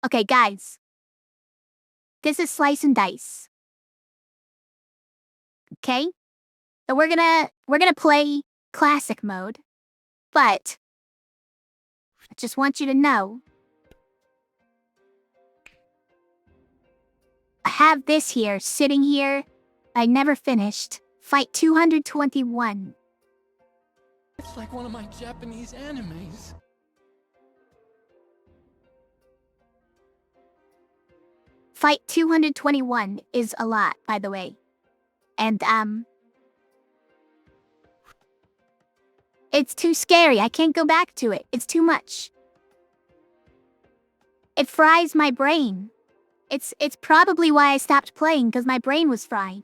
Okay, guys. This is slice and dice. Okay? So we're gonna play classic mode, but I just want you to know I have this here sitting here. I never finished. Fight 221. It's like one of my Japanese animes. Fight 221 is a lot, by the way. And it's too scary. I can't go back to it. It's too much. It fries my brain. It's probably why I stopped playing, because my brain was fried.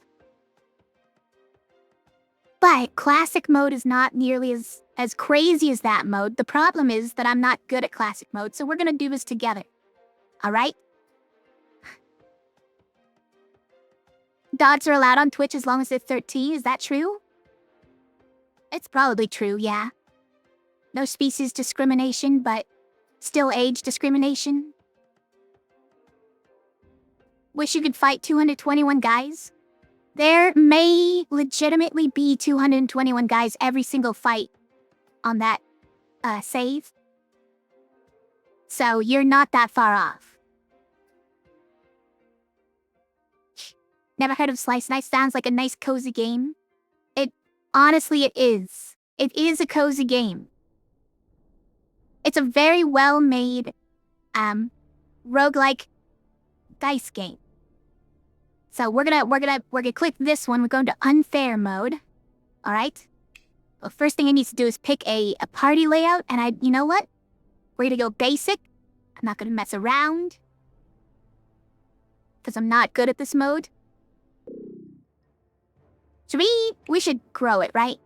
But classic mode is not nearly as crazy as that mode. The problem is that I'm not good at classic mode, so we're gonna do this together. Alright? Dogs are allowed on Twitch as long as they're 13, is that true? It's probably true, yeah. No species discrimination, but still age discrimination. Wish you could fight 221 guys? There may legitimately be 221 guys every single fight on that save. So you're not that far off. Never heard of Slice and Dice? Sounds like a nice cozy game. Honestly, it is. It is a cozy game. It's a very well-made roguelike dice game. So we're gonna click this one. We're going to unfair mode. All right. Well, first thing I need to do is pick a party layout, and you know what? We're gonna go basic. I'm not gonna mess around because I'm not good at this mode. We should grow it, right?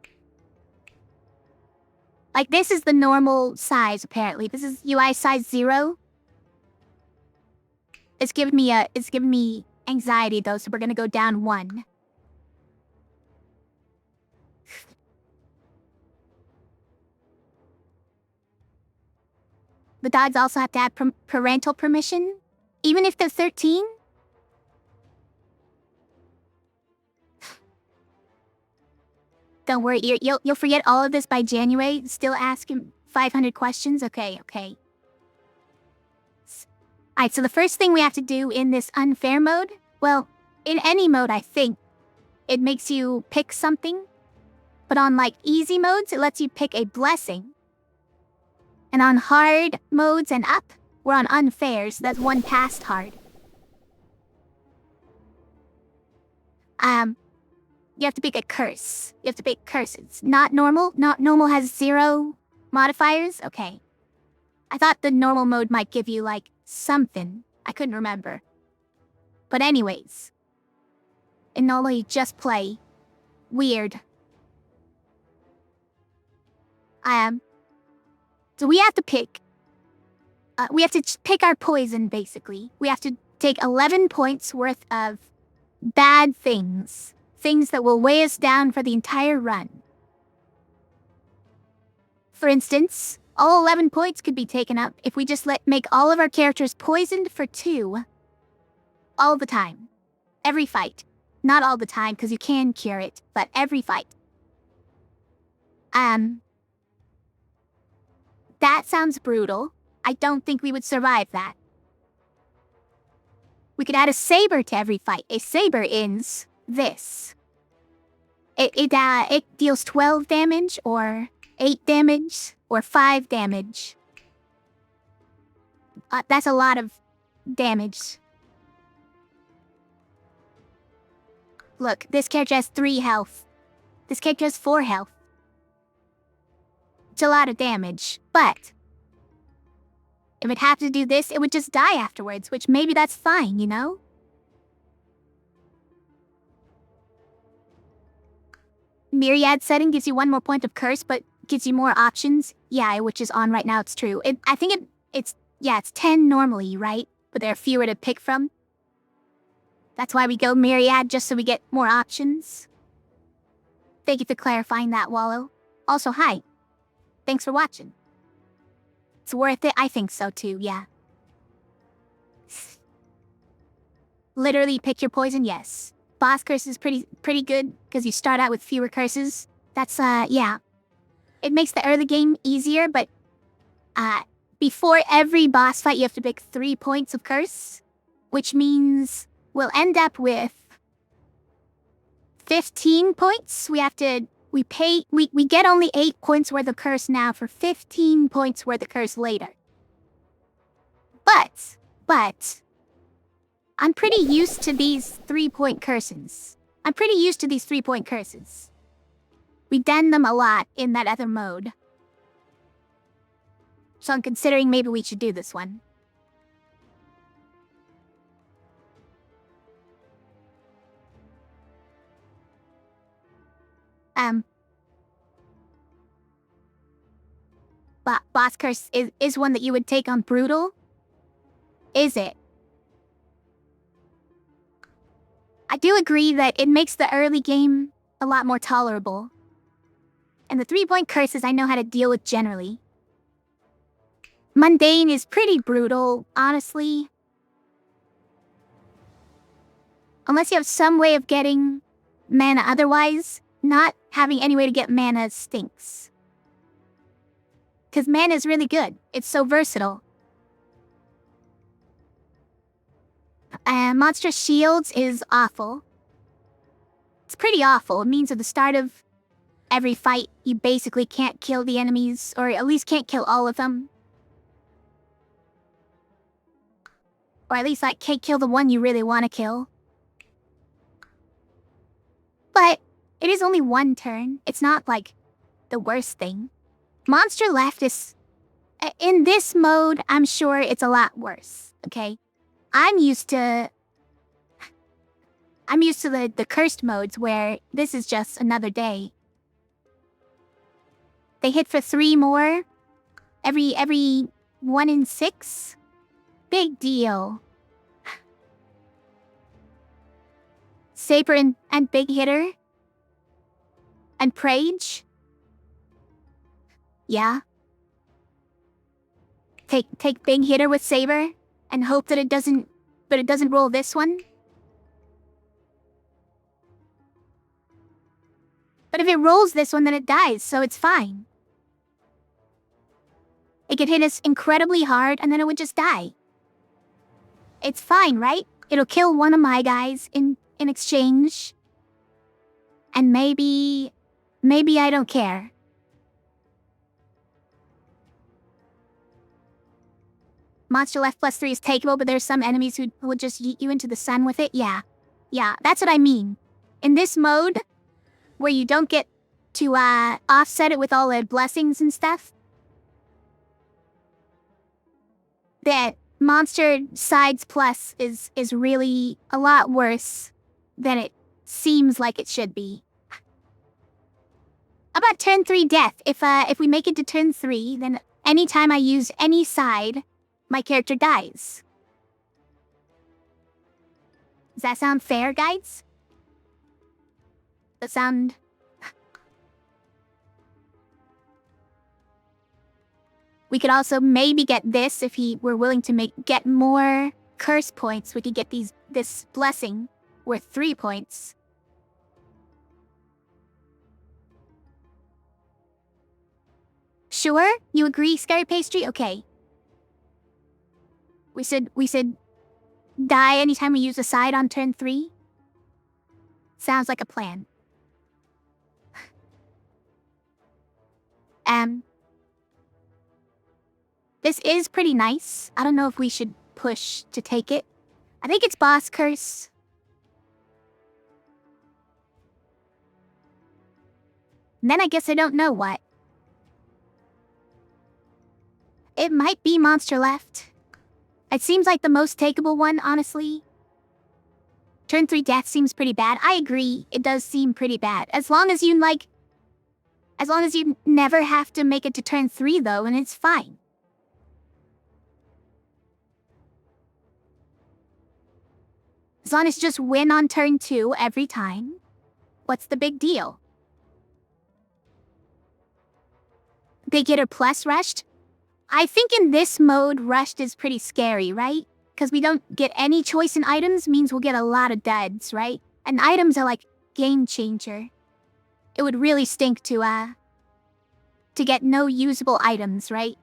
Like, this is the normal size, apparently. This is UI size 0. It's giving me anxiety, though, so we're gonna go down 1. The dogs also have to have parental permission, even if they're 13. Don't worry, you'll forget all of this by January. Still asking 500 questions? Okay. Alright, so the first thing we have to do in this unfair mode, well, in any mode, I think, it makes you pick something. But on, like, easy modes, it lets you pick a blessing. And on hard modes and up, we're on unfair, so that's one past hard. You have to pick a curse. You have to pick curses. Not normal? Not normal has 0 modifiers? Okay. I thought the normal mode might give you, like, something. I couldn't remember. But anyways. In normal, you just play. Weird. So we have to pick. We have to pick our poison, basically. We have to take 11 points worth of bad things. Things that will weigh us down for the entire run. For instance, all 11 points could be taken up if we just make all of our characters poisoned for 2. All the time. Every fight. Not all the time, because you can cure it, but every fight. That sounds brutal. I don't think we would survive that. We could add a saber to every fight. A saber ends this. It deals 12 damage, or 8 damage, or 5 damage. That's a lot of damage. Look, this character has 3 health. This character has 4 health. It's a lot of damage, but if it had to do this, it would just die afterwards, which maybe that's fine, you know? Myriad setting gives you 1 more point of curse, but gives you more options. Yeah, which is on right now, it's true. I think it's 10 normally, right? But there are fewer to pick from. That's why we go Myriad, just so we get more options. Thank you for clarifying that, Wallow. Also, hi. Thanks for watching. It's worth it, I think so too, yeah. literally pick your poison, yes. Boss curse is pretty good because you start out with fewer curses. That's, yeah. It makes the early game easier, but, before every boss fight, you have to pick 3 points of curse, which means we'll end up with 15 points. We get only 8 points worth of curse now for 15 points worth of curse later. But, I'm pretty used to these 3-point curses. We've done them a lot in that other mode. So I'm considering maybe we should do this one. Boss curse is one that you would take on brutal? Is it? I do agree that it makes the early game a lot more tolerable. And the 3-point curses I know how to deal with generally. Mundane is pretty brutal, honestly. Unless you have some way of getting mana otherwise, not having any way to get mana stinks. Because mana is really good. It's so versatile. Monster Shields is awful. It's pretty awful. It means at the start of every fight, you basically can't kill the enemies, or at least can't kill all of them. Or at least, like, can't kill the one you really want to kill. But it is only one turn. It's not, like, the worst thing. Monster Left is... in this mode, I'm sure it's a lot worse, okay? I'm used to the cursed modes where this is just another day. They hit for 3 more every 1 in 6. Big deal. Saber and Big Hitter. And Prage. Yeah. Take Big Hitter with Saber and hope that it doesn't roll this one. But if it rolls this one, then it dies, so it's fine. It could hit us incredibly hard, and then it would just die. It's fine, right? It'll kill one of my guys in exchange. And maybe I don't care. Monster Left +3 is takeable, but there's some enemies who will just yeet you into the sun with it. Yeah, that's what I mean. In this mode, where you don't get to offset it with all the blessings and stuff, that Monster Sides Plus is really a lot worse than it seems like it should be. About turn 3 death. If we make it to turn 3, then anytime I use any side, my character dies. Does that sound fair, guys? Does that sound... We could also maybe get this if he were willing to get more curse points. We could get this blessing worth 3 points. Sure? You agree, Scary Pastry? Okay. We should die anytime we use a side on turn 3? Sounds like a plan. This is pretty nice. I don't know if we should push to take it. I think it's Boss Curse. And then I guess I don't know what. It might be Monster Left. It seems like the most takeable one, honestly. Turn 3 death seems pretty bad. I agree, it does seem pretty bad. As long as you never have to make it to turn 3 though, and it's fine. As long as you just win on turn 2 every time, what's the big deal? Big Hitter plus Rushed? I think in this mode, Rushed is pretty scary, right? because we don't get any choice in items means we'll get a lot of duds, right? And items are like game changer. It would really stink to get no usable items, right?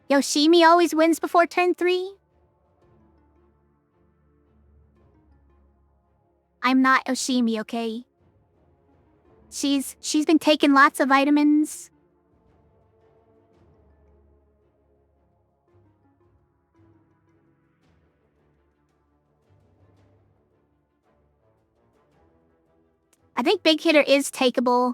Yoshimi always wins before turn 3. I'm not Yoshimi, okay? She's been taking lots of vitamins. I think Big Hitter is takeable.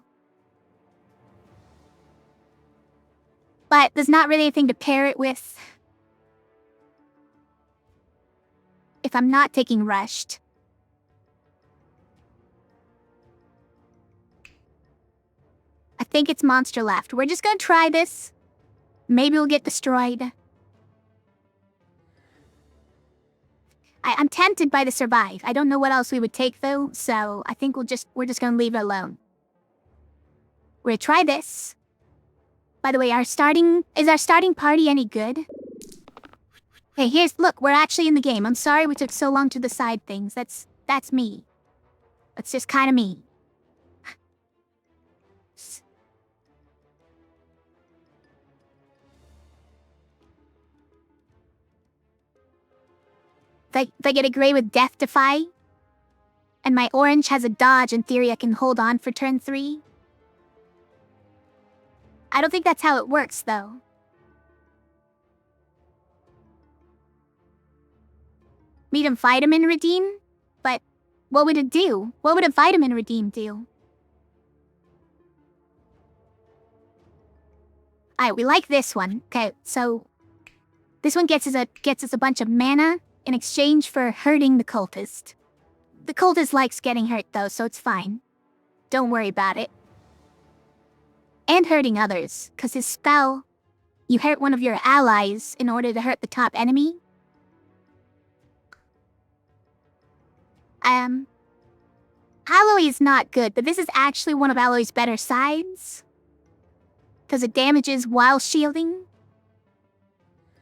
But there's not really anything to pair it with. If I'm not taking Rushed. I think it's Monster left. We're just gonna try this. Maybe we'll get destroyed. I'm tempted by the Survive. I don't know what else we would take though, so I think we're just gonna leave it alone. We're gonna try this. By the way, is our starting party any good? Hey, look, we're actually in the game. I'm sorry we took so long to decide things. That's me. That's just kinda me. If I get a gray with Death Defy, and my orange has a dodge, in theory I can hold on for turn 3. I don't think that's how it works, though. Medium Vitamin Redeem? But what would it do? What would a Vitamin Redeem do? Alright, we like this one. Okay, so this one gets us a bunch of mana in exchange for hurting the cultist. The cultist likes getting hurt though, so it's fine. Don't worry about it. And hurting others, because his spell, you hurt one of your allies in order to hurt the top enemy. Alloy is not good, but this is actually one of Alloy's better sides. Because it damages while shielding.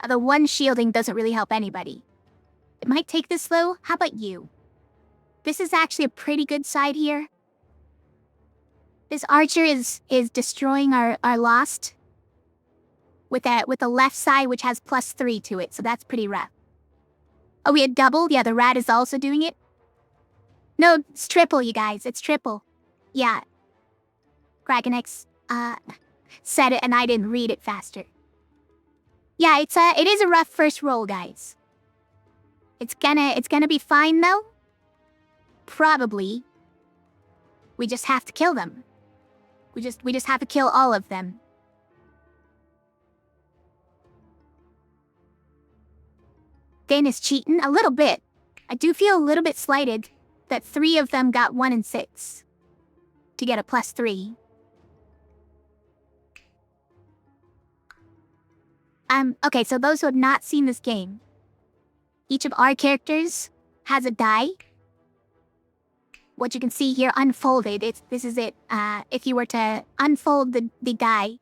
The one shielding doesn't really help anybody. It might take this though. How about you? This is actually a pretty good side here. This archer is destroying our Lost. With the left side, which has +3 to it, so that's pretty rough. Oh, we had doubled? Yeah, the rat is also doing it. No, it's triple, you guys. It's triple. Yeah. Kragenex, said it and I didn't read it faster. Yeah, it is a rough first roll, guys. It's gonna be fine though. Probably. We just have to kill them. We just have to kill all of them. Dan is cheating a little bit. I do feel a little bit slighted that 3 of them got 1 and 6 to get a +3. Okay, so those who have not seen this game, each of our characters has a die. What you can see here unfolded, this is it. If you were to unfold the die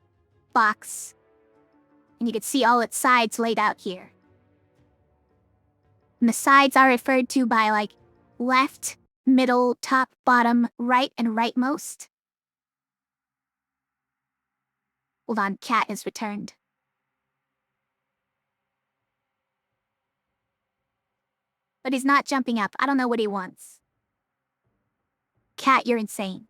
box, and you could see all its sides laid out here. And the sides are referred to by like left, middle, top, bottom, right, and rightmost. Hold on, Cat has returned. But he's not jumping up. I don't know what he wants. Cat, you're insane.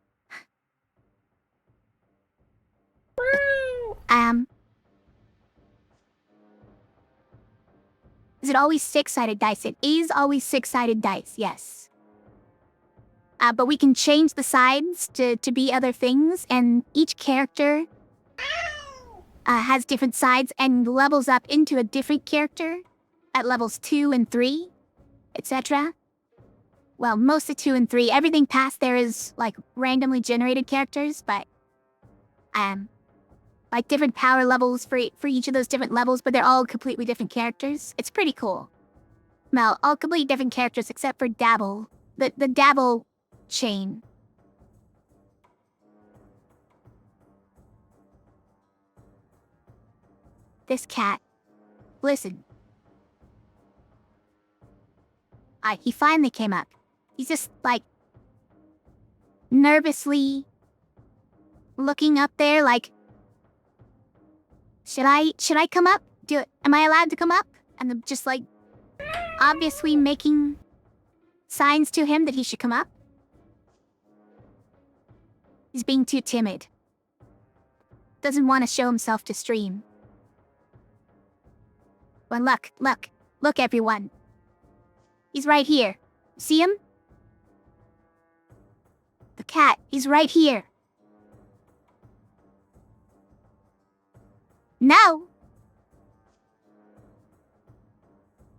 Is it always 6-sided dice? It is always 6-sided dice, yes. But we can change the sides to be other things, and each character has different sides and levels up into a different character at levels 2 and 3, etc. Well, most of 2 and 3. Everything past there is like randomly generated characters, but like different power levels for each of those different levels, but they're all completely different characters. It's pretty cool. Well, all completely different characters except for Dabble. The Dabble chain. This cat. Listen. He finally came up. He's just, like, nervously looking up there like, should I come up? Am I allowed to come up? And I'm just, like, obviously making signs to him that he should come up. He's being too timid. Doesn't want to show himself to stream. But look everyone. He's right here. See him? The cat, he's right here. No!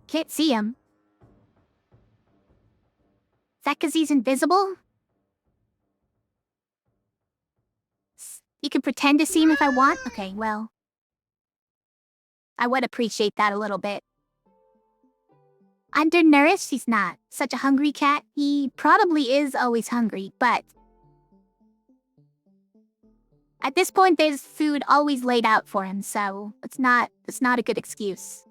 Can't see him. Is that 'cause he's invisible? You can pretend to see him if I want? Okay, well. I would appreciate that a little bit. Undernourished? He's not. Such a hungry cat. He probably is always hungry, but at this point there's food always laid out for him, so it's not a good excuse.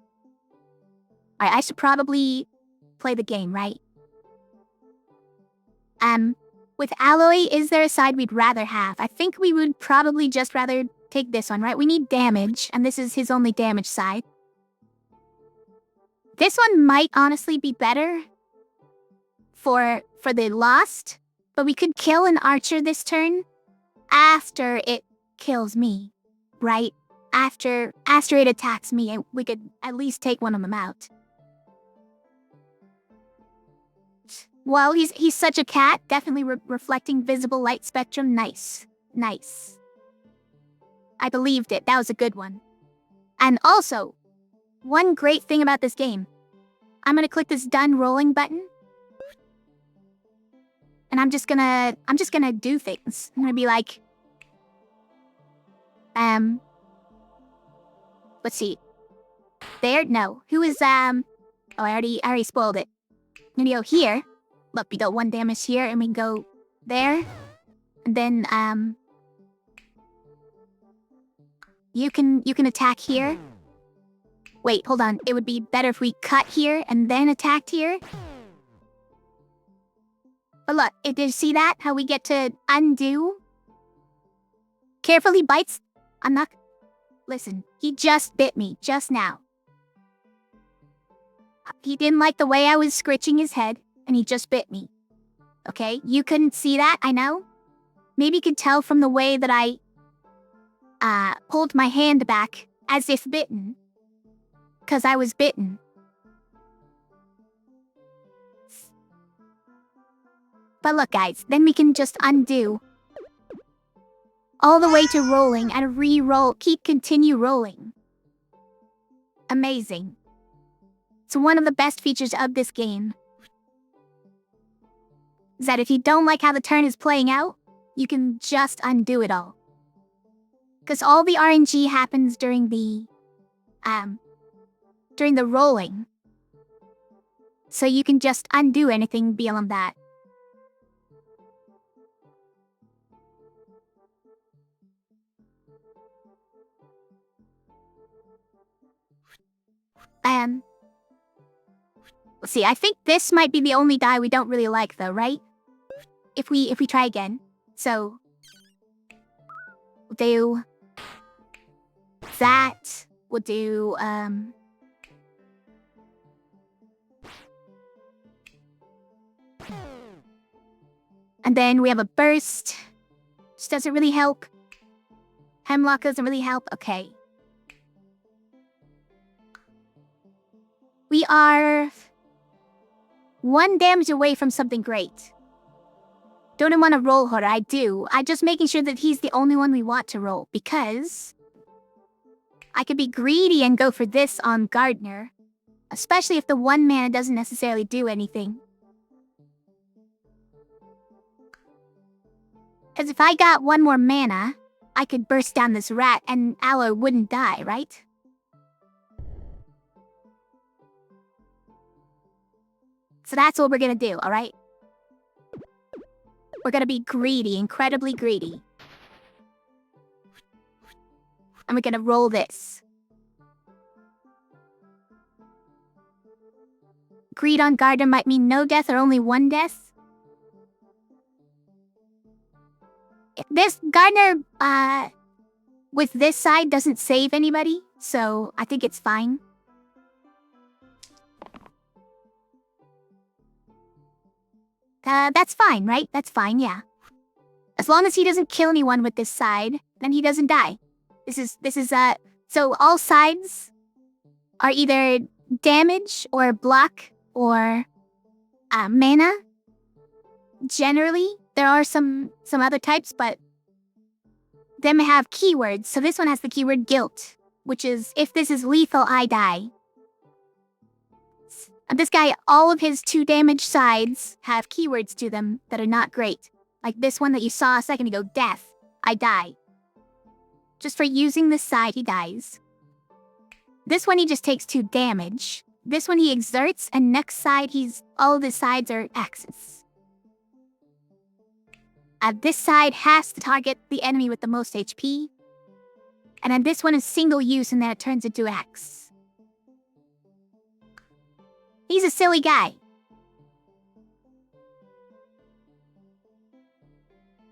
Alright, I should probably play the game, right? With Alloy, is there a side we'd rather have? I think we would probably just rather take this one, right? We need damage, and this is his only damage side. This one might honestly be better for the Lost, but we could kill an archer this turn after it kills me, right? After it attacks me, we could at least take one of them out. Well, he's such a cat, definitely reflecting visible light spectrum. Nice. I believed it, that was a good one. And also, one great thing about this game, I'm gonna click this done rolling button. And I'm just gonna do things. I'm gonna be like, let's see. There? No. Who is, oh, I already spoiled it. I'm gonna go here. Look, we got 1 damage here, and we can go there. And then, you can attack here. Wait, hold on. It would be better if we cut here and then attacked here. But look, did you see that? How we get to undo? Carefully bites. I'm not... Listen, he just bit me, just now. He didn't like the way I was scritching his head, and he just bit me. Okay? You couldn't see that, I know. Maybe you could tell from the way that I pulled my hand back as if bitten. 'Cause I was bitten. But look, guys, then we can just undo. All the way to rolling and re-roll. Continue rolling. Amazing. It's one of the best features of this game. Is that if you don't like how the turn is playing out, you can just undo it all. Because all the RNG happens during the rolling. So you can just undo anything beyond that. Let's see, I think this might be the only die we don't really like though, right? If we try again. So we'll do that. We'll do and then we have a burst. Which doesn't really help. Hemlock doesn't really help. Okay. We are 1 damage away from something great. Don't want to roll her, I do. I'm just making sure that he's the only one we want to roll, because I could be greedy and go for this on Gardener, especially if the 1 mana doesn't necessarily do anything. Because if I got 1 more mana, I could burst down this rat and Aloe wouldn't die, right? So that's what we're gonna do, alright? We're gonna be greedy, incredibly greedy. And we're gonna roll this. greed on Gardner might mean no death or only one death. This Gardner, with this side doesn't save anybody, so I think it's fine. That's fine, right? That's fine, yeah. As long as he doesn't kill anyone with this side, then he doesn't die. So all sides are either damage or block or mana. Generally, there are some other types, but them have keywords. So this one has the keyword guilt, which is if this is lethal, I die. And this guy, all of his 2 damage sides have keywords to them that are not great. Like this one that you saw a second ago, death, I die. Just for using this side, he dies. This one, he just takes 2 damage. This one, he exerts, and next side, all of his sides are X's. This side has to target the enemy with the most HP. And then this one is single use, and then it turns into X. He's a silly guy.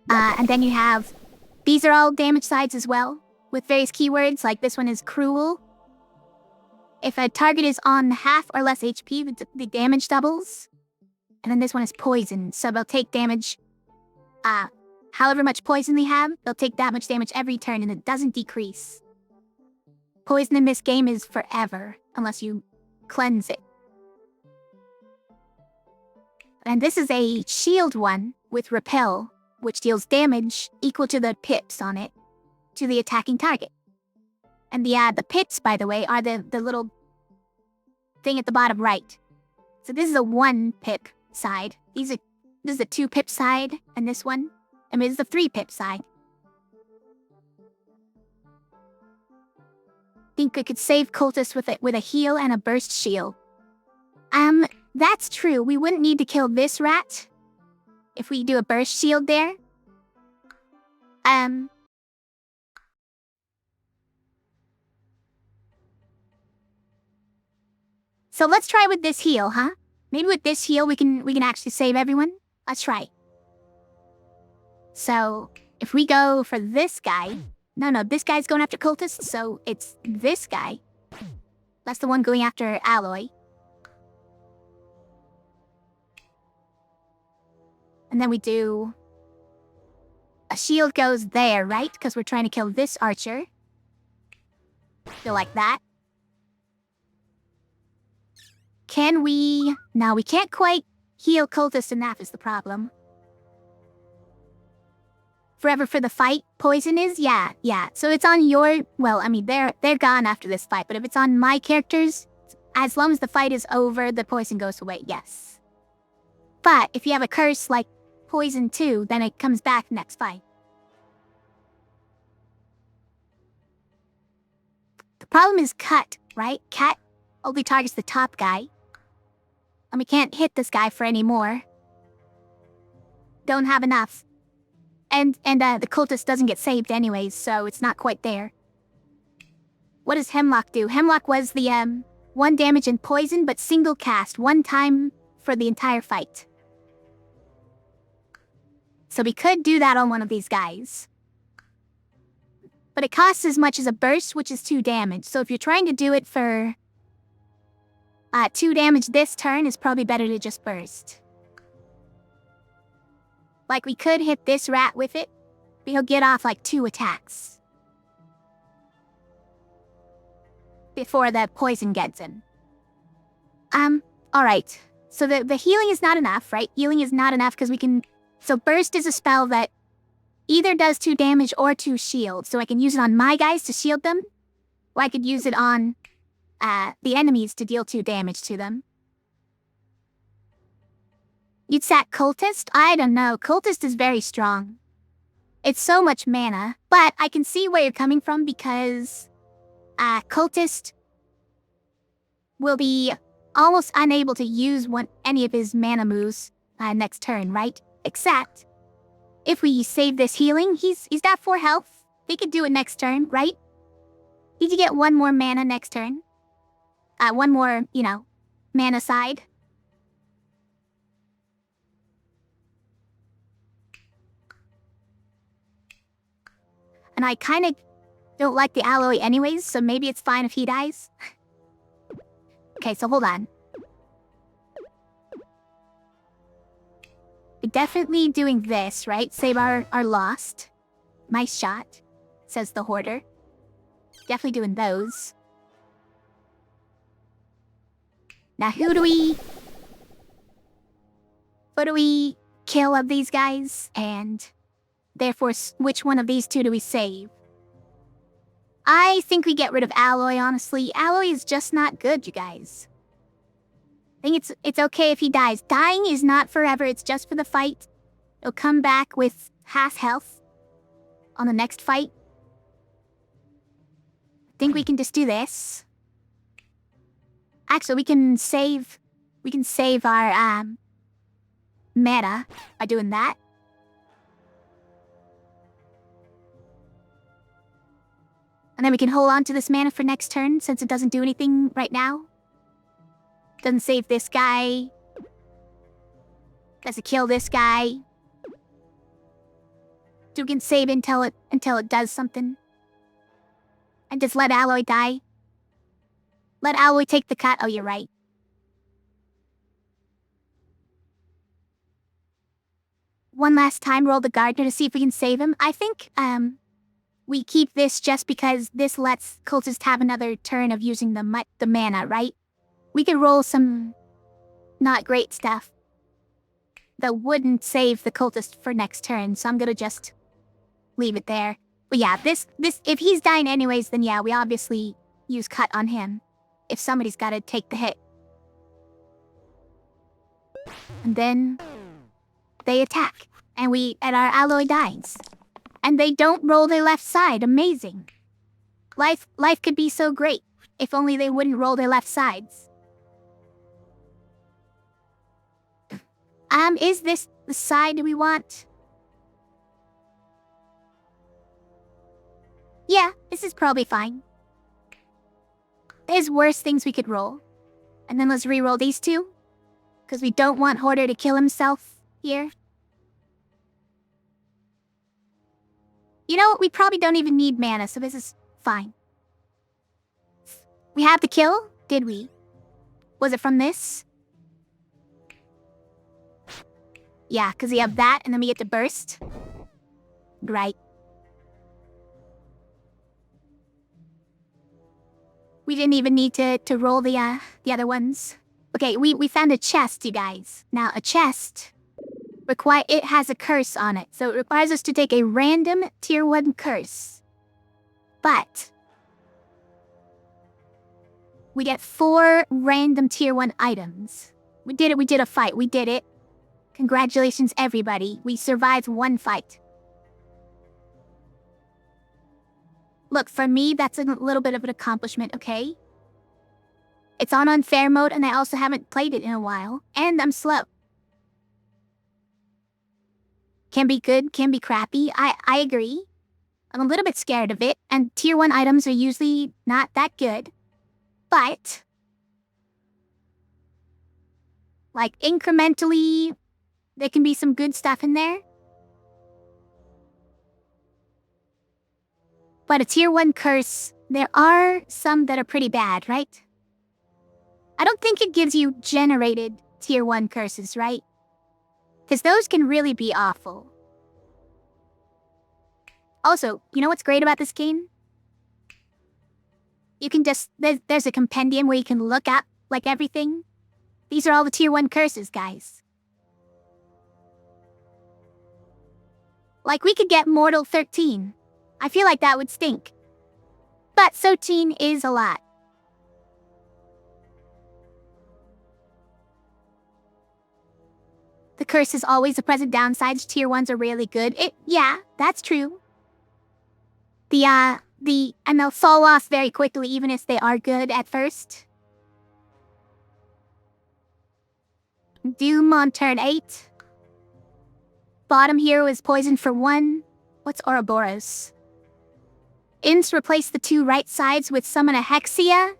And then you have, these are all damage sides as well, with various keywords, like this one is cruel. If a target is on half or less HP, the damage doubles. And then this one is poison, so they'll take damage, however much poison they have, they'll take that much damage every turn, and it doesn't decrease. Poison in this game is forever, unless you cleanse it. And this is a shield one with repel, which deals damage equal to the pips on it to the attacking target. And the pips, by the way, are the little thing at the bottom right. So this is a 1 pip side. This is a 2 pip side, and this one, I mean, this is the 3 pip side. Think we could save cultists with a heal and a burst shield. That's true. We wouldn't need to kill this rat if we do a burst shield there. So let's try with this heal, huh? Maybe with this heal we can actually save everyone. Let's try. So if we go for this guy, no, this guy's going after cultists, so it's this guy. That's the one going after Alloy. And then we do... a shield goes there, right? Because we're trying to kill this archer. Go like that. Can we... No, we can't quite heal cultists enough is the problem. Forever for the fight, poison is? Yeah. So it's on your... Well, I mean, they're gone after this fight, but if it's on my characters, as long as the fight is over, the poison goes away, yes. But if you have a curse like poison 2, then it comes back next fight. The problem is cut, right? Cut only targets the top guy. And we can't hit this guy for any more. Don't have enough. And the cultist doesn't get saved anyways, so it's not quite there. What does Hemlock do? Hemlock was the 1 damage and poison, but single cast 1 time for the entire fight. So we could do that on one of these guys. But it costs as much as a burst, which is 2 damage. So if you're trying to do it for 2 damage this turn, it's probably better to just burst. Like, we could hit this rat with it, but he'll get off like 2 attacks before the poison gets him. Alright. So the healing is not enough, right? Healing is not enough because we can... So burst is a spell that either does 2 damage or 2 shield. So I can use it on my guys to shield them, or I could use it on the enemies to deal 2 damage to them. You'd sack Cultist? I don't know. Cultist is very strong. It's so much mana, but I can see where you're coming from because Cultist will be almost unable to use any of his mana moves next turn, right? Except, if we save this healing, he's got 4 health. He could do it next turn, right? He could get 1 more mana next turn. 1 more, mana side. And I kind of don't like the alloy anyways, so maybe it's fine if he dies. Okay, so hold on. We're definitely doing this, right? Save our lost. Nice shot, says the hoarder. Definitely doing those. Now who do we kill of these guys? And therefore, which one of these two do we save? I think we get rid of Alloy, honestly. Alloy is just not good, you guys. I think it's okay if he dies. Dying is not forever, it's just for the fight. He'll come back with half health on the next fight. I think we can just do this. Actually, we can save our mana by doing that. And then we can hold on to this mana for next turn, since it doesn't do anything right now. Doesn't save this guy. Doesn't kill this guy. So we can save until it does something. And just let Alloy die. Let Alloy take the cut. Oh, you're right. One last time, roll the Gardener to see if we can save him. I think, we keep this just because this lets cultists have another turn of using the mana, right? We could roll some not great stuff that wouldn't save the cultist for next turn, so I'm gonna just leave it there. But yeah, this if he's dying anyways, then yeah, we obviously use cut on him. If somebody's gotta take the hit. And then they attack. And our alloy dies. And they don't roll their left side. Amazing. Life could be so great if only they wouldn't roll their left sides. Is this the side we want? Yeah, this is probably fine. There's worse things we could roll. And then let's re-roll these two. Because we don't want Hoarder to kill himself here. You know what? We probably don't even need mana, so this is fine. We have the kill? Did we? Was it from this? Yeah, because we have that, and then we get to burst. Right. We didn't even need to roll the other ones. Okay, we found a chest, you guys. Now, a chest... it has a curse on it, so it requires us to take a random tier 1 curse. But we get 4 random tier 1 items. We did it, we did a fight, we did it. Congratulations, everybody. We survived 1 fight. Look, for me, that's a little bit of an accomplishment, okay? It's on unfair mode, and I also haven't played it in a while. And I'm slow. Can be good, can be crappy. I agree. I'm a little bit scared of it, and tier 1 items are usually not that good. But, like, incrementally, there can be some good stuff in there. But a tier 1 curse, there are some that are pretty bad, right? I don't think it gives you generated tier 1 curses, right? Because those can really be awful. Also, you know what's great about this game? You can just... There's a compendium where you can look up, like, everything. These are all the tier 1 curses, guys. Like, we could get Mortal 13. I feel like that would stink. But 13 is a lot. The curse is always the present downsides. Tier 1s are really good. Yeah, that's true. And they'll fall off very quickly even if they are good at first. Doom on turn 8. Bottom hero is poisoned for 1. What's Ouroboros? Imps replace the 2 right sides with summon a Hexia?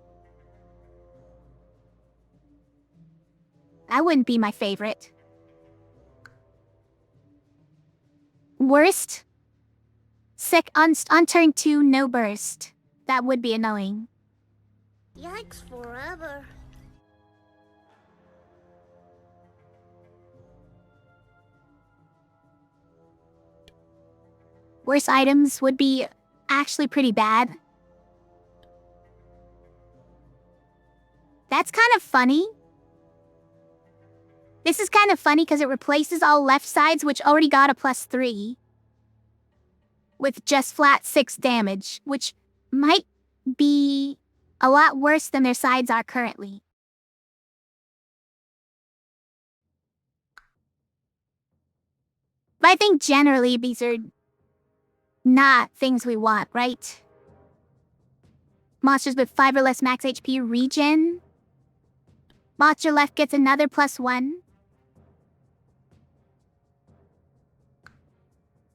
That wouldn't be my favorite. Worst? Sick on turn 2, no burst. That would be annoying. Yikes forever. Worse items would be actually pretty bad. That's kind of funny. This is kind of funny because it replaces all left sides, which already got a +3, with just flat 6 damage, which might be a lot worse than their sides are currently. But I think generally these are not things we want, right? Monsters with 5 or less max HP regen. Monster left gets another +1.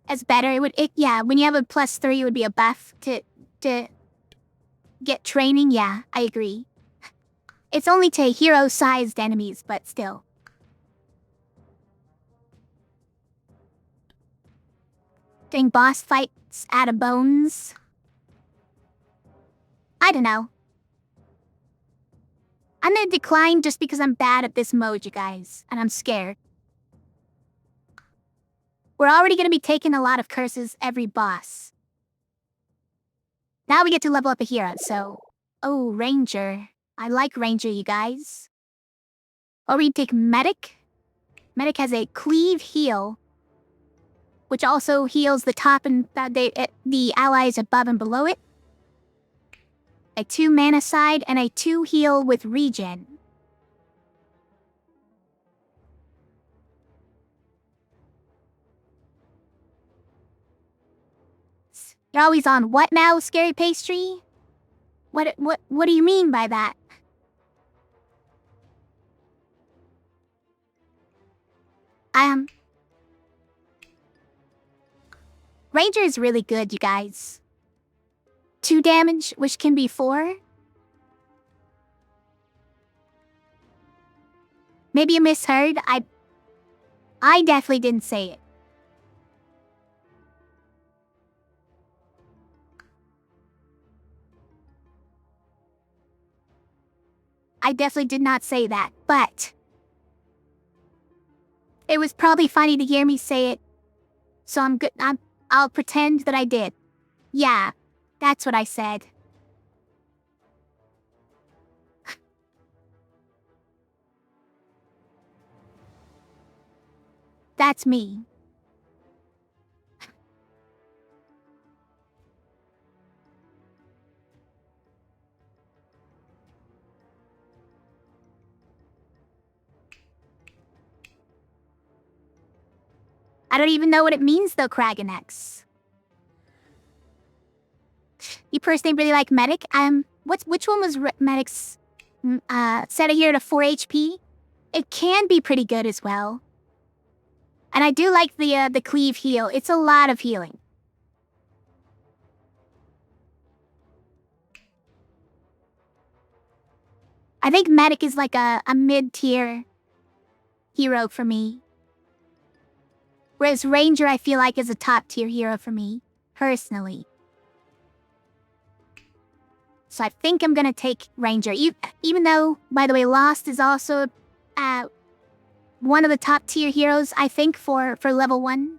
As better, yeah, when you have a +3, it would be a buff to get training. Yeah, I agree. It's only to hero-sized enemies, but still. Doing boss fights out of bones. I don't know. I'm gonna decline just because I'm bad at this mode, you guys, and I'm scared. We're already gonna be taking a lot of curses every boss. Now we get to level up a hero, so... Oh, Ranger. I like Ranger, you guys. Or we take Medic. Medic has a cleave heal, which also heals the top and the allies above and below it. A 2 mana side and a 2 heal with regen. You're always on what now, Scary Pastry? What do you mean by that? Ranger is really good, you guys. 2 damage, which can be 4. Maybe you misheard. I definitely didn't say it. I definitely did not say that, but it was probably funny to hear me say it. So I'm good. I'll pretend that I did. Yeah, that's what I said. That's me. I don't even know what it means though, Kragenex. You personally really like Medic? Which one was Medic's set it here to 4 HP? It can be pretty good as well. And I do like the cleave heal. It's a lot of healing. I think Medic is like a mid-tier hero for me. Whereas Ranger, I feel like, is a top-tier hero for me, personally. So I think I'm gonna take Ranger. Even though, by the way, Lost is also one of the top-tier heroes, I think, for level 1.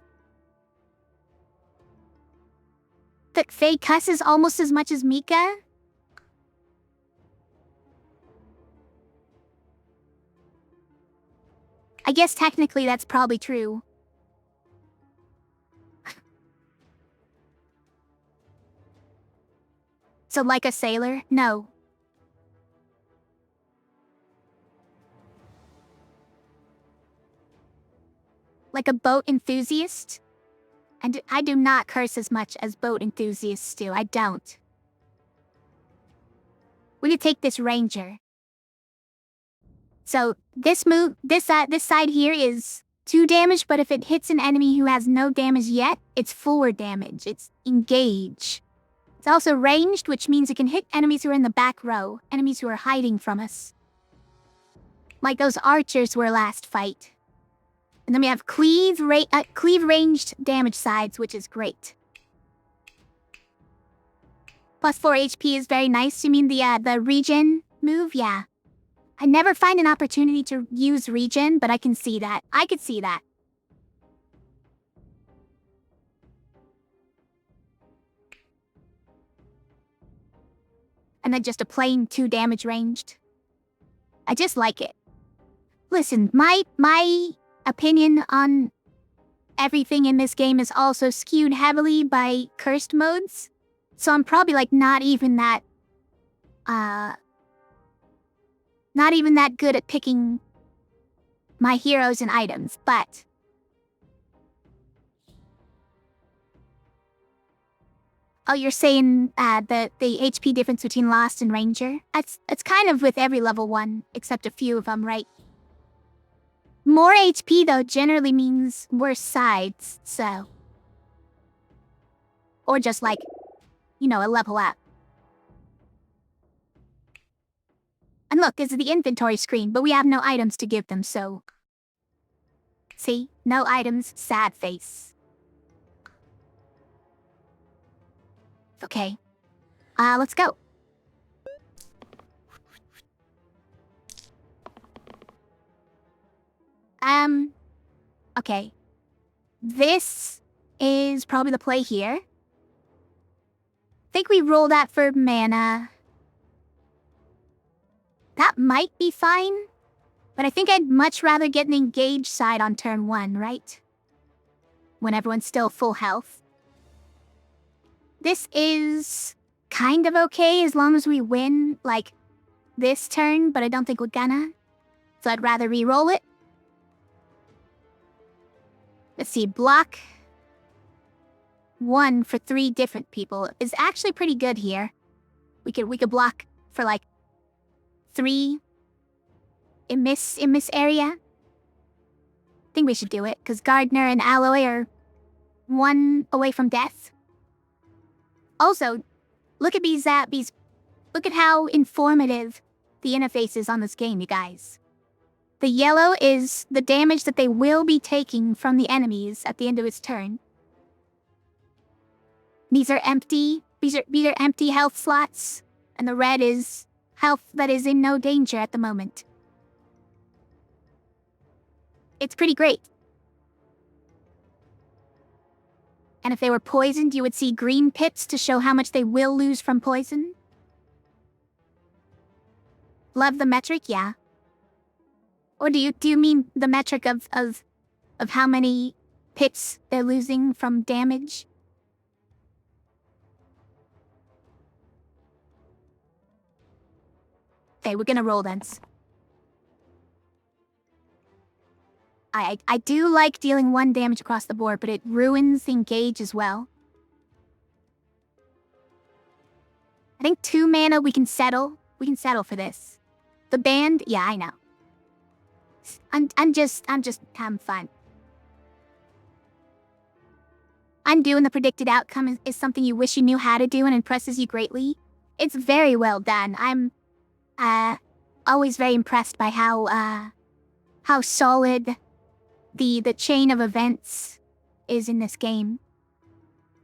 But Faye cusses almost as much as Mika. I guess technically that's probably true. So like a sailor? No. Like a boat enthusiast? And I do not curse as much as boat enthusiasts do. I don't. We're gonna take this Ranger. So this side here is 2 damage, but if it hits an enemy who has no damage yet, it's 4 damage. It's engage. It's also ranged, which means it can hit enemies who are in the back row, enemies who are hiding from us. Like those archers were last fight. And then we have cleave ranged damage sides, which is great. Plus 4 HP is very nice. You mean the regen move? Yeah. I never find an opportunity to use regen, but I can see that. I could see that. And then just a plain 2 damage ranged. I just like it. Listen, my opinion on everything in this game is also skewed heavily by cursed modes. So I'm probably like not even that good at picking my heroes and items, but oh, you're saying the HP difference between Lost and Ranger? It's kind of with every level 1, except a few of them, right? More HP, though, generally means worse sides, so... Or just like, you know, a level up. And look, this is the inventory screen, but we have no items to give them, so... See? No items, sad face. Okay. Let's go. Okay. This is probably the play here. Think we roll that for mana. That might be fine. But I think I'd much rather get an engaged side on turn 1, right? When everyone's still full health. This is kind of okay as long as we win, like, this turn, but I don't think we're gonna. So I'd rather re-roll it. Let's see, block 1 for 3 different people is actually pretty good here. We could block for like 3 in this area. I think we should do it, because Gardener and Alloy are 1 away from death. Also, look at these look at how informative the interface is on this game, you guys. The yellow is the damage that they will be taking from the enemies at the end of its turn. These are empty health slots, and the red is health that is in no danger at the moment. It's pretty great. And if they were poisoned, you would see green pips to show how much they will lose from poison. Love the metric, yeah. Or do you mean the metric of how many pips they're losing from damage? Okay, we're gonna roll then. I do like dealing 1 damage across the board, but it ruins the engage as well. I think 2 mana we can settle. We can settle for this. The band, yeah, I know. I'm just having fun. Undoing the predicted outcome is something you wish you knew how to do and impresses you greatly. It's very well done. I'm always very impressed by how solid the chain of events is in this game.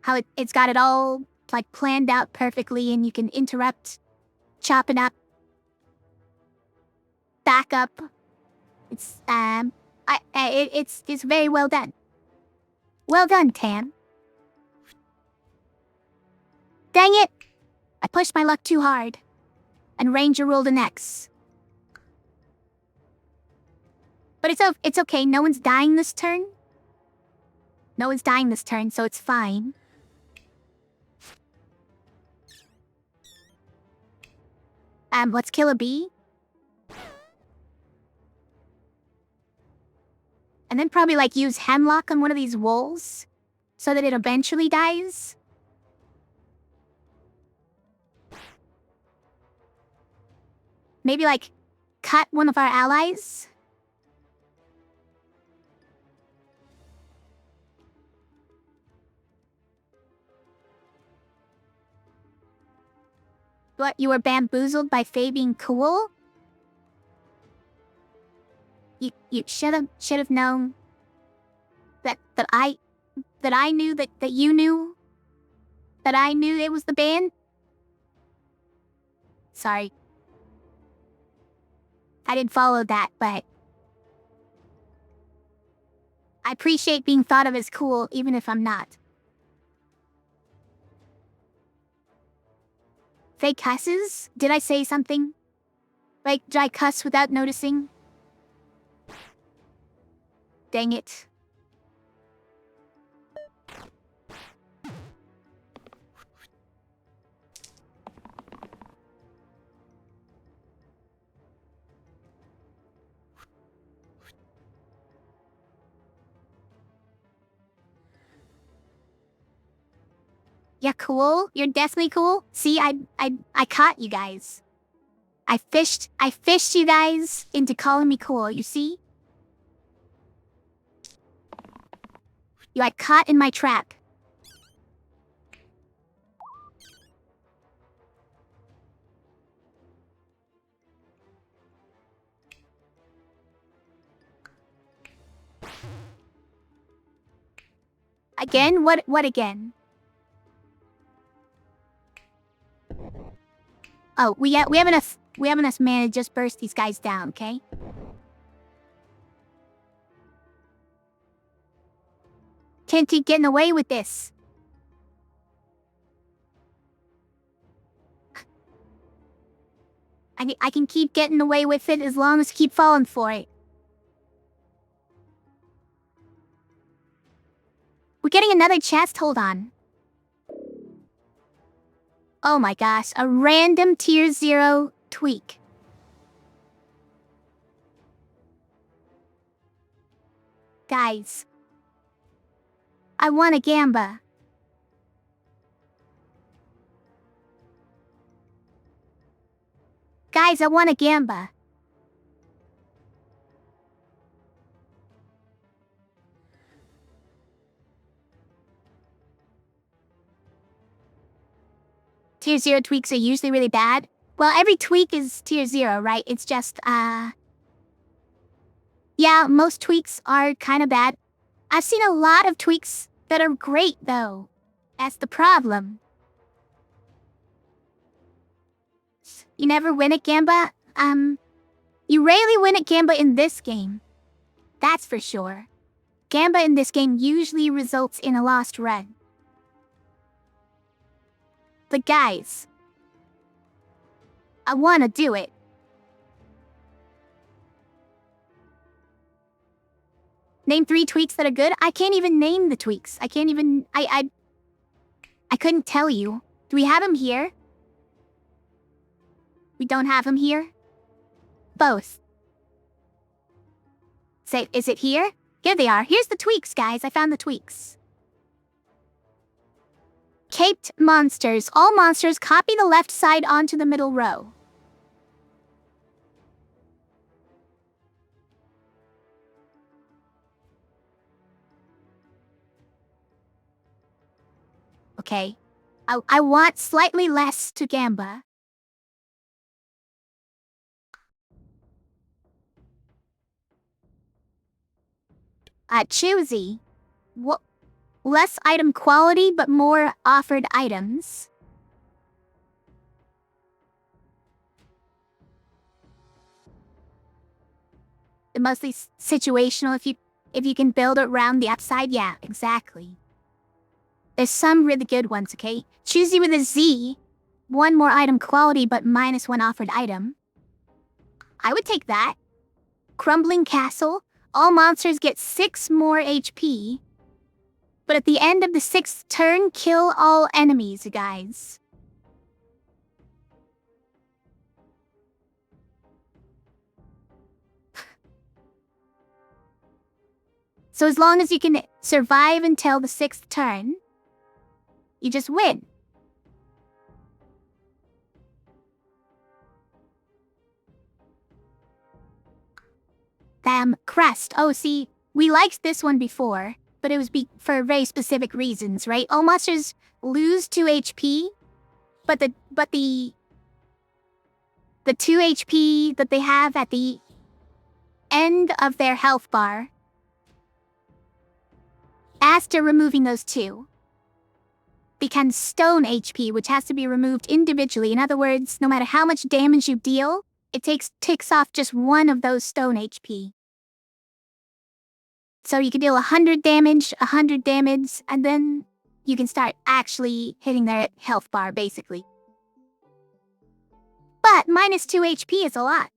How it's got it all like planned out perfectly, and you can interrupt, chop it up, back up. It's it's very well done. Well done, Tam. Dang it! I pushed my luck too hard, and Ranger rolled an X. But it's okay. No one's dying this turn. No one's dying this turn, so it's fine. Let's kill a bee. And then probably like use Hemlock on one of these wolves so that it eventually dies. Maybe like cut one of our allies. What, you were bamboozled by Faye being cool? You should have known that I knew that you knew that I knew it was the band. Sorry. I didn't follow that, but I appreciate being thought of as cool, even if I'm not. Fake cusses? Did I say something? Like, did I cuss without noticing? Dang it. Yeah, cool. You're definitely cool. See, I caught you guys. I fished you guys into calling me cool, you see? You got caught in my trap. Again? What again? Oh, we have enough mana to just burst these guys down, okay? Can't keep getting away with this. I can keep getting away with it as long as I keep falling for it. We're getting another chest, hold on. Oh my gosh, a random tier 0 tweak. Guys. I want a Gamba. Guys, I want a Gamba. Tier 0 tweaks are usually really bad. Well, every tweak is tier 0, right? It's just, yeah, most tweaks are kind of bad. I've seen a lot of tweaks that are great, though. That's the problem. You never win at Gamba? You rarely win at Gamba in this game. That's for sure. Gamba in this game usually results in a lost run. But guys, I wanna do it. Name 3 tweaks that are good? I can't even name the tweaks. I can't even... I couldn't tell you. Do we have them here? We don't have them here? Both. Say, is it here? Here they are. Here's the tweaks, guys. I found the tweaks. Caped monsters. All monsters copy the left side onto the middle row. Okay. I want slightly less to Gamba. Choosy. What? Less item quality, but more offered items. Mostly situational if you can build around the upside, yeah, exactly. There's some really good ones, okay? Choosy with a Z. 1 more item quality, but -1 offered item. I would take that. Crumbling Castle. All monsters get 6 more HP. But at the end of the 6th turn, kill all enemies, guys. So as long as you can survive until the 6th turn, you just win. Crest. Oh, see, we liked this one before, but it was for very specific reasons, right? All monsters lose 2 HP, but the 2 HP that they have at the end of their health bar, after removing those 2, becomes stone HP, which has to be removed individually. In other words, no matter how much damage you deal, it ticks off just one of those stone HP. So you can deal 100 damage, and then you can start actually hitting their health bar, basically. But minus 2 HP is a lot.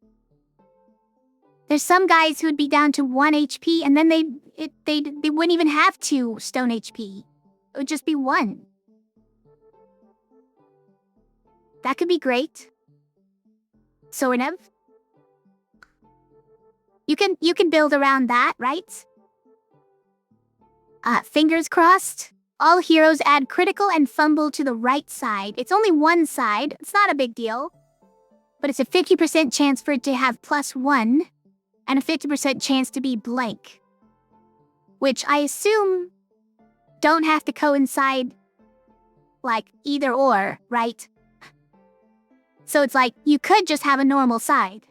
There's some guys who would be down to 1 HP, and then they wouldn't even have 2 stone HP. It would just be 1. That could be great. Sort of. You can build around that, right? Fingers crossed. All heroes add critical and fumble to the right side. It's only one side. It's not a big deal. But it's a 50% chance for it to have +1 and a 50% chance to be blank. Which I assume don't have to coincide like either or, right? So it's like you could just have a normal side.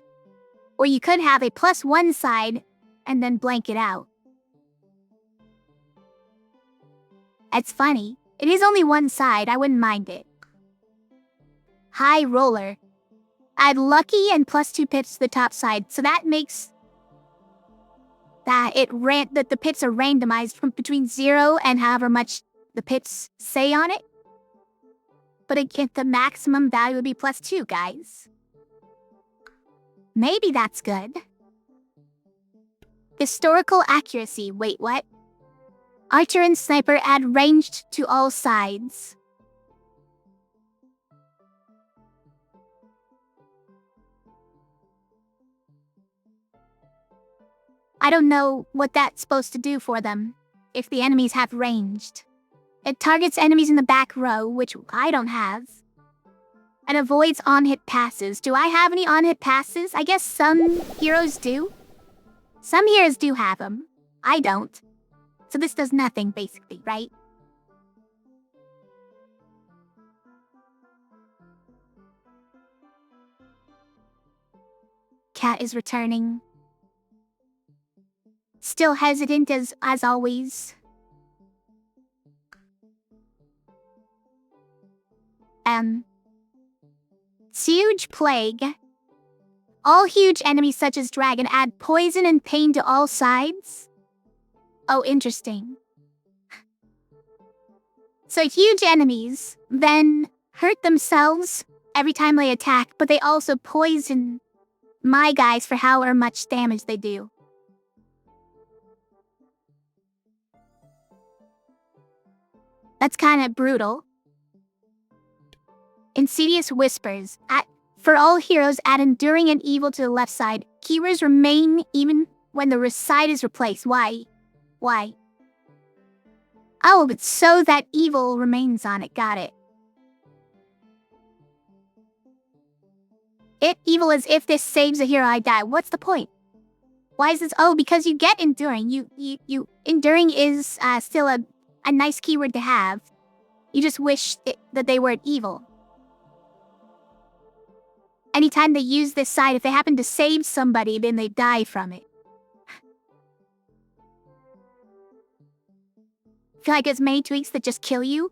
Or you could have a +1 side and then blank it out. It's funny. It is only one side, I wouldn't mind it. High roller. Add lucky and +2 pips to the top side, so that makes that the pips are randomized from between 0 and however much the pips say on it. But again, the maximum value would be +2, guys. Maybe that's good. Historical accuracy. Wait, what? Archer and sniper add ranged to all sides. I don't know what that's supposed to do for them, if the enemies have ranged. It targets enemies in the back row, which I don't have. And avoids on-hit passes. Do I have any on-hit passes? I guess some heroes do. Some heroes do have them. I don't. So this does nothing, basically, right? Cat is returning. Still hesitant as always. Huge plague. All huge enemies such as dragon add poison and pain to all sides. Oh, interesting. So huge enemies then hurt themselves every time they attack, but they also poison my guys for however much damage they do. That's kind of brutal. Insidious whispers. For all heroes, add enduring and evil to the left side. Keywords remain even when the side is replaced. Why? Why? Oh, but so that evil remains on it. Got it. Evil as if this saves a hero, I die. What's the point? Why is this? Oh, because you get enduring. Enduring is still a nice keyword to have. You just wish that they weren't evil. Anytime they use this side, if they happen to save somebody, then they die from it. Feel like it's many tweaks that just kill you?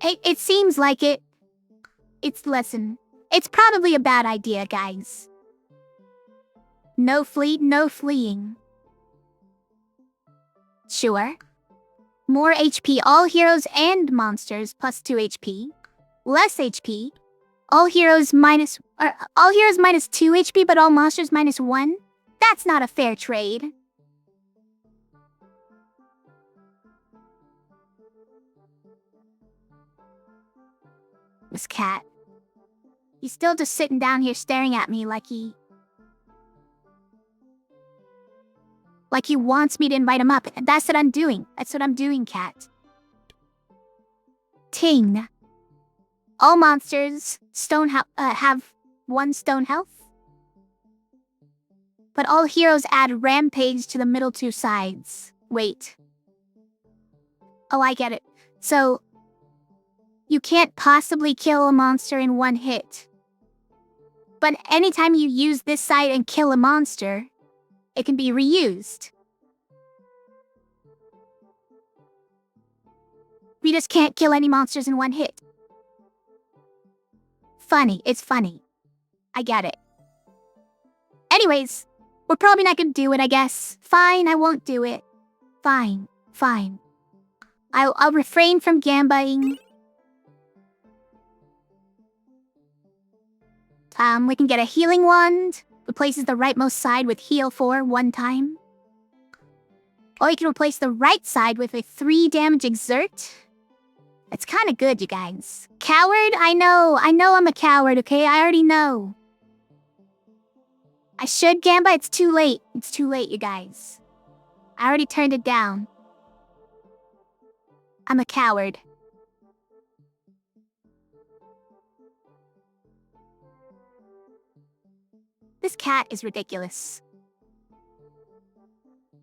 It seems like it. Listen. It's probably a bad idea, guys. No fleeing. Sure. More HP, all heroes and monsters +2 HP. Less HP. All heroes minus 2 HP, but all monsters -1? That's not a fair trade. This cat. He's still just sitting down here staring at me like he wants me to invite him up. That's what I'm doing. That's what I'm doing, cat. Ting. All monsters have 1 stone health. But all heroes add rampage to the middle 2 sides. Wait. Oh, I get it. So, you can't possibly kill a monster in 1 hit. But anytime you use this side and kill a monster, it can be reused. We just can't kill any monsters in one hit. Funny, it's funny. I get it. Anyways, we're probably not gonna do it, I guess. Fine, I won't do it. Fine, fine. I'll refrain from gambaing. We can get a healing wand. Replaces the rightmost side with heal for 1 time. Or you can replace the right side with a 3 damage exert. It's kind of good, you guys. Coward? I know I'm a coward, okay? I already know. I should gamba, it's too late. It's too late, you guys. I already turned it down. I'm a coward. This cat is ridiculous.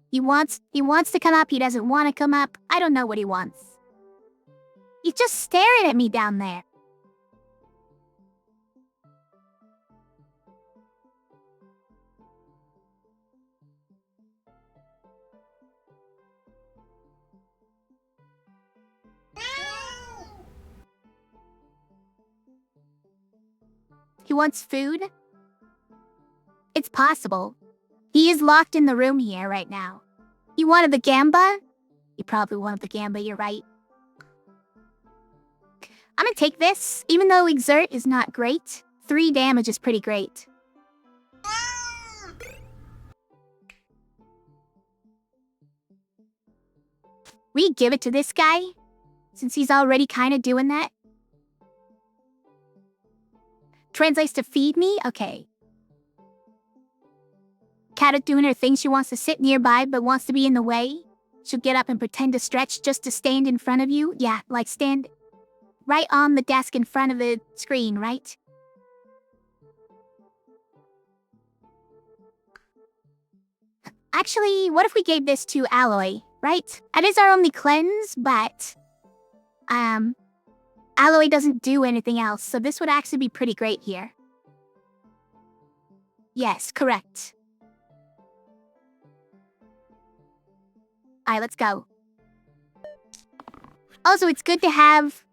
He wants to come up, he doesn't want to come up. I don't know what he wants. He's just staring at me down there. He wants food? It's possible. He is locked in the room here right now. You wanted the gamba? You probably wanted the gamba, you're right. I'm gonna take this, even though exert is not great. 3 damage is pretty great. We give it to this guy, since he's already kind of doing that. Translates to feed me? Okay. Cat is doing her thing. She wants to sit nearby, but wants to be in the way. She'll get up and pretend to stretch just to stand in front of you. Yeah, like stand right on the desk in front of the screen, right? Actually, what if we gave this to Alloy, right? That is our only cleanse, but... Alloy doesn't do anything else, so this would actually be pretty great here. Yes, correct. Alright, let's go. Also, it's good to have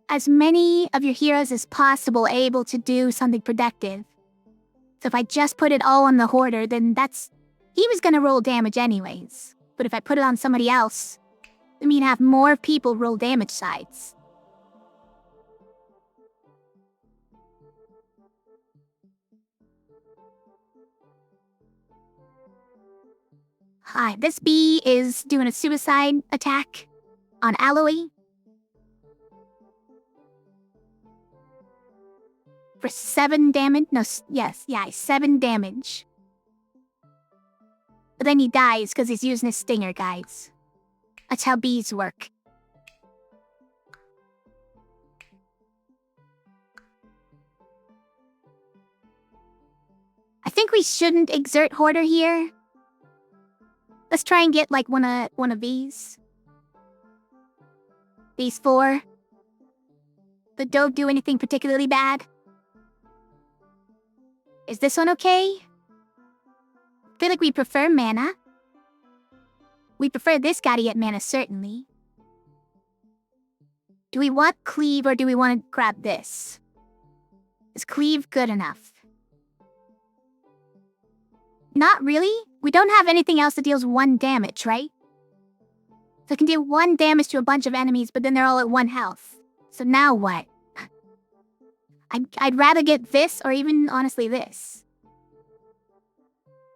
as many of your heroes as possible able to do something productive. So if I just put it all on the hoarder, then he was gonna roll damage anyways. But if I put it on somebody else, I mean have more people roll damage sides. Hi, this bee is doing a suicide attack on Alloy. For 7 damage? No, yes, 7 damage. But then he dies because he's using his stinger, guys. That's how bees work. I think we shouldn't exert hoarder here. Let's try and get like one of these. These 4. But don't do anything particularly bad. Is this one okay? I feel like we prefer mana. We prefer this guy to get mana, certainly. Do we want cleave or do we want to grab this? Is cleave good enough? Not really. We don't have anything else that deals 1 damage, right? So it can deal 1 damage to a bunch of enemies, but then they're all at 1 health. So now what? I'd rather get this or even, honestly, this.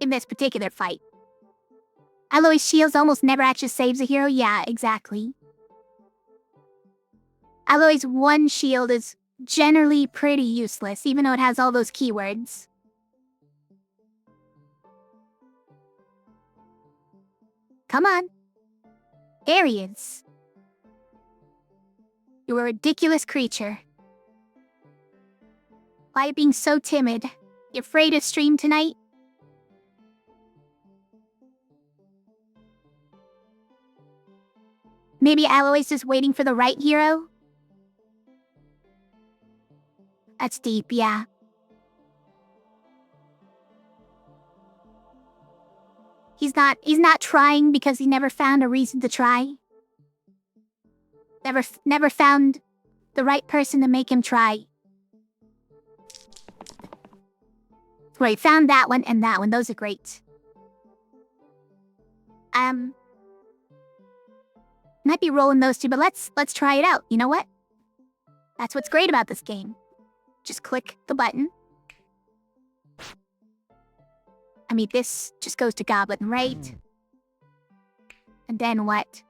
In this particular fight. Alloy's shields almost never actually saves a hero. Yeah, exactly. Alloy's 1 shield is generally pretty useless, even though it has all those keywords. Come on. There he is. You're a ridiculous creature. Why are you being so timid? You afraid to stream tonight? Maybe Alloy's just waiting for the right hero? That's deep, yeah. He's not trying because he never found a reason to try. Never found the right person to make him try. Right, found that one and that one. Those are great. Might be rolling those two, but let's try it out. You know what? That's what's great about this game. Just click the button. I mean, this just goes to Goblin, right? And then what?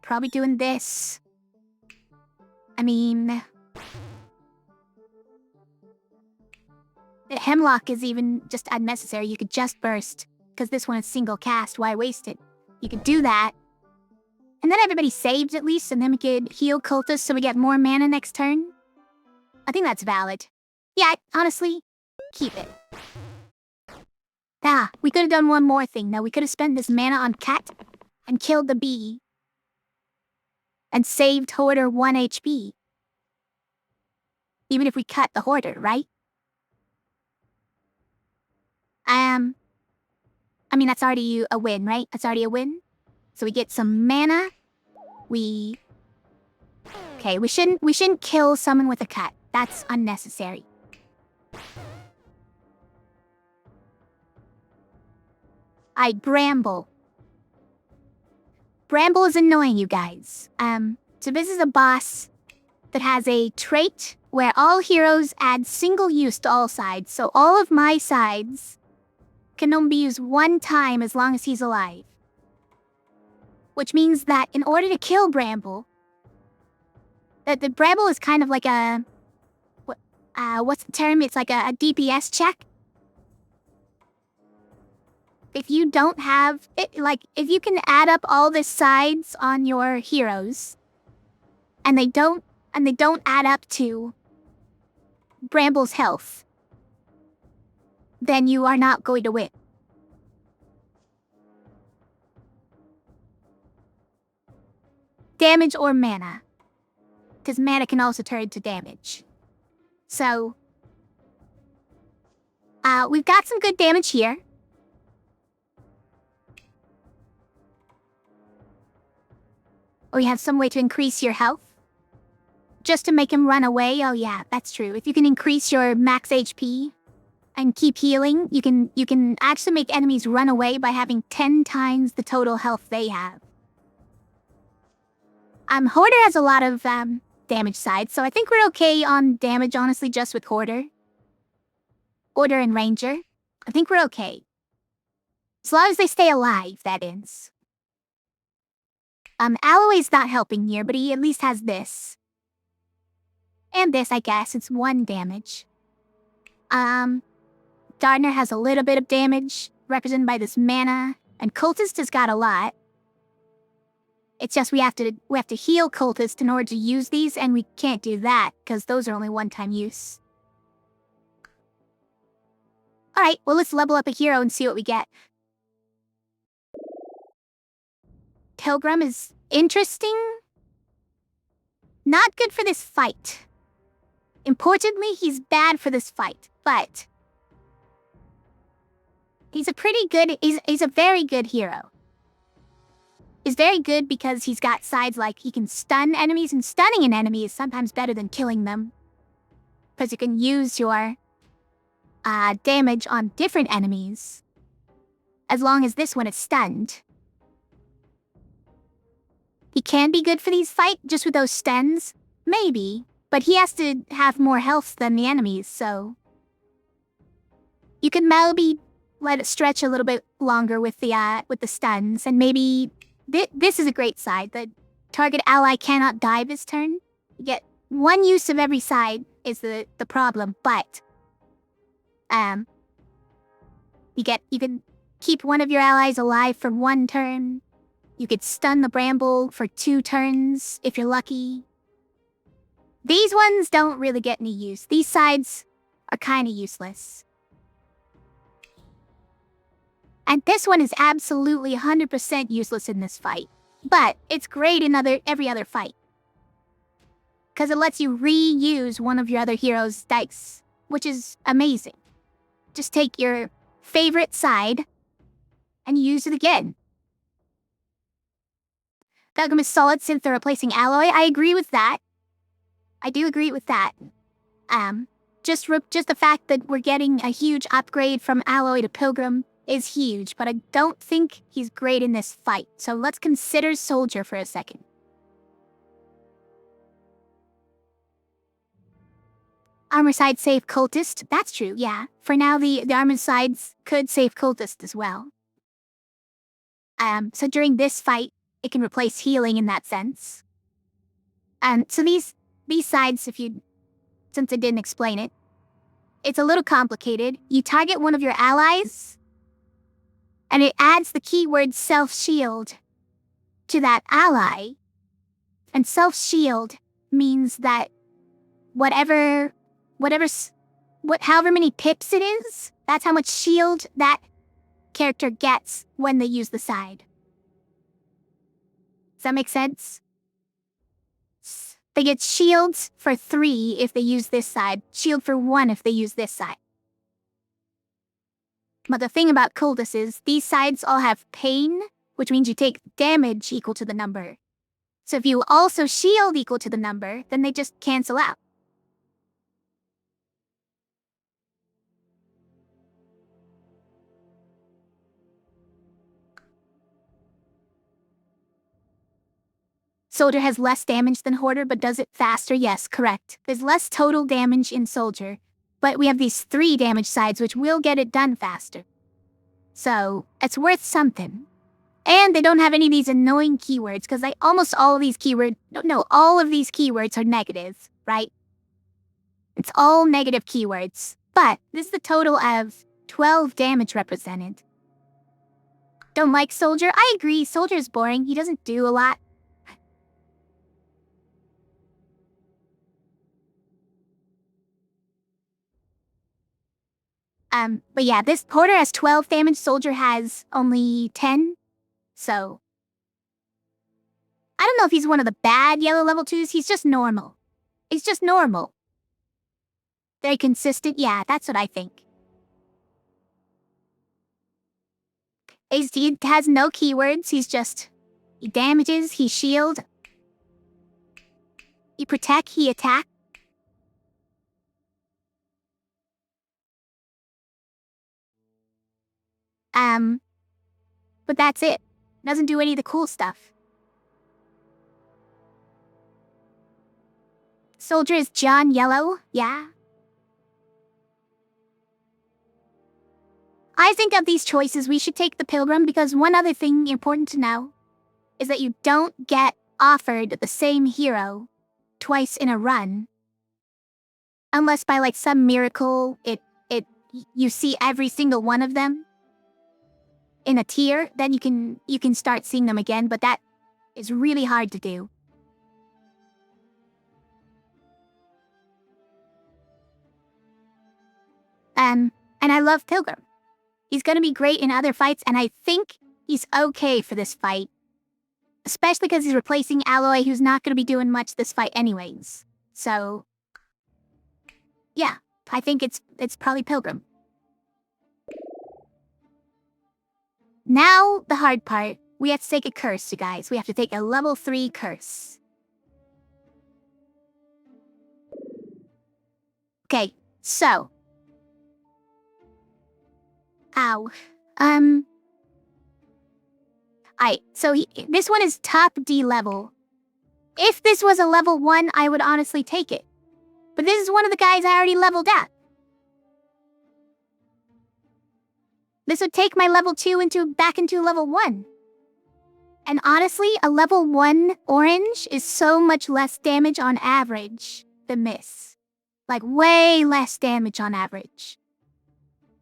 Probably doing this. I mean... the Hemlock is even just unnecessary. You could just burst. Because this one is single cast, why waste it? You could do that. And then everybody saves at least, and then we could heal cultists so we get more mana next turn. I think that's valid. Yeah, honestly, keep it. Ah, we could have done one more thing, though. We could have spent this mana on Cat and killed the bee. And saved Hoarder 1 HP. Even if we cut the Hoarder, right? I mean, that's already a win, right? That's already a win. So we get some mana. Okay, we shouldn't kill someone with a cut. That's unnecessary. Bramble. Bramble is annoying, you guys. So this is a boss that has a trait where all heroes add single use to all sides. So all of my sides can only be used one time as long as he's alive. Which means that in order to kill Bramble, that the Bramble is kind of like a... what's the term? It's like a DPS check. If you don't have... if you can add up all the sides on your heroes, and they don't add up to Bramble's health, then you are not going to win. Damage or mana. Because mana can also turn to damage. So, we've got some good damage here. Or you have some way to increase your health. Just to make him run away. Oh yeah, that's true. If you can increase your max HP and keep healing, you can actually make enemies run away by having 10 times the total health they have. Hoarder has a lot of damage sides, so I think we're okay on damage, honestly, just with Hoarder. Hoarder and Ranger. I think we're okay. As long as they stay alive, that is. Alloway's not helping here, but he at least has this. And this, I guess. It's 1 damage. Gardner has a little bit of damage, represented by this mana. And Cultist has got a lot. It's just we have to heal Cultist in order to use these, and we can't do that, because those are only one-time use. Alright, well let's level up a hero and see what we get. Pilgrim is interesting. Not good for this fight. Importantly, he's bad for this fight, but he's a very good hero. He's very good because he's got sides like he can stun enemies, and stunning an enemy is sometimes better than killing them. Because you can use your damage on different enemies, as long as this one is stunned. He can be good for these fights, just with those stuns, maybe, but he has to have more health than the enemies, so you can maybe let it stretch a little bit longer with the stuns, and maybe this is a great side. The target ally cannot die this turn. You get 1 use of every side is the problem, but you can keep one of your allies alive for 1 turn. You could stun the Bramble for 2 turns if you're lucky. These ones don't really get any use. These sides are kind of useless. And this one is absolutely 100% useless in this fight. But it's great in every other fight. Because it lets you reuse one of your other heroes' dice, which is amazing. Just take your favorite side, and use it again. The outcome is solid since they're replacing alloy. I agree with that. I do agree with that. Just the fact that we're getting a huge upgrade from alloy to pilgrim is huge, but I don't think he's great in this fight. So let's consider soldier for a second. Armor side save cultist. That's true, yeah. For now, the armor sides could save cultist as well. So during this fight, it can replace healing in that sense. So these sides, since I didn't explain it, it's a little complicated. You target one of your allies, and it adds the keyword self-shield to that ally. And self-shield means that however many pips it is, that's how much shield that character gets when they use the side. Does that make sense? They get shields for 3 if they use this side, shield for 1 if they use this side. But the thing about cultists is these sides all have pain, which means you take damage equal to the number. So if you also shield equal to the number, then they just cancel out. Soldier has less damage than Hoarder, but does it faster? Yes, correct. There's less total damage in Soldier, but we have these 3 damage sides, which will get it done faster. So, it's worth something. And they don't have any of these annoying keywords, because almost all of these keywords... No, all of these keywords are negative, right? It's all negative keywords. But this is the total of 12 damage represented. Don't like Soldier? I agree, Soldier is boring. He doesn't do a lot. But yeah, this Hoarder has 12 damage, Soldier has only 10. So, I don't know if he's one of the bad yellow level 2s, he's just normal. He's just normal. Very consistent, yeah, that's what I think. He has no keywords, he damages, he shield. He protect, he attack. But that's it. Doesn't do any of the cool stuff. Soldier is John Yellow, yeah. I think of these choices, we should take the Pilgrim because one other thing important to know is that you don't get offered the same hero twice in a run. Unless by some miracle, you see every single one of them in a tier, then you can start seeing them again, but that is really hard to do. And I love Pilgrim. He's gonna be great in other fights, and I think he's okay for this fight. Especially because he's replacing Alloy, who's not gonna be doing much this fight anyways. So, yeah, I think it's probably Pilgrim. Now, the hard part. We have to take a curse, you guys. We have to take a level 3 curse. Okay, so. Ow. So this one is top D level. If this was a level 1, I would honestly take it. But this is one of the guys I already leveled up. This would take my level 2 back into level 1. And honestly, a level 1 orange is so much less damage on average than this. Way less damage on average.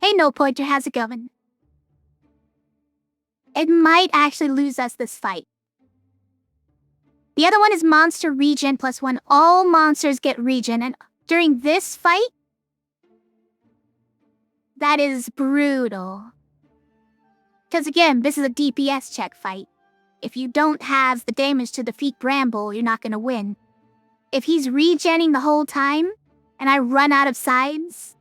Hey, No Pointer, how's it going? It might actually lose us this fight. The other one is Monster Regen +1. All monsters get regen, and during this fight, that is brutal. Because again, this is a DPS check fight. If you don't have the damage to defeat Bramble, you're not going to win. If he's regenning the whole time, and I run out of sides,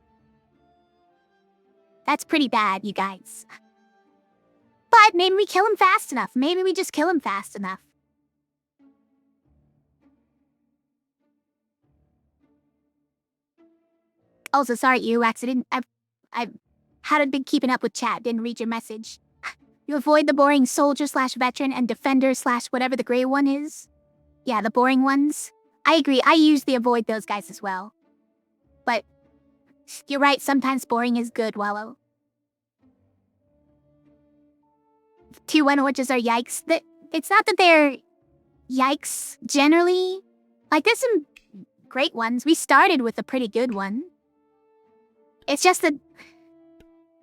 that's pretty bad, you guys. But maybe we kill him fast enough. Maybe we just kill him fast enough. Also, sorry, Earwax. I hadn't been keeping up with chat. Didn't read your message. You avoid the boring soldier/veteran and defender/whatever the gray one is. Yeah, the boring ones. I agree. I usually avoid those guys as well. But you're right. Sometimes boring is good, Wallow. 2-1 witches are yikes. It's not that they're yikes generally. Like, there's some great ones. We started with a pretty good one. It's just that,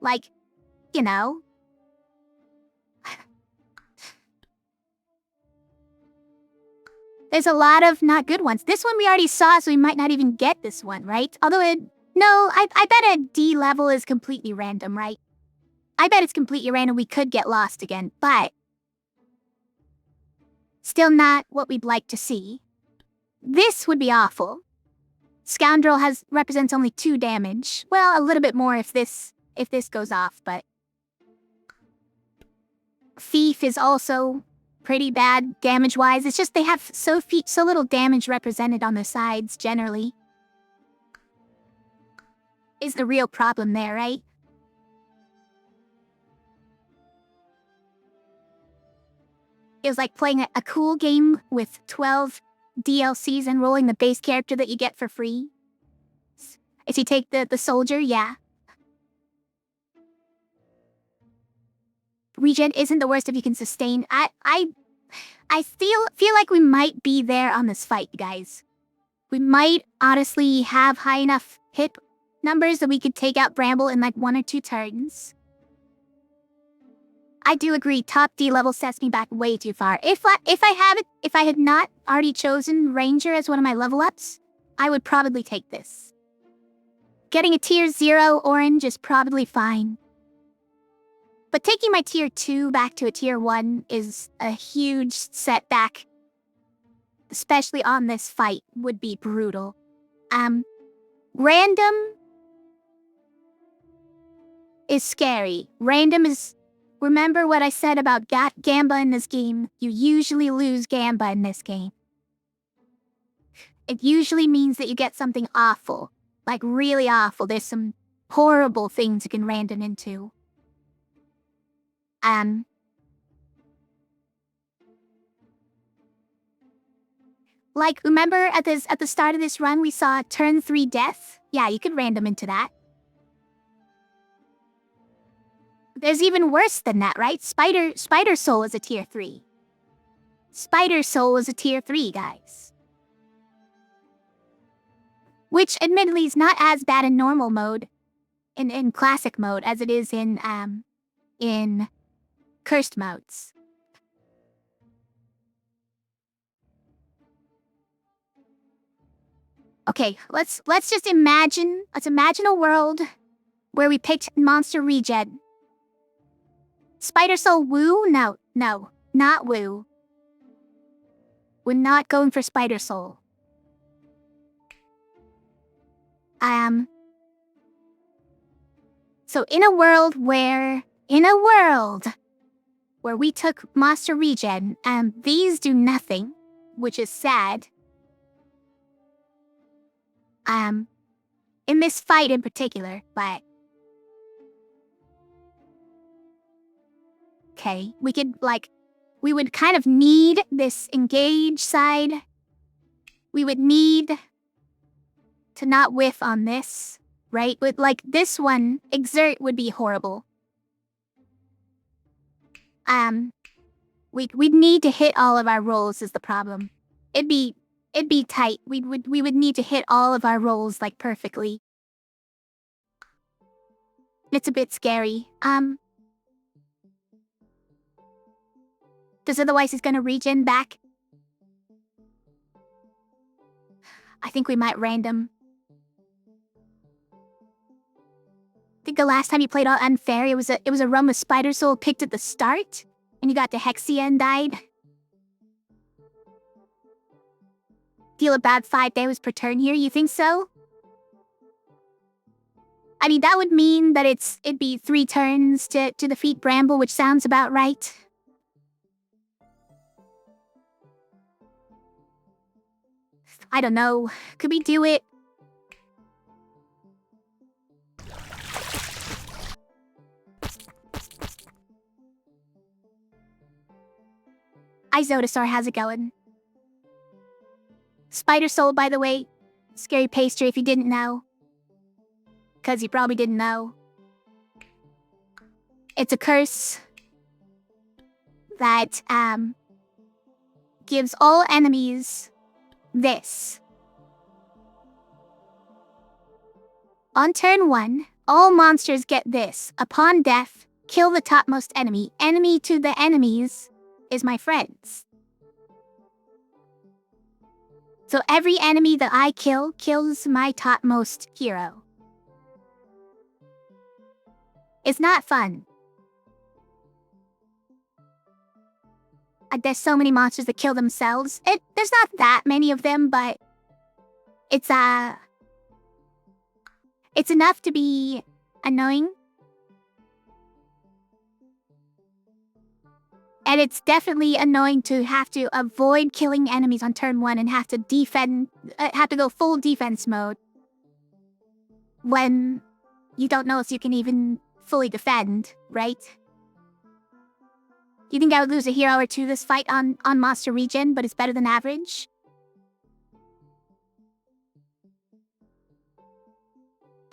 like, you know. There's a lot of not good ones. This one we already saw, so we might not even get this one, right? Although I bet a D level is completely random, right? I bet it's completely random. We could get lost again, but still not what we'd like to see. This would be awful. Scoundrel represents only 2 damage. Well, a little bit more if this goes off, but Thief is also pretty bad damage-wise. It's just they have so little damage represented on the sides generally. Is the real problem there, right? It was like playing a cool game with 12 DLCs and rolling the base character that you get for free. If you take the soldier, yeah. Regen isn't the worst if you can sustain. I feel like we might be there on this fight, guys. We might honestly have high enough hit numbers that we could take out Bramble in like 1 or 2 turns. I do agree, top D level sets me back way too far. If I had not already chosen Ranger as one of my level ups, I would probably take this. Getting a tier 0 orange is probably fine. But taking my tier 2 back to a tier 1 is a huge setback. Especially on this fight would be brutal. Random is scary. Random is... Remember what I said about Gamba in this game? You usually lose Gamba in this game. It usually means that you get something awful. Like really awful. There's some horrible things you can random into. Like, remember at the start of this run we saw turn 3 death? Yeah, you could random into that. There's even worse than that, right? Spider Soul is a tier 3. Spider Soul is a tier 3, guys. Which, admittedly, is not as bad in normal mode, in classic mode, as it is in cursed modes. Okay, let's just imagine, a world where we picked Monster Regen. Spider Soul Woo? No, not Woo. We're not going for Spider Soul. So in a world where we took Monster Regen, these do nothing, which is sad. In this fight in particular, but... Okay, we would kind of need this engage side. We would need to not whiff on this, right? With like this one, exert would be horrible. We'd need to hit all of our rolls is the problem. It'd be tight. We would need to hit all of our rolls like perfectly. It's a bit scary. Because otherwise he's gonna regen back. I think we might random. I think the last time you played all unfair, it was a run with Spider Soul picked at the start, and you got to Hexia and died. Deal about 5 damage per turn here, you think so? I mean, that would mean that it'd be 3 turns to defeat Bramble, which sounds about right. I don't know. Could we do it? Isotosaur, how's it going? Spider Soul, by the way. Scary pastry if you didn't know. 'Cause you probably didn't know. It's a curse that, gives all enemies this. On turn 1, all monsters get this. Upon death, kill the topmost enemy. Enemy to the enemies is my friends. So every enemy that I kill kills my topmost hero. It's not fun. There's so many monsters that kill themselves. There's not that many of them, but it's enough to be annoying. And it's definitely annoying to have to avoid killing enemies on turn 1 and have to go full defense mode when you don't know if you can even fully defend, right? You think I would lose a hero or two this fight on Monster Regen, but it's better than average?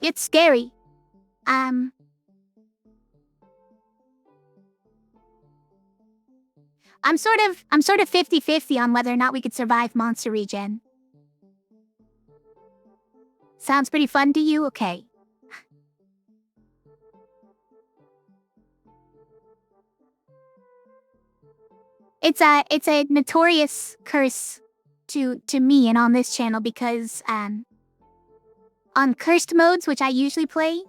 It's scary. I'm sort of 50-50 on whether or not we could survive Monster Regen. Sounds pretty fun to you? Okay. It's a notorious curse to me and on this channel because on cursed modes, which I usually play,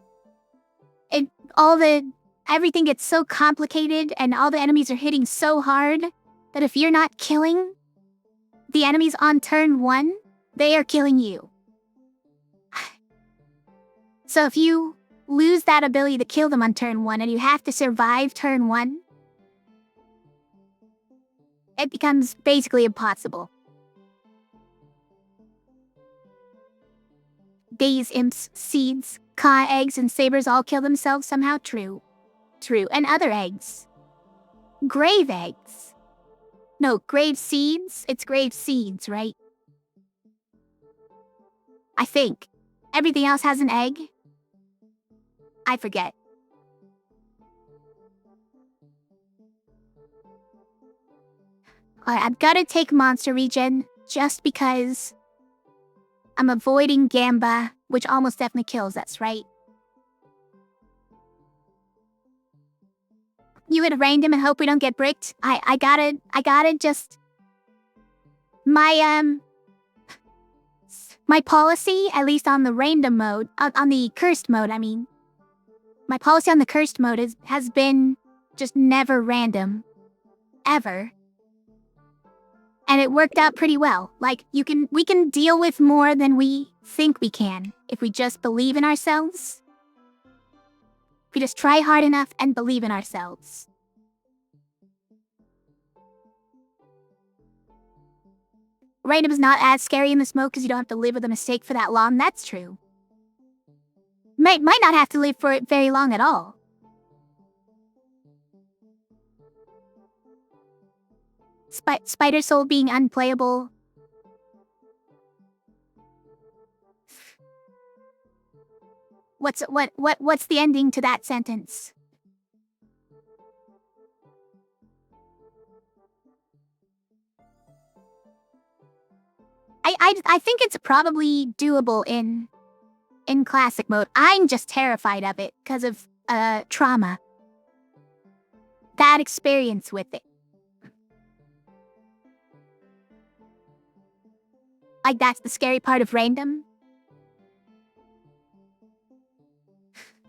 everything gets so complicated and all the enemies are hitting so hard that if you're not killing the enemies on turn 1, they are killing you. So if you lose that ability to kill them on turn 1 and you have to survive turn 1, it becomes basically impossible. Days, imps, seeds, Ka eggs, and sabers all kill themselves somehow. True. And other eggs. Grave eggs. No, grave seeds? It's grave seeds, right? I think. Everything else has an egg? I forget. Alright, I've gotta take Monster Regen just because I'm avoiding Gamba, which almost definitely kills, that's right. You hit a random and hope we don't get bricked. I gotta just... My policy, at least on the random mode, on the cursed mode, I mean. My policy on the cursed mode has been just never random. Ever. And it worked out pretty well. Like, we can deal with more than we think we can if we just believe in ourselves. If we just try hard enough and believe in ourselves. Random is not as scary in the smoke because you don't have to live with a mistake for that long. That's true. Might not have to live for it very long at all. Spider Soul being unplayable. What's the ending to that sentence? I think it's probably doable in classic mode. I'm just terrified of it because of trauma. Bad experience with it. Like, that's the scary part of random.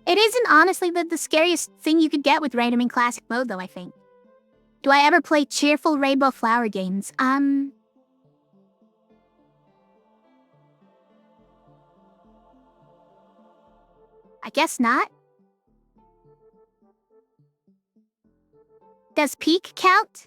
It isn't honestly the scariest thing you could get with random in classic mode, though, I think. Do I ever play cheerful Rainbow Flower games? I I guess not. Does peak count?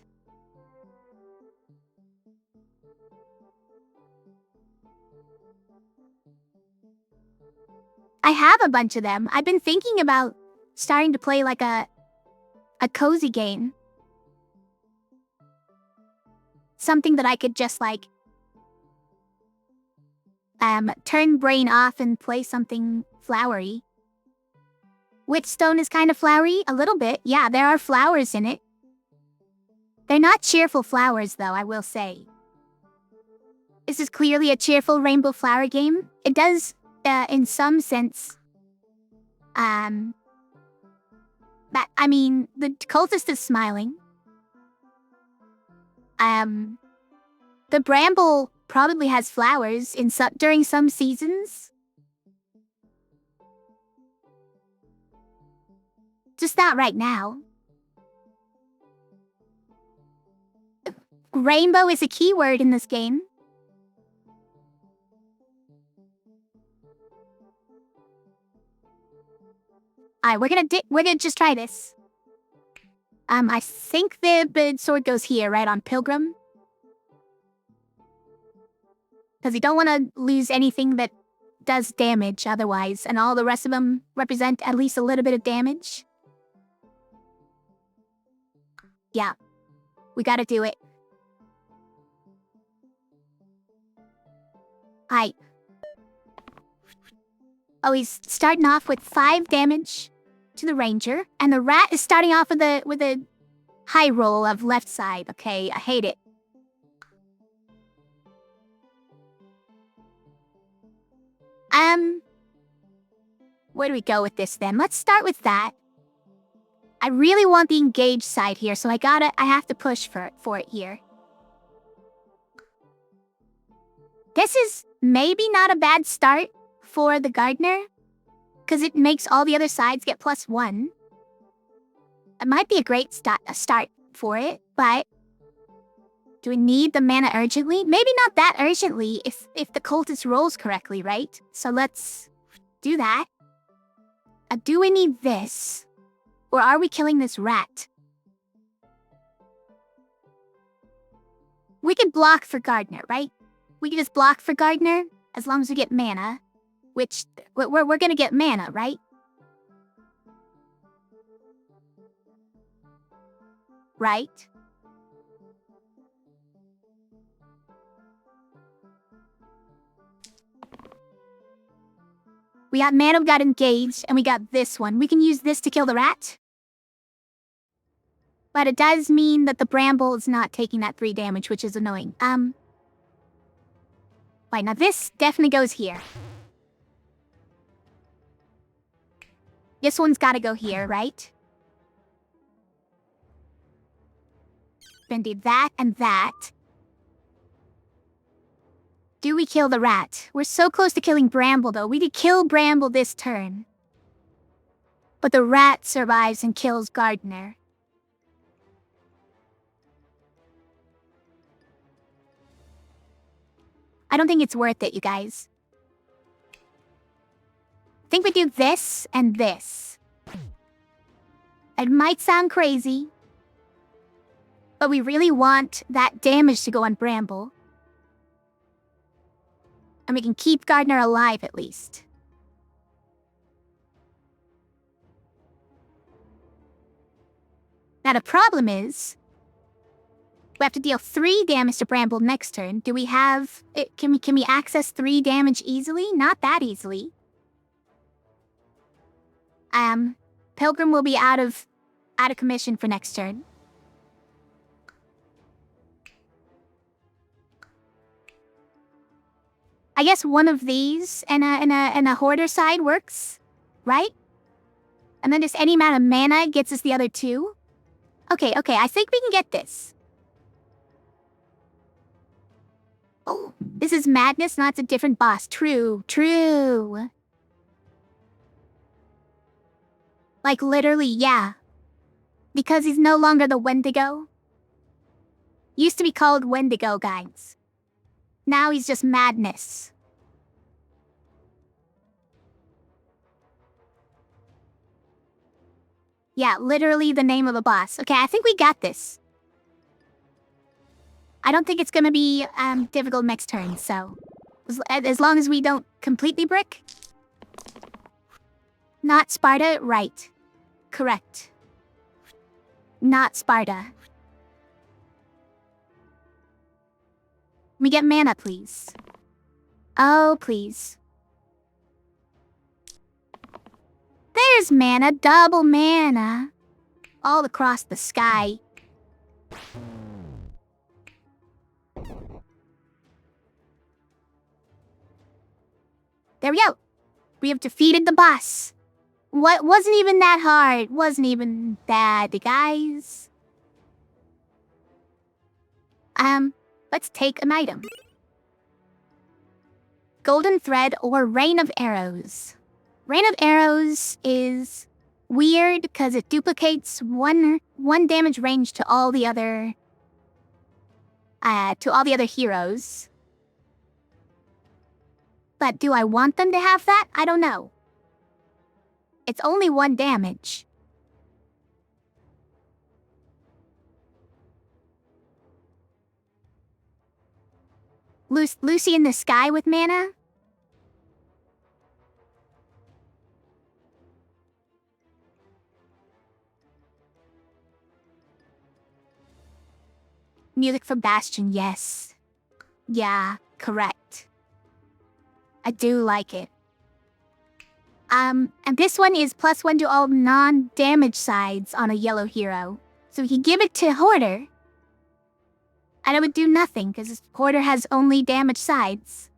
I have a bunch of them. I've been thinking about starting to play like a cozy game. Something that I could just like turn brain off and play something flowery. Witchstone is kind of flowery, a little bit. Yeah, there are flowers in it. They're not cheerful flowers though, I will say. This is clearly a cheerful rainbow flower game. It does, in some sense, but I mean, the cultist is smiling. The bramble probably has flowers during some seasons. Just not right now. Rainbow is a keyword in this game. Alright, we're gonna just try this. I think the sword goes here, right on Pilgrim. Because you don't want to lose anything that does damage otherwise, and all the rest of them represent at least a little bit of damage. Yeah, we gotta do it. Alright. Oh, he's starting off with 5 damage to the ranger, and the rat is starting off with a high roll of left side. Okay, I hate it. Where do we go with this then? Let's start with that. I really want the engaged side here, so I have to push for it here. This is maybe not a bad start for the gardener, because it makes all the other sides get +1. It might be a great start for it, but do we need the mana urgently? Maybe not that urgently if the cultist rolls correctly, right? So let's do that. Do we need this? Or are we killing this rat? We could block for gardener, right? We can just block for gardener as long as we get mana. Which, we're gonna get mana, right? Right? We got mana, we got engaged, and we got this one. We can use this to kill the rat. But it does mean that the bramble is not taking that 3 damage, which is annoying. Wait, now this definitely goes here. This one's gotta go here, right? Then do that and that. Do we kill the rat? We're so close to killing Bramble, though. We could kill Bramble this turn. But the rat survives and kills Gardener. I don't think it's worth it, you guys. I think we do this and this. It might sound crazy, but we really want that damage to go on Bramble. And we can keep Gardener alive, at least. Now the problem is, we have to deal 3 damage to Bramble next turn. Do we have... Can we access 3 damage easily? Not that easily. Pilgrim will be out of commission for next turn. I guess one of these and a hoarder side works, right? And then just any amount of mana gets us the other 2. Okay, I think we can get this. Oh, this is madness, not a different boss. True. Like, literally, yeah. Because he's no longer the Wendigo. Used to be called Wendigo, guys. Now he's just madness. Yeah, literally the name of a boss. Okay, I think we got this. I don't think it's gonna be difficult next turn, so... As long as we don't completely brick. Not Sparta, right. Correct. Not Sparta. We get mana, please. Oh, please. There's mana, double mana. All across the sky. There we go. We have defeated the boss. What wasn't even that hard. Wasn't even that, guys. Let's take an item. Golden thread or rain of arrows. Rain of arrows is weird because it duplicates one damage range to all the other heroes. But do I want them to have that? I don't know. It's only 1 damage. Lucy in the sky with mana? Music for Bastion, yes. Yeah, correct. I do like it. And this one is +1 to all non-damage sides on a yellow hero. So we can give it to Hoarder. And it would do nothing, because Hoarder has only damage sides.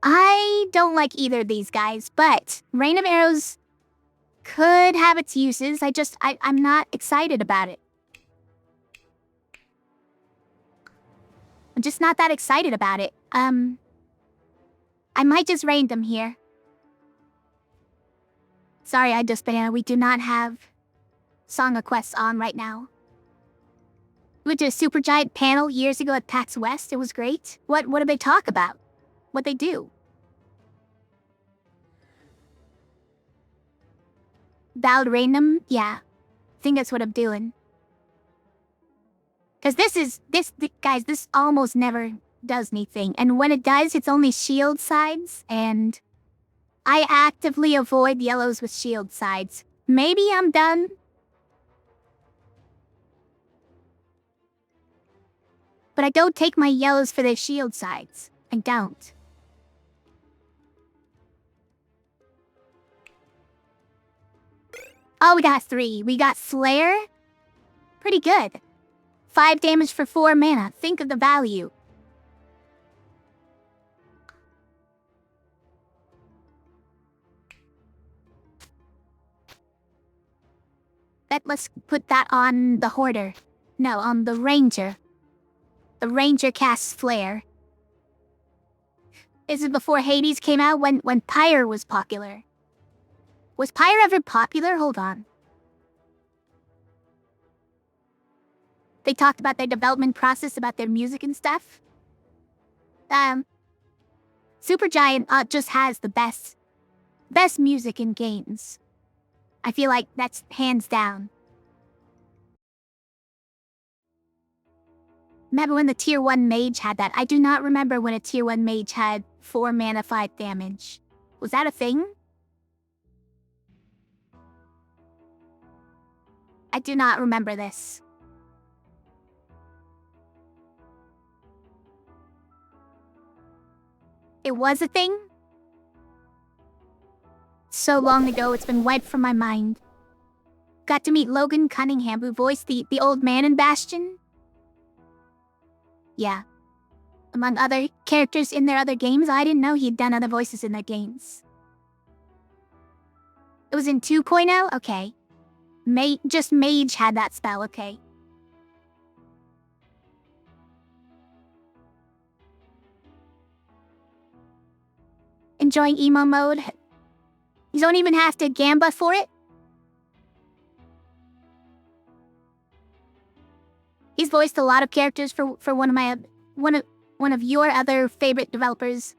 I don't like either of these guys, but Rain of Arrows could have its uses. I'm not excited about it. I'm just not that excited about it. I might just rain them here. Sorry, Banana, we do not have Song of Quests on right now. We went to a super giant panel years ago at PAX West. It was great. What did they talk about? What they do? Bald rain them? Yeah. I think that's what I'm doing. Because guys, this almost never does anything. And when it does, it's only shield sides. And I actively avoid yellows with shield sides. Maybe I'm done. But I don't take my yellows for their shield sides. I don't. Oh, we got 3. We got Slayer. Pretty good. 5 damage for 4 mana. Think of the value. Let's put that on the Hoarder. No, on the Ranger. The Ranger casts Flare. This is before Hades came out, when Pyre was popular. Was Pyre ever popular? Hold on. They talked about their development process, about their music and stuff. Supergiant just has the best music in games. I feel like that's hands down. Remember when the tier 1 mage had that? I do not remember when a tier 1 mage had 4 mana 5 damage. Was that a thing? I do not remember this. It was a thing? So long ago, it's been wiped from my mind. Got to meet Logan Cunningham, who voiced the old man in Bastion. Yeah. Among other characters in their other games, I didn't know he'd done other voices in their games. It was in 2.0? Okay. Just Mage had that spell, okay. Enjoying emo mode? You don't even have to gamba for it? He's voiced a lot of characters for one of one of your other favorite developers,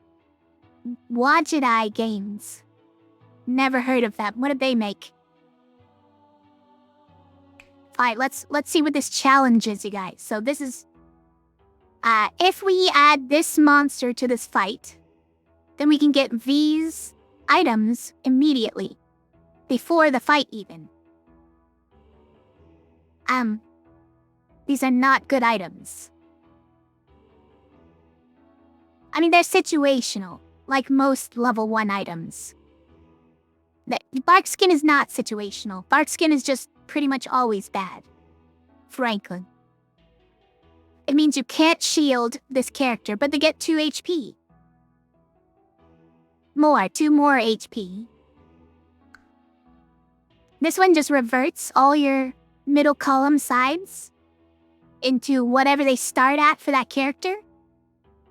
Watch It Eye Games. Never heard of them. What did they make? Alright, let's see what this challenge is, you guys. So this is... if we add this monster to this fight, then we can get these items immediately. Before the fight, even. These are not good items. I mean, they're situational, like most level 1 items. Bark skin is not situational. Bark skin is just pretty much always bad. Frankly. It means you can't shield this character, but they get 2 HP. 2 more HP. This one just reverts all your middle column sides into whatever they start at for that character,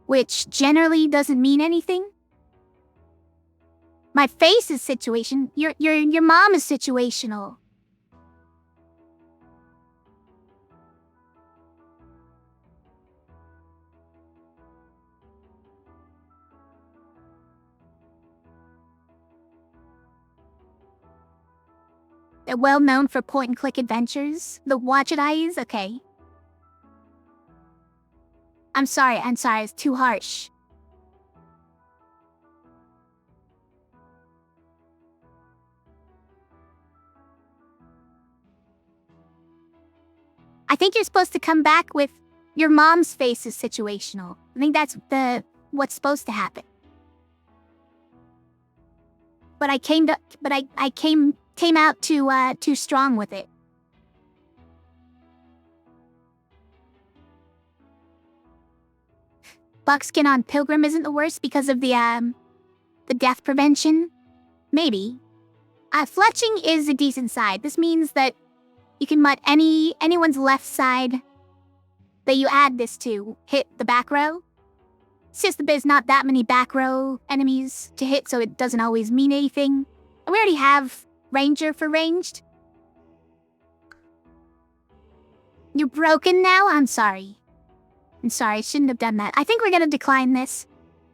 which generally doesn't mean anything. My face is situation. Your mom is situational. They're well known for point-and-click adventures. The Watch It Eyes, okay. I'm sorry, it's too harsh. I think you're supposed to come back with your mom's face is situational. I think that's what's supposed to happen. But I came out too strong with it. Buckskin on Pilgrim isn't the worst because of the death prevention? Maybe. Fletching is a decent side. This means that you can let anyone's left side that you add this to hit the back row. It's just that there's not that many back row enemies to hit, so it doesn't always mean anything. And we already have Ranger for ranged. You're broken now? I'm sorry. I shouldn't have done that. I think we're gonna decline this.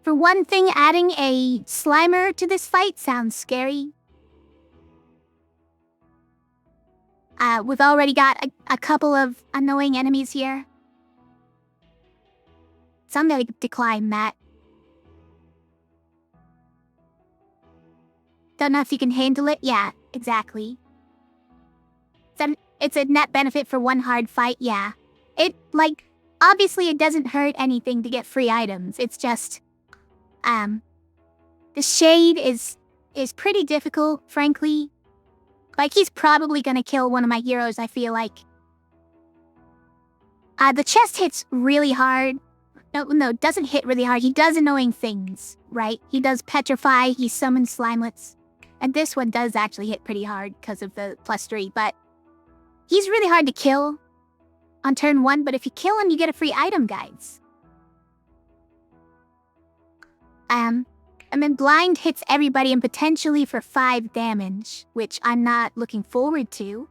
For one thing, adding a Slimer to this fight sounds scary. We've already got a couple of annoying enemies here. So I'm gonna decline that. Don't know if you can handle it? Yeah, exactly. It's a net benefit for one hard fight, yeah. Obviously it doesn't hurt anything to get free items. It's just, the shade is pretty difficult, frankly. Like, he's probably gonna kill one of my heroes, I feel like. The chest hits really hard. No, it doesn't hit really hard. He does annoying things, right? He does petrify, he summons slimelets. And this one does actually hit pretty hard because of the +3, but he's really hard to kill on turn 1, but if you kill him, you get a free item, guys. And then blind hits everybody and potentially for 5 damage, which I'm not looking forward to.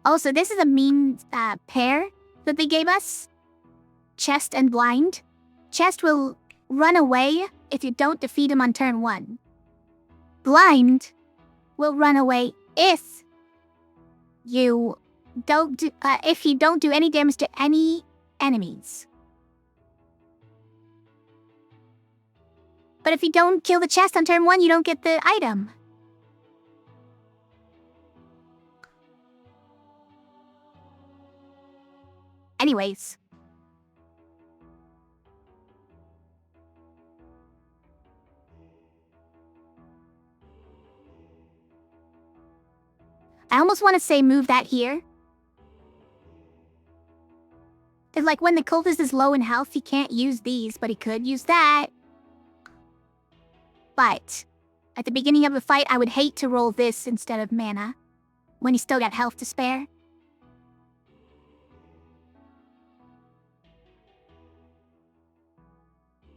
Also, this is a mean pair that they gave us. Chest and blind. Chest will run away if you don't defeat him on turn 1. Blind will run away if you don't do any damage to any enemies. But if you don't kill the chest on turn 1, you don't get the item. Anyways. I almost want to say move that here. Cause like when the cultist is low in health, he can't use these, but he could use that. But at the beginning of the fight, I would hate to roll this instead of mana when he's still got health to spare.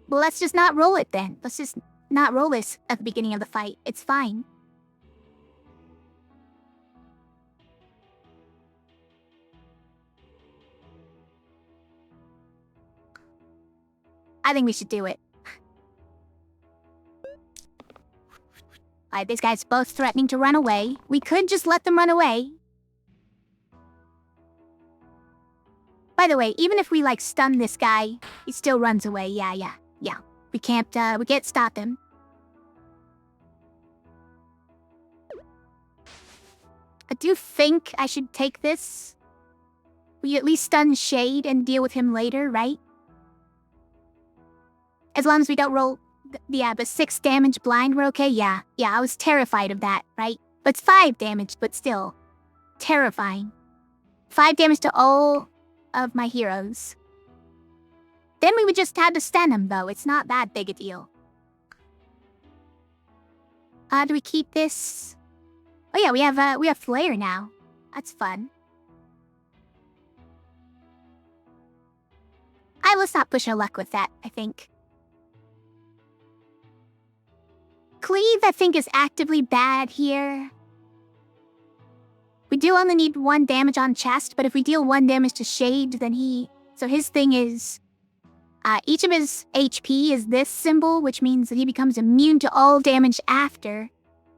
Well, let's just not roll it then. Let's just not roll this at the beginning of the fight. It's fine. I think we should do it. Alright, these guys both threatening to run away. We could just let them run away. By the way, even if we, like, stun this guy, he still runs away. Yeah. We can't stop him. I do think I should take this. We at least stun Shade and deal with him later, right? As long as we don't roll... but 6 damage blind, we're okay? Yeah, I was terrified of that, right? But it's 5 damage, but still. Terrifying. 5 damage to all of my heroes. Then we would just have to stun him, though. It's not that big a deal. Do we keep this? Oh yeah, we have Flare now. That's fun. Let's not push our luck with that, I think. Cleave, I think, is actively bad here. We do only need 1 damage on chest, but if we deal 1 damage to Shade, then he... So his thing is... each of his HP is this symbol, which means that he becomes immune to all damage after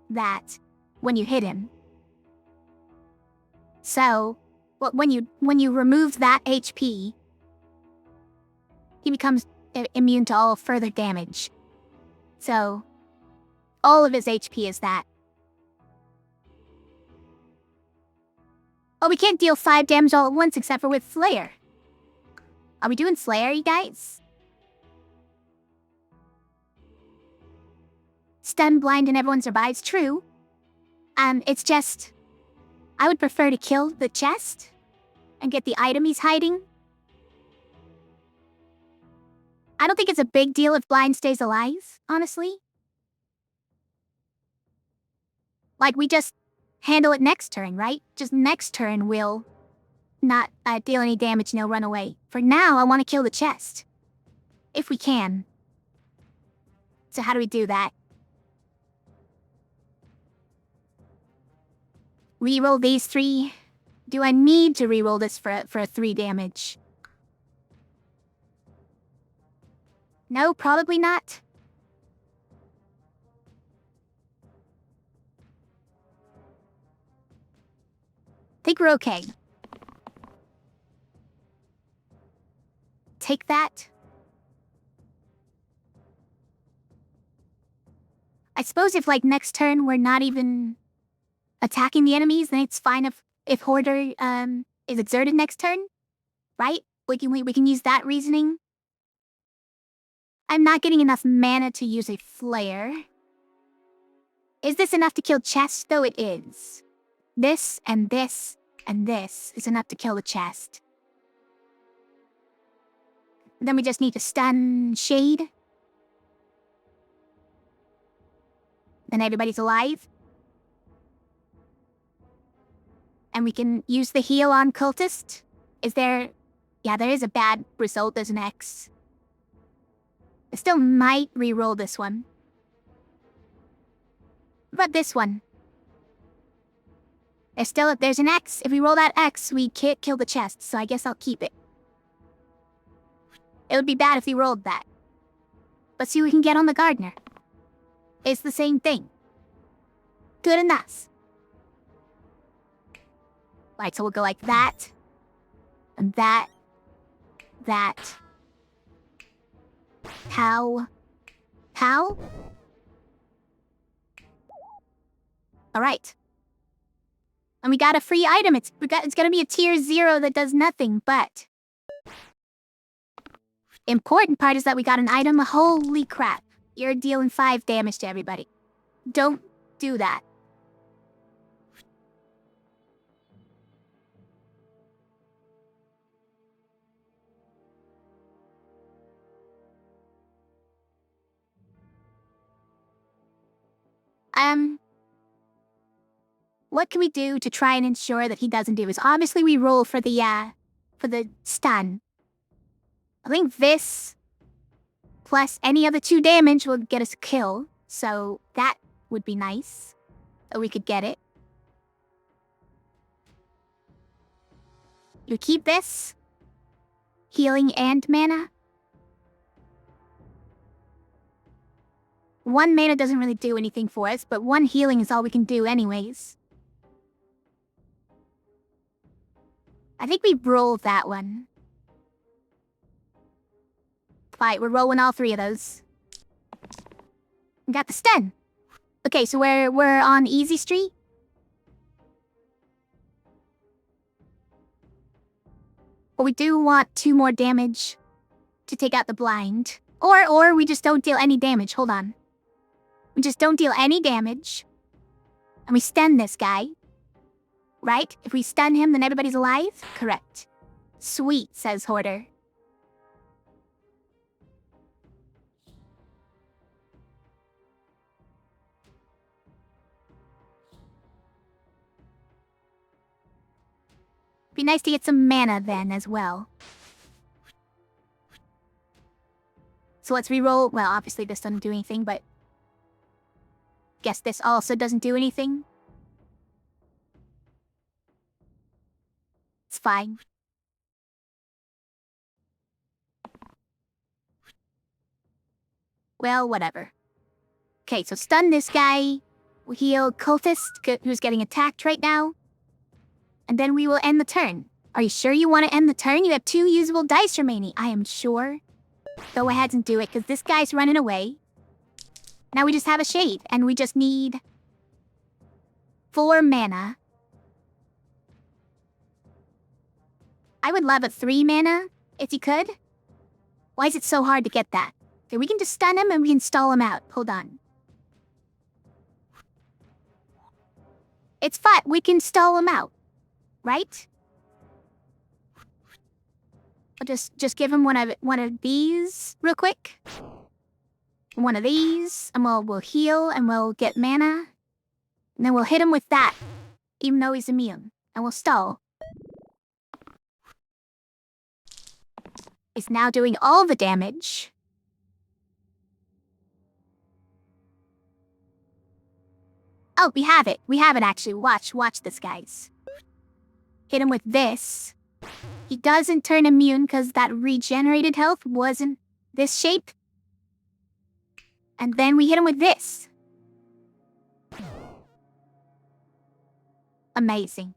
that when you hit him. So, when you remove that HP, he becomes immune to all further damage. So, all of his HP is that. Oh, we can't deal 5 damage all at once except for with Slayer. Are we doing Slayer, you guys? Stun, blind, and everyone survives. True. It's just... I would prefer to kill the chest and get the item he's hiding. I don't think it's a big deal if blind stays alive, honestly. Like, we just handle it next turn, right? Just next turn we'll not deal any damage and he'll run away. For now, I want to kill the chest. If we can. So how do we do that? Reroll these 3. Do I need to reroll this for a 3 damage? No, probably not. Think we're okay. Take that. I suppose if, like, next turn we're not even attacking the enemies, then it's fine if Hoarder is exerted next turn, right? We can use that reasoning. I'm not getting enough mana to use a flare. Is this enough to kill chest? Though it is. This and this and this is enough to kill the chest. Then we just need to stun Shade. Then everybody's alive. And we can use the heal on Cultist. Is there... Yeah, there is a bad result as an X. I still might re-roll this one. But this one. There's an X. If we roll that X, we can't kill the chest, so I guess I'll keep it. It would be bad if we rolled that. But see, we can get on the Gardener. It's the same thing. Good enough. Right, so we'll go like that. And that. That. Pow. Pow? Alright. And we got a free item. It's gonna be a tier 0 that does nothing, but... Important part is that we got an item. Holy crap. You're dealing 5 damage to everybody. Don't do that. What can we do to try and ensure that he doesn't do this? Obviously, we roll for the stun. I think this plus any other 2 damage will get us a kill, so that would be nice. That we could get it. You keep this. Healing and mana. 1 mana doesn't really do anything for us, but 1 healing is all we can do anyways. I think we rolled that one. Fine, we're rolling all 3 of those. We got the stun. Okay, so we're on Easy Street. But we do want 2 more damage to take out the blind. Or we just don't deal any damage. Hold on. We just don't deal any damage. And we stun this guy. Right? If we stun him, then everybody's alive? Correct. Sweet, says Hoarder. Be nice to get some mana then as well. So let's reroll. Well, obviously this doesn't do anything, but guess this also doesn't do anything. It's fine. Well, whatever. Okay, so stun this guy. We heal Cultist, who's getting attacked right now. And then we will end the turn. Are you sure you want to end the turn? You have 2 usable dice remaining. I am sure. Go ahead and do it, because this guy's running away. Now we just have a shade, and we just need 4 mana. I would love a 3 mana, if you could. Why is it so hard to get that? Okay, we can just stun him and we can stall him out. Hold on. It's fine. We can stall him out. Right? I'll just give him one of these real quick. One of these, and we'll heal and we'll get mana. And then we'll hit him with that, even though he's immune. And we'll stall. He's now doing all the damage. Oh, we have it. We have it actually. Watch this, guys. Hit him with this. He doesn't turn immune because that regenerated health wasn't this shape. And then we hit him with this. Amazing.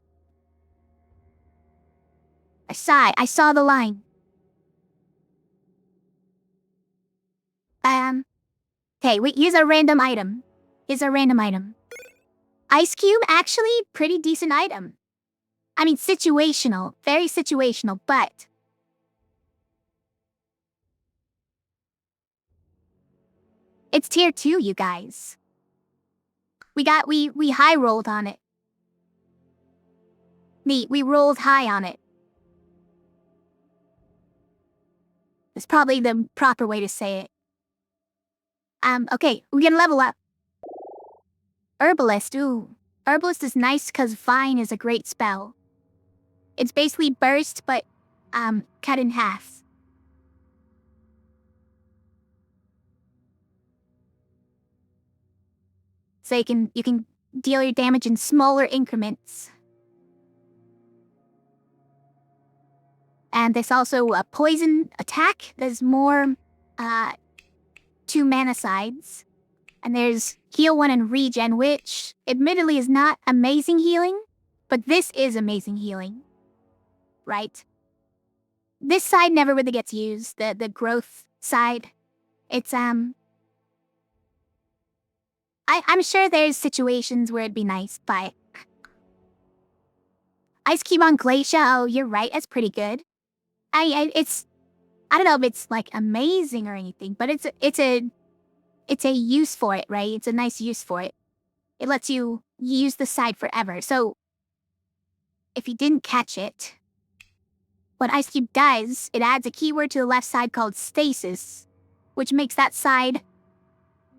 I saw the line. Okay, wait, here's a random item. Ice Cube, actually, pretty decent item. I mean, situational. Very situational, but it's tier 2, you guys. We high rolled on it. We rolled high on it. That's probably the proper way to say it. Okay, we're gonna level up. Herbalist, ooh. Herbalist is nice because Vine is a great spell. It's basically burst, but, cut in half. So you can deal your damage in smaller increments. And there's also a poison attack. There's more, 2 mana sides. And there's heal 1 and regen, which admittedly is not amazing healing, but this is amazing healing. Right? This side never really gets used, the growth side. It's, I'm sure there's situations where it'd be nice, but Ice Cube on Glacia, oh, you're right, that's pretty good. I don't know if it's, like, amazing or anything, but it's a use for it, right? It's a nice use for it. It lets you use the side forever. So, if you didn't catch it, what Ice Cube does, it adds a keyword to the left side called stasis, which makes that side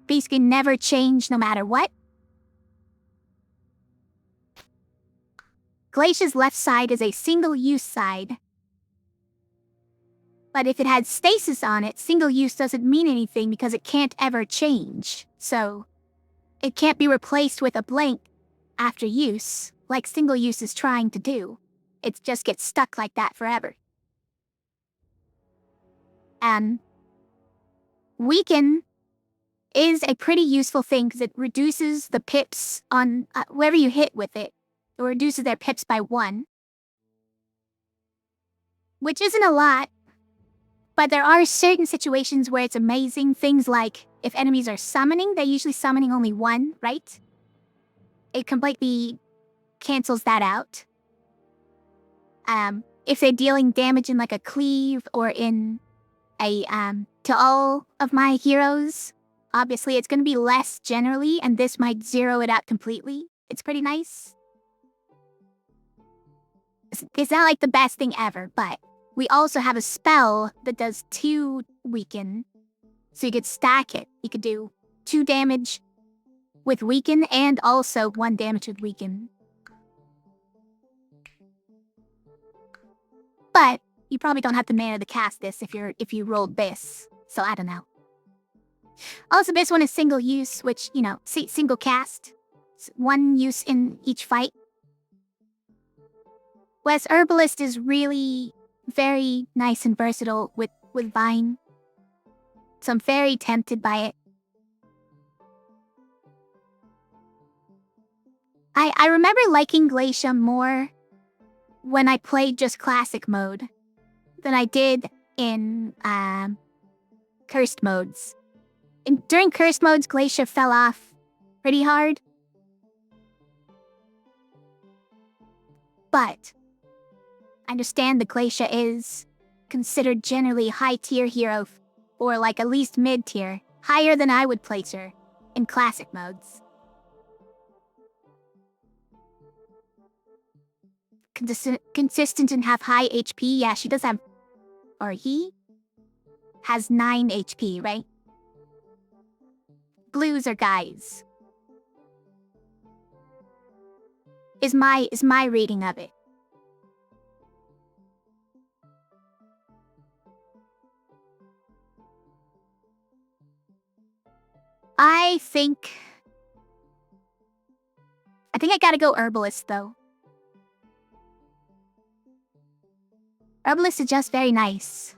basically never change no matter what. Glacia's left side is a single-use side. But if it had stasis on it, single use doesn't mean anything because it can't ever change. So, it can't be replaced with a blank after use, like single use is trying to do. It just gets stuck like that forever. And weaken is a pretty useful thing because it reduces the pips on whoever you hit with it. It reduces their pips by 1. Which isn't a lot, but there are certain situations where it's amazing. Things like if enemies are summoning, they're usually summoning only 1, right? It completely cancels that out. If they're dealing damage in like a cleave or in a, to all of my heroes, obviously it's going to be less generally, and this might zero it out completely. It's pretty nice. It's not like the best thing ever, but we also have a spell that does 2 weaken. So you could stack it. You could do 2 damage with weaken and also 1 damage with weaken. But you probably don't have the mana to cast this if you rolled this. So I don't know. Also, this one is single use, which, you know, single cast. It's 1 use in each fight. Whereas Herbalist is really very nice and versatile with Vine. So I'm very tempted by it. I remember liking Glacia more when I played just classic mode than I did in cursed modes. During cursed modes, Glacia fell off pretty hard. But I understand that Glacia is considered generally high-tier hero, or like at least mid-tier, higher than I would place her in classic modes. Consistent and have high HP. Yeah, she does have, or he has 9 HP, right? Blues are guys. Is my reading of it. I think I gotta go Herbalist, though. Herbalist is just very nice.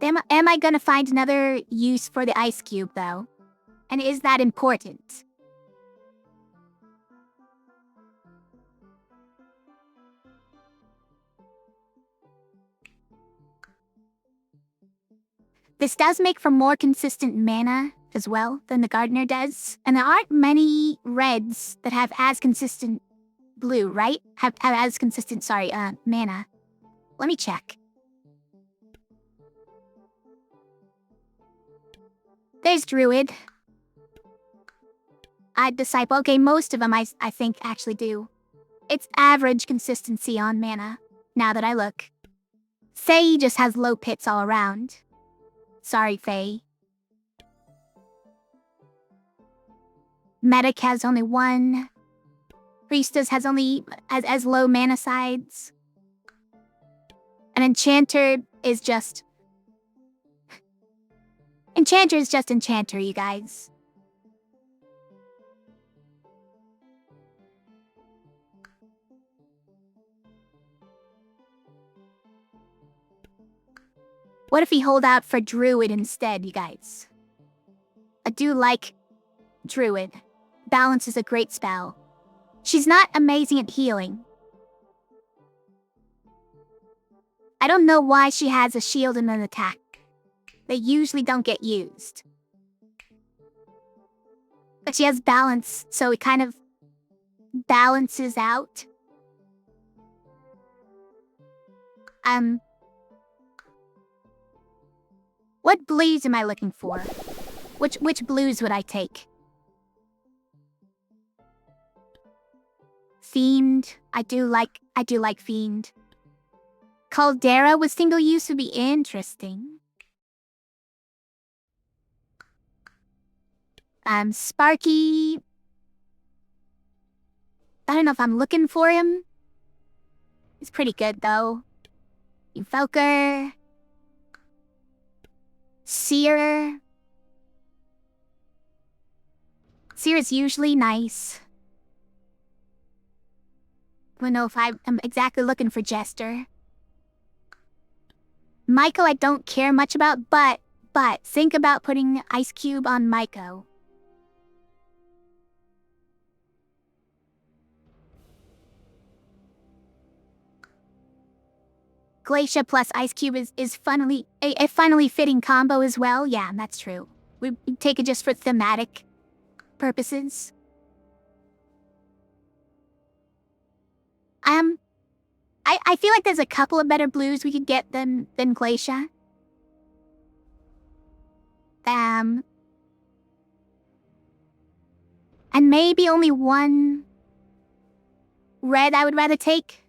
Am I gonna find another use for the ice cube, though? And is that important? This does make for more consistent mana as well than the Gardener does. And there aren't many reds that have as consistent blue, right? Have as consistent, mana. Let me check. There's Druid. Disciple. Okay, most of them I think actually do. It's average consistency on mana, now that I look. Faye just has low pits all around. Sorry, Faye. Medic has only 1. Priestess has only as low mana sides. And Enchanter is just... Enchanter is just Enchanter, you guys. What if we hold out for Druid instead, you guys? I do like Druid. Balance is a great spell. She's not amazing at healing. I don't know why she has a shield and an attack. They usually don't get used. But she has balance, so it kind of balances out. What blues am I looking for? Which blues would I take? Fiend. I do like Fiend. Caldera with single use would be interesting. Sparky. I don't know if I'm looking for him. He's pretty good though. Evoker. Seer. Seer is usually nice. I don't know if I'm exactly looking for Jester. Maiko I don't care much about, but think about putting Ice Cube on Maiko. Glacia plus Ice Cube is funnily a funnily fitting combo as well. Yeah, that's true. We take it just for thematic purposes. I feel like there's a couple of better blues we could get than Glacia. And maybe only one red I would rather take.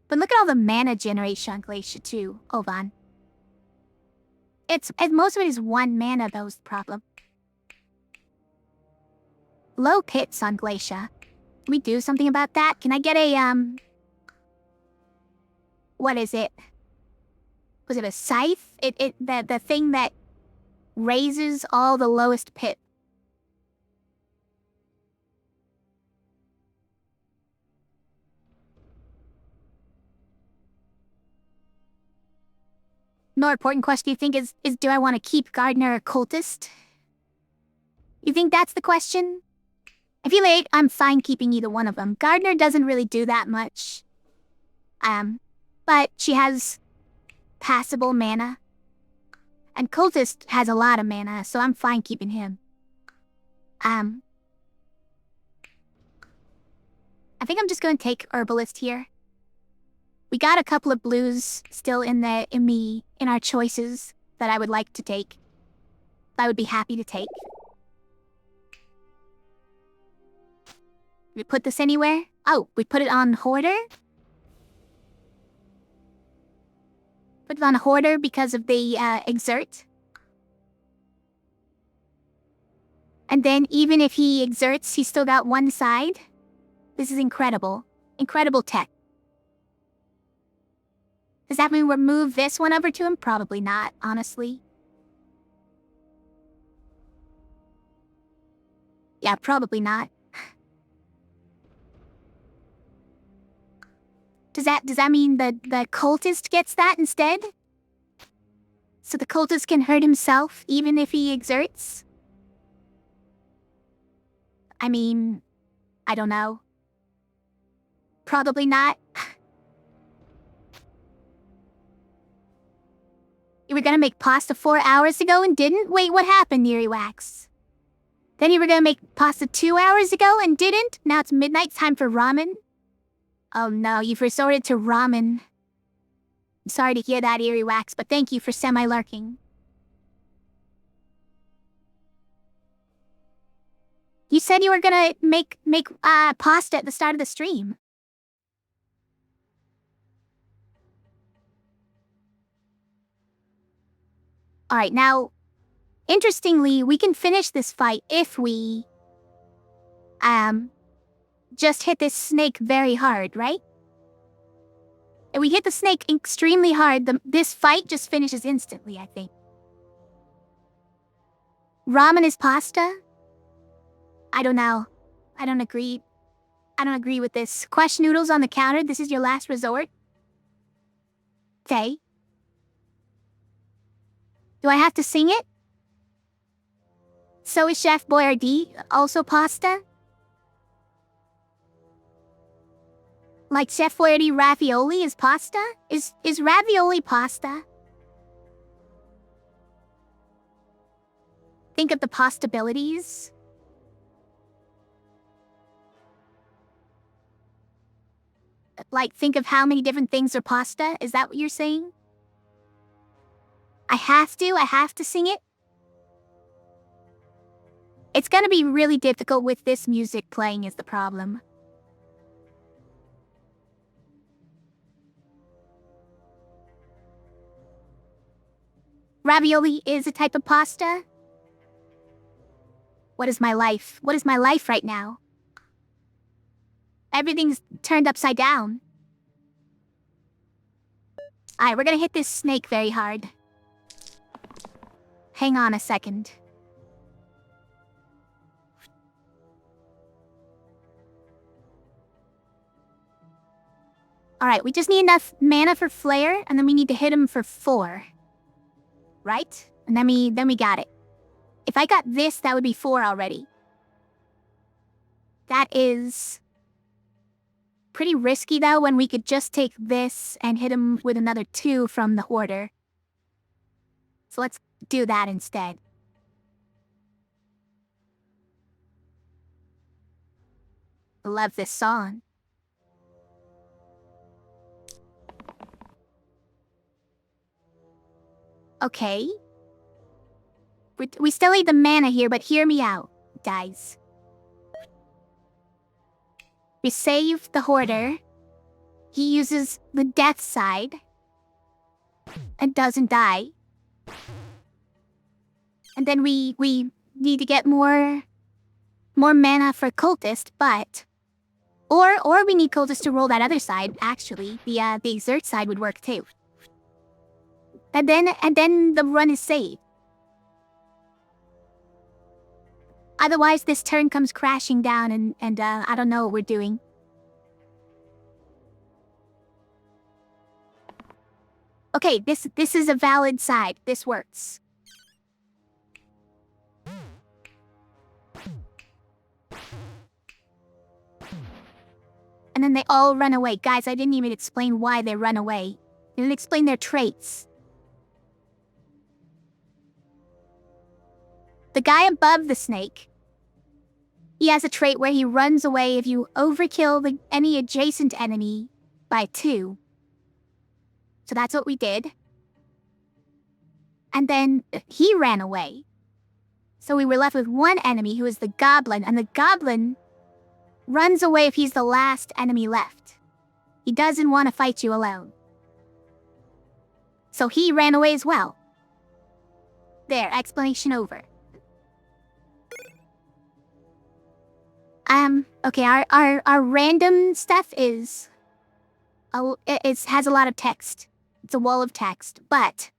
But look at all the mana generation on Glacia too, Ovan. Most of it is 1 mana that was the problem. Low hits on Glacia. Can we do something about that? Can I get a, what is it? Was it a scythe? The thing that raises all the lowest pit. More important question you think is do I want to keep Gardener or Cultist? You think that's the question? I feel like I'm fine keeping either one of them. Gardener doesn't really do that much. But she has passable mana. And Cultist has a lot of mana, so I'm fine keeping him. I think I'm just going to take Herbalist here. We got a couple of blues still in our choices that I would like to take. I would be happy to take. We put this anywhere? Oh, we put it on Hoarder? Put it on Hoarder because of the exert. And then even if he exerts, he's still got one side. This is incredible. Incredible tech. Does that mean we'll move this one over to him? Probably not, honestly. Yeah, probably not. Does that mean the cultist gets that instead? So the cultist can hurt himself even if he exerts? I mean, I don't know. Probably not. You were gonna make pasta 4 hours ago and didn't? Wait, what happened, Wax? Then you were gonna make pasta 2 hours ago and didn't? Now it's midnight, time for ramen? Oh no, you've resorted to ramen. I'm sorry to hear that, Wax, but thank you for semi-larking. You said you were gonna make pasta at the start of the stream. Alright, now, interestingly, we can finish this fight if we, just hit this snake very hard, right? If we hit the snake extremely hard, this fight just finishes instantly, I think. Ramen is pasta? I don't know. I don't agree. I don't agree with this. Quash noodles on the counter, this is your last resort? Okay. Do I have to sing it? So is Chef Boyardee also pasta? Like Chef Boyardee ravioli is pasta? Is ravioli pasta? Think of the possibilities. Like, think of how many different things are pasta? Is that what you're saying? I have to sing it? It's gonna be really difficult with this music playing is the problem. Ravioli is a type of pasta? What is my life? What is my life right now? Everything's turned upside down. Alright, we're gonna hit this snake very hard. Hang on a second. Alright, we just need enough mana for Flare, and then we need to hit him for 4. Right? And then we got it. If I got this, that would be 4 already. That is pretty risky, though, when we could just take this and hit him with another 2 from the Hoarder. So let's do that instead. I love this song. Okay. We still need the mana here, but hear me out, guys. We save the Hoarder. He uses the death side and doesn't die. And then we need to get more mana for Cultist, but or we need Cultist to roll that other side. Actually, the Exert side would work too. And then the run is saved. Otherwise, this turn comes crashing down, and I don't know what we're doing. Okay, this is a valid side. This works. And then they all run away. Guys, I didn't even explain why they run away. I didn't explain their traits. The guy above the snake, he has a trait where he runs away if you overkill any adjacent enemy by 2. So that's what we did. And then he ran away. So we were left with one enemy, who is the goblin, and the goblin runs away if he's the last enemy left. He doesn't want to fight you alone. So he ran away as well. There, explanation over. Okay, our random stuff is... it has a lot of text. It's a wall of text, but...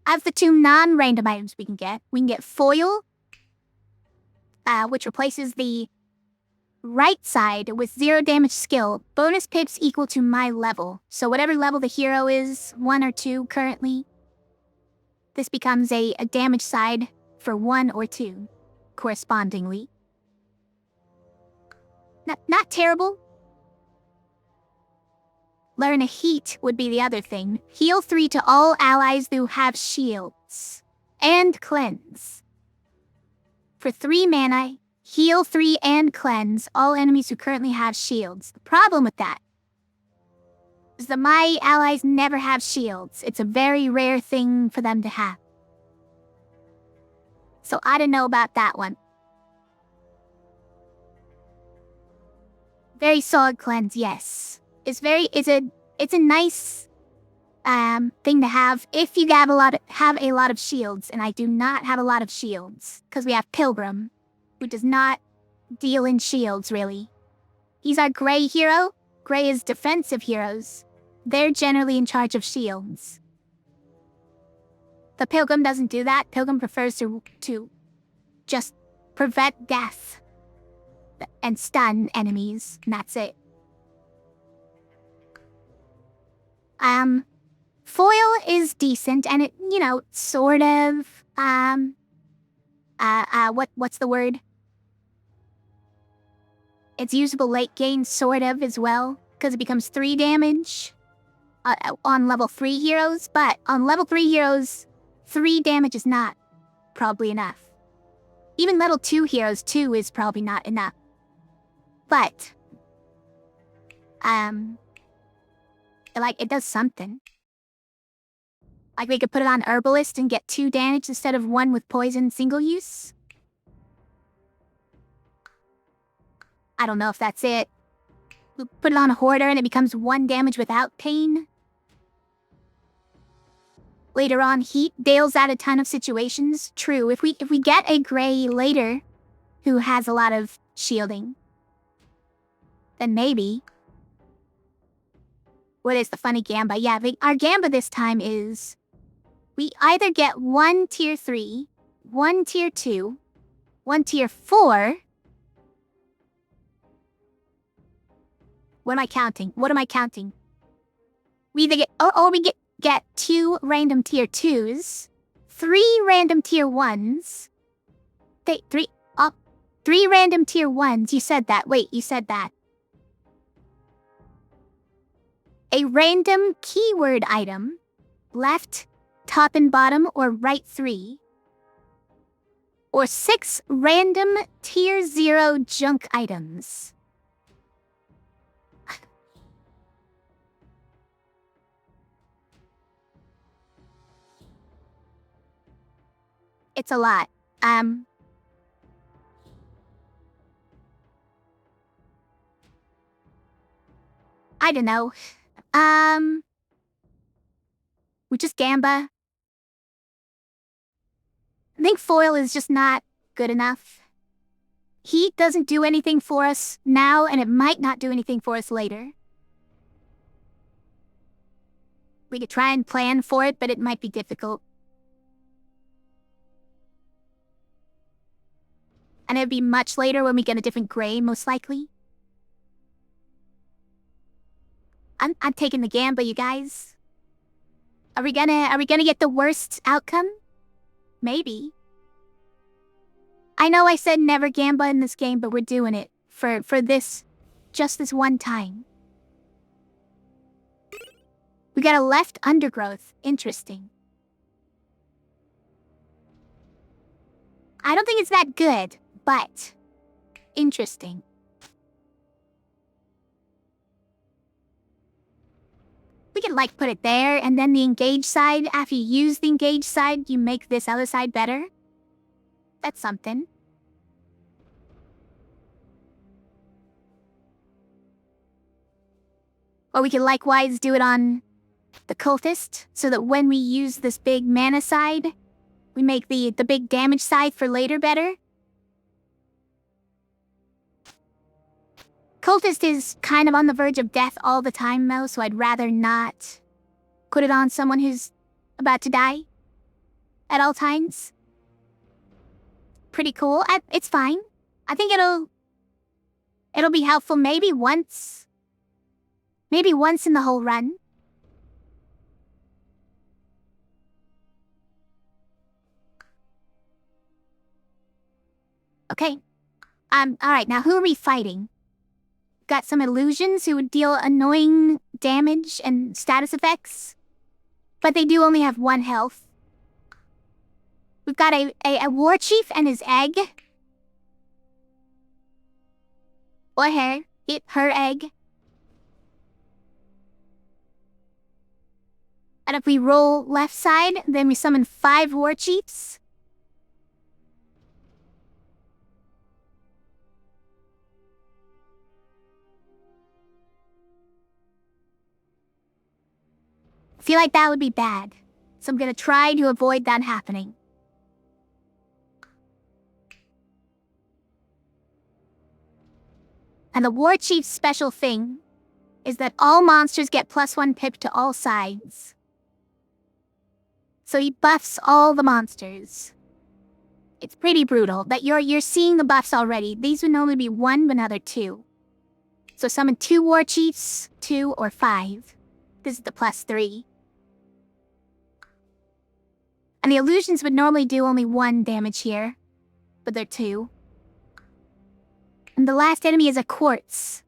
of the 2 non-random items we can get foil, which replaces the right side with 0 damage skill, bonus pips equal to my level. So whatever level the hero is, 1 or 2 currently, this becomes a damage side for 1 or 2, correspondingly. Not terrible. Learn a heat would be the other thing. Heal 3 to all allies who have shields. And cleanse. For 3 mana, heal 3 and cleanse all enemies who currently have shields. The problem with that is that my allies never have shields. It's a very rare thing for them to have. So I don't know about that one. Very solid cleanse, yes. It's a nice thing to have if you have a lot of shields, and I do not have a lot of shields because we have Pilgrim, who does not deal in shields really. He's our gray hero. Gray is defensive heroes. They're generally in charge of shields. The Pilgrim doesn't do that. Pilgrim prefers to just prevent death and stun enemies, and that's it. Foil is decent, and it, sort of, what's the word? It's usable late game, sort of, as well, because it becomes 3 damage on level 3 heroes, but on level 3 heroes, 3 damage is not probably enough. Even level 2 heroes, 2 is probably not enough. But, it does something. Like, we could put it on Herbalist and get 2 damage instead of 1 with poison single use. I don't know if that's it. We'll put it on a Hoarder and it becomes 1 damage without pain. Later on, Heat bails out a ton of situations. True, if we get a Gray later who has a lot of shielding, then maybe. What is the funny Gamba? Yeah, our Gamba this time is... we either get 1 tier 3, 1 tier 2, 1 tier 4, What am I counting? What am I counting? We either get, or we get 2 random tier 2s, 3 random tier 1s, 3 random tier 1s. You said that. Wait, you said that. A random keyword item, left, top and bottom, or right 3. Or 6 random tier 0 junk items. It's a lot. I don't know. We just gamba. I think foil is just not good enough. Heat doesn't do anything for us now, and it might not do anything for us later. We could try and plan for it, but it might be difficult. And it'd be much later when we get a different gray, most likely. I'm taking the gamba, you guys. Are we gonna get the worst outcome? Maybe. I know I said never gamba in this game, but we're doing it for this, just this one time. We got a left undergrowth. Interesting. I don't think it's that good, but interesting. We could like put it there, and then the engaged side, after you use the engaged side, you make this other side better. That's something. Or we could likewise do it on the cultist, so that when we use this big mana side, we make the big damage side for later better. Cultist is kind of on the verge of death all the time though, so I'd rather not put it on someone who's about to die at all times. Pretty cool. It's fine. I think it'll be helpful maybe once in the whole run. Okay. Alright, now who are we fighting? Got some illusions who would deal annoying damage and status effects, but they do only have 1 health. We've got a war chief and his egg. Or her egg. And if we roll left side, then we summon 5 war chiefs. I feel like that would be bad, so I'm gonna try to avoid that happening. And the War Chief's special thing is that all monsters get +1 pip to all sides. So he buffs all the monsters. It's pretty brutal that you're seeing the buffs already. These would normally be 1, but now they're 2. So summon 2 War Chiefs, 2 or 5. This is the +3. And the illusions would normally do only 1 damage here, but they're 2. And the last enemy is a Quartz.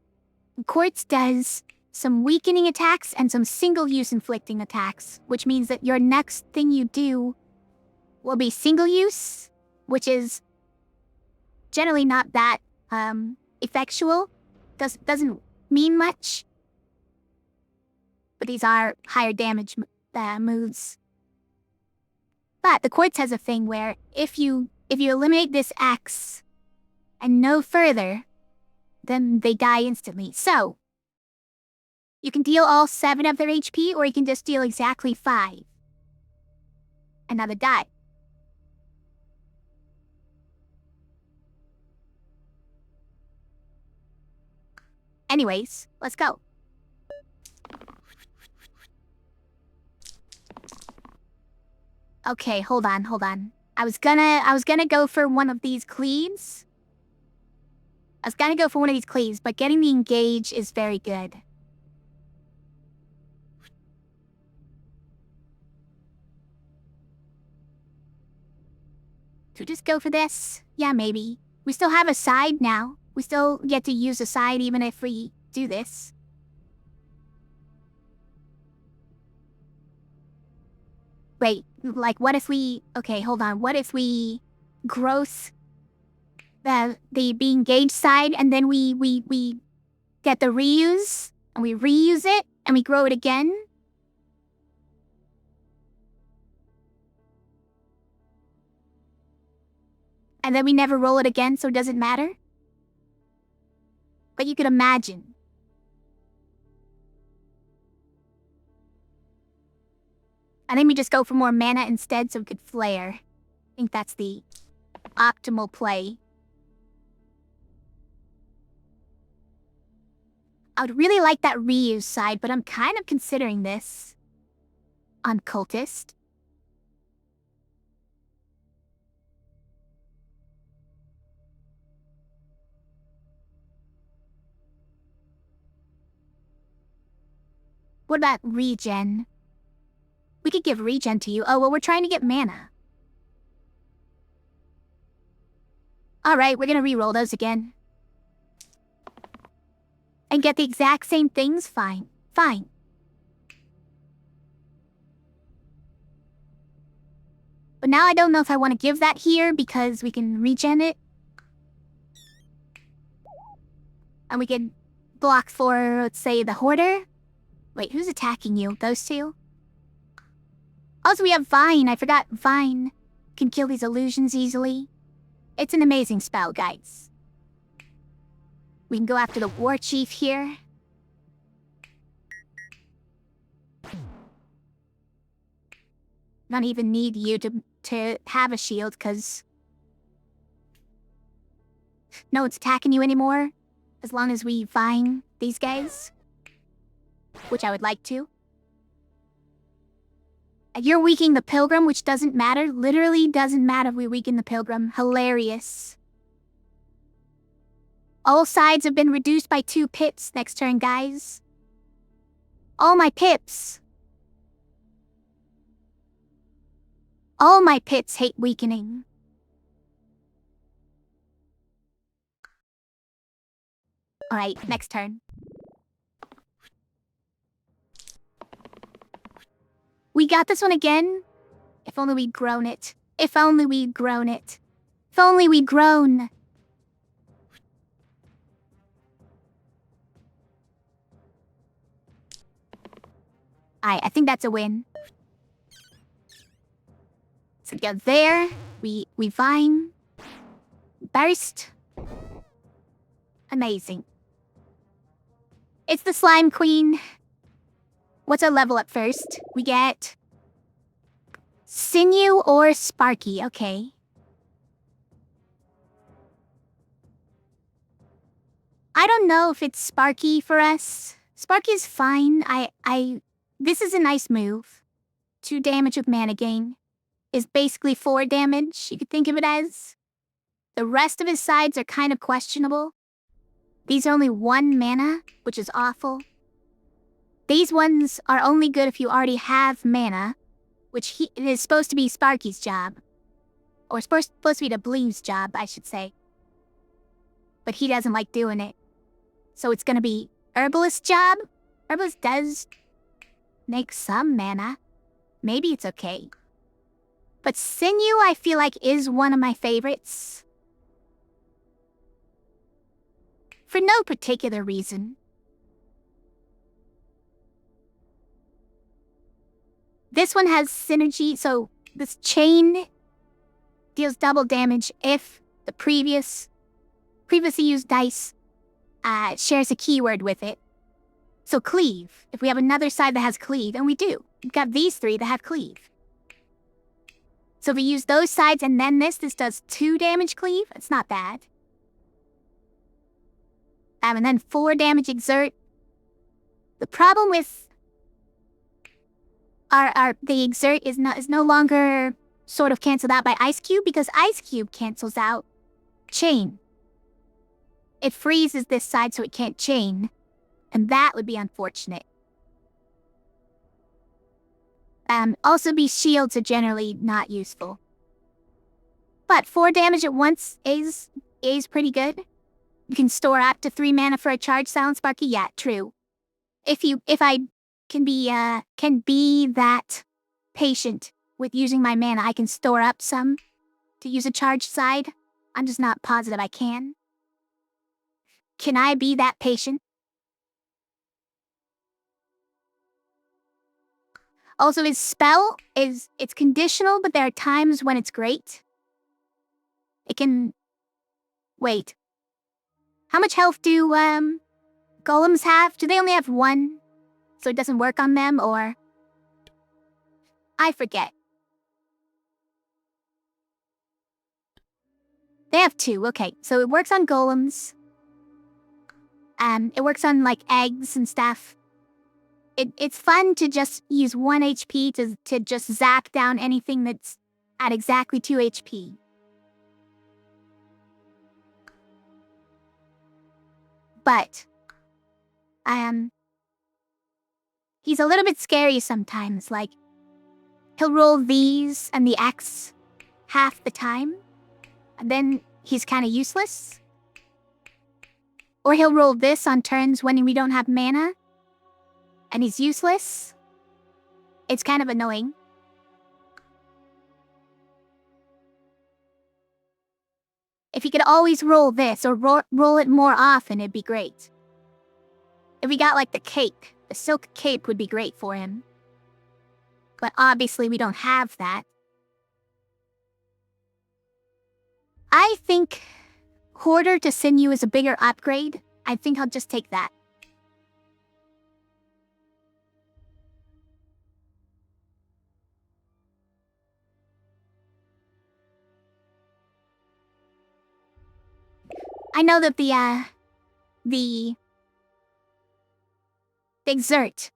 Quartz does some weakening attacks and some single-use inflicting attacks, which means that your next thing you do will be single-use, which is generally not that effectual. Doesn't mean much. But these are higher damage moves. But the Quartz has a thing where if you eliminate this X and no further, then they die instantly. So you can deal all 7 of their HP, or you can just deal exactly 5. And now they die. Anyways, let's go. Okay, hold on. I was gonna go for one of these cleaves. I was gonna go for one of these cleaves, but getting the engage is very good. To just go for this? Yeah, maybe. We still have a side now. We still get to use a side even if we do this. Wait, like what if we... Okay, hold on. What if we growth the be engaged side and then we get the reuse and we reuse it and we grow it again? And then we never roll it again, so it doesn't matter? But you could imagine. I think we just go for more mana instead so we could flare. I think that's the optimal play. I would really like that reuse side, but I'm kind of considering this on Cultist. What about regen? We could give regen to you. Oh, well, we're trying to get mana. Alright, we're gonna re-roll those again. And get the exact same things? Fine. Fine. But now I don't know if I want to give that here because we can regen it. And we can block for, let's say, the Hoarder. Wait, who's attacking you? Those two? Also, we have Vine. I forgot Vine can kill these illusions easily. It's an amazing spell, guys. We can go after the War Chief here. Don't even need you to have a shield, because no one's attacking you anymore. As long as we Vine these guys. Which I would like to. And you're weakening the Pilgrim, which doesn't matter. Literally doesn't matter if we weaken the Pilgrim. Hilarious. All sides have been reduced by 2 pips next turn, guys. All my pips. All my pits hate weakening. Alright, next turn. We got this one again. If only we'd grown it. If only we'd grown it. If only we'd grown. Alright, I think that's a win. So go there. We Vine. Burst. Amazing. It's the Slime Queen. What's our level up first? We get Sinew or Sparky. Okay. I don't know if it's Sparky for us. Sparky's fine. This is a nice move. 2 damage with mana gain is basically 4 damage. You could think of it as. The rest of his sides are kind of questionable. These are only 1 mana, which is awful. These ones are only good if you already have mana, which it is supposed to be Sparky's job. Or supposed to be the Bleem's job, I should say. But he doesn't like doing it. So it's gonna be Herbalist's job? Herbalist does make some mana. Maybe it's okay. But Sinew, I feel like, is one of my favorites. For no particular reason. This one has synergy, so this chain deals double damage if the previously used dice shares a keyword with it. So cleave. If we have another side that has cleave, and we do. We've got these 3 that have cleave. So if we use those sides and then this does 2 damage cleave. It's not bad. And then 4 damage exert. The problem with the exert is no longer sort of cancelled out by Ice Cube, because Ice Cube cancels out chain. it freezes this side so it can't chain. And that would be unfortunate. Also these shields are generally not useful. But 4 damage at once is pretty good. You can store up to 3 mana for a charge, Silent Sparky. Yeah, true. If I can be that patient with using my mana, I can store up some to use a charged side. I'm just not positive I can. Can I be that patient? Also, his spell it's conditional, but there are times when it's great. It can... Wait. How much health do, golems have? Do they only have 1? So it doesn't work on them, or... I forget. They have 2, okay. So it works on golems. It works on, like, eggs and stuff. It's fun to just use 1 HP to just zap down anything that's at exactly 2 HP. But, he's a little bit scary sometimes, like, he'll roll these and the X half the time, and then he's kinda useless. Or he'll roll this on turns when we don't have mana, and he's useless. It's kind of annoying. If he could always roll this, or roll it more often, it'd be great. If we got like the cape, the silk cape would be great for him. But obviously we don't have that. I think Hoarder to Sinew is a bigger upgrade. I think I'll just take that. I know that the Exert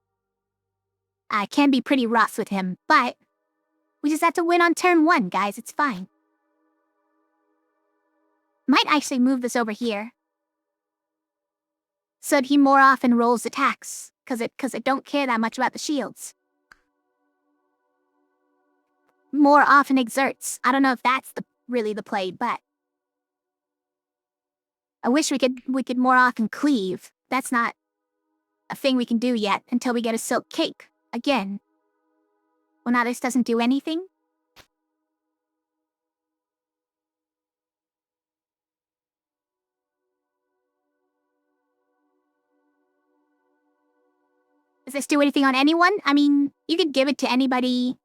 can be pretty rough with him, but we just have to win on turn 1, guys. It's fine. Might actually move this over here, so that he more often rolls attacks, cause I don't care that much about the shields. More often exerts. I don't know if that's really the play, but I wish we could more often cleave. That's not a thing we can do yet until we get a silk cape again. Well, now this doesn't do anything. Does this do anything on anyone? I mean, you could give it to anybody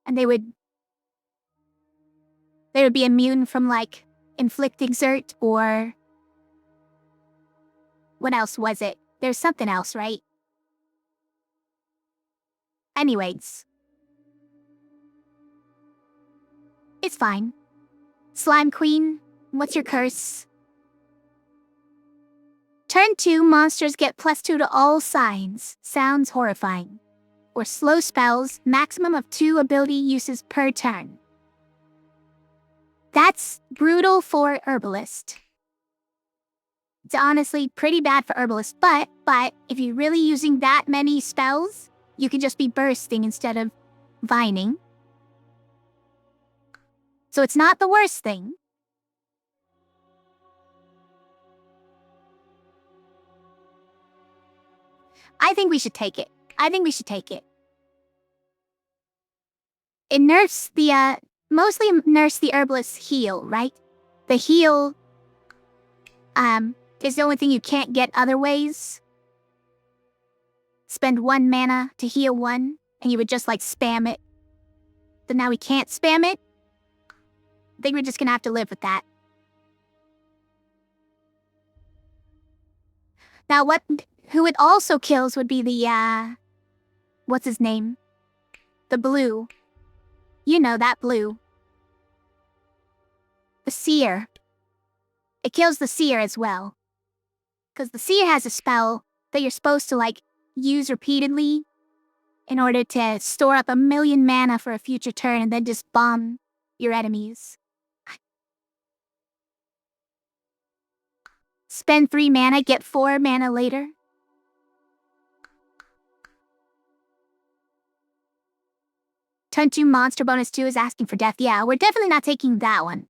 and they would be immune from, like, inflict exert, or what else was it? There's something else, right? Anyways. It's fine. Slime Queen, what's your curse? Turn 2, monsters get +2 to all signs. Sounds horrifying. Or slow spells, maximum of 2 ability uses per turn. That's brutal for Herbalist. It's honestly pretty bad for Herbalist, but if you're really using that many spells, you could just be bursting instead of vining. So it's not the worst thing. I think we should take it. It nerfs the, mostly nerfs the Herbalist heal, right? The heal, is the only thing you can't get other ways. Spend 1 mana to heal 1, and you would just, like, spam it. But now we can't spam it. I think we're just gonna have to live with that. Now who it also kills would be the, what's his name? The blue. You know, that blue. The Seer. It kills the Seer as well. Because the Seer has a spell that you're supposed to, like, use repeatedly in order to store up 1,000,000 mana for a future turn and then just bomb your enemies. Spend 3 mana, get 4 mana later. Turn 2 monster bonus 2 is asking for death. Yeah, we're definitely not taking that one.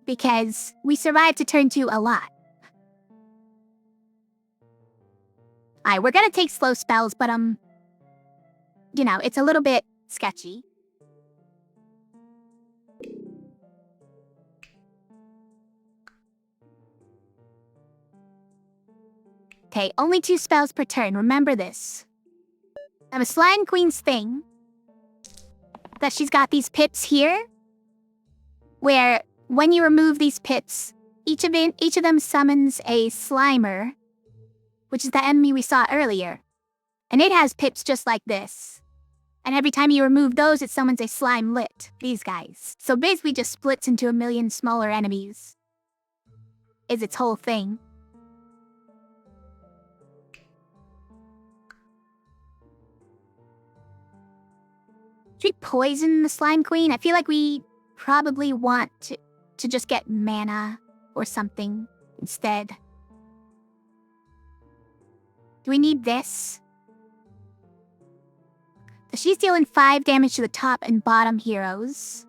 Because we survived to turn 2 a lot. Alright, we're gonna take slow spells, but you know, it's a little bit sketchy. Okay, only 2 spells per turn, remember this. I have a Slime Queen's thing. That she's got these pips here. Where, when you remove these pips, each of them summons a Slimer. Which is the enemy we saw earlier. And it has pips just like this. And every time you remove those, it summons a Slime-lit. These guys. So basically just splits into a million smaller enemies. Is its whole thing. Should we poison the Slime Queen? I feel like we probably want to just get mana or something instead. Do we need this? She's dealing 5 damage to the top and bottom heroes.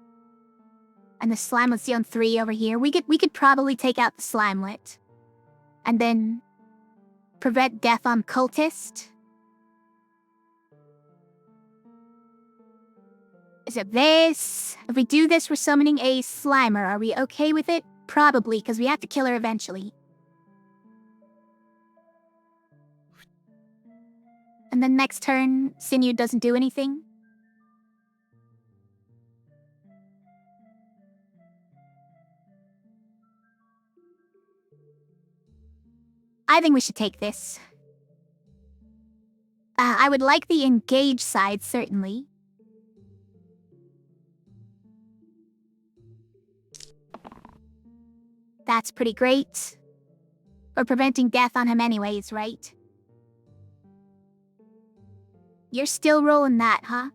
And the Slimelet's dealing 3 over here. We could probably take out the Slimelet. And then prevent death on Cultist. Is it this? If we do this, we're summoning a Slimer. Are we okay with it? Probably, because we have to kill her eventually. And then next turn, Sinew doesn't do anything. I think we should take this. I would like the engage side, certainly. That's pretty great. We're preventing death on him anyways, right? You're still rolling that, huh?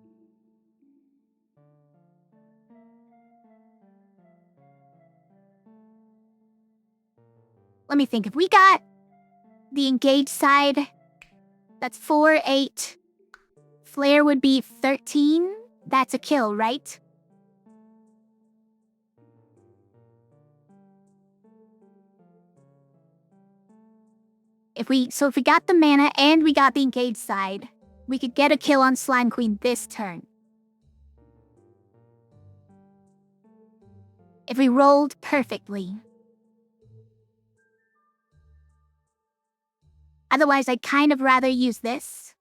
Let me think. If we got the engaged side, that's 4, 8. Flare would be 13. That's a kill, right? If we got the mana and we got the engaged side, we could get a kill on Slime Queen this turn. If we rolled perfectly. Otherwise, I'd kind of rather use this.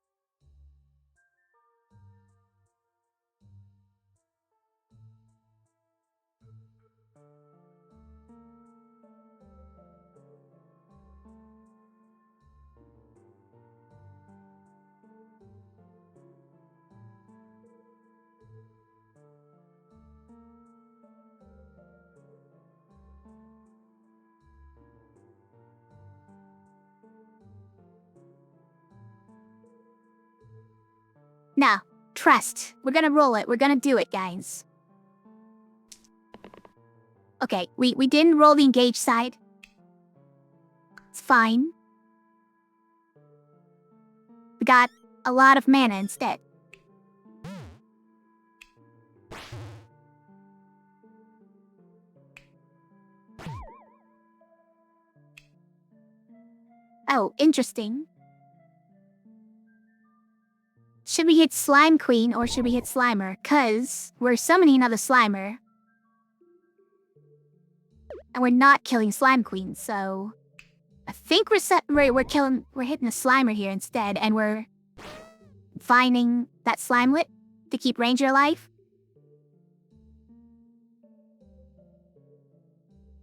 Now, trust. We're gonna roll it. We're gonna do it, guys. Okay, we didn't roll the engaged side. It's fine. We got a lot of mana instead. Oh, interesting. Should we hit Slime Queen or should we hit Slimer? 'Cause we're summoning another Slimer. And we're not killing Slime Queen, so I think we're hitting the Slimer here instead, and we're finding that Slimelet to keep Ranger alive.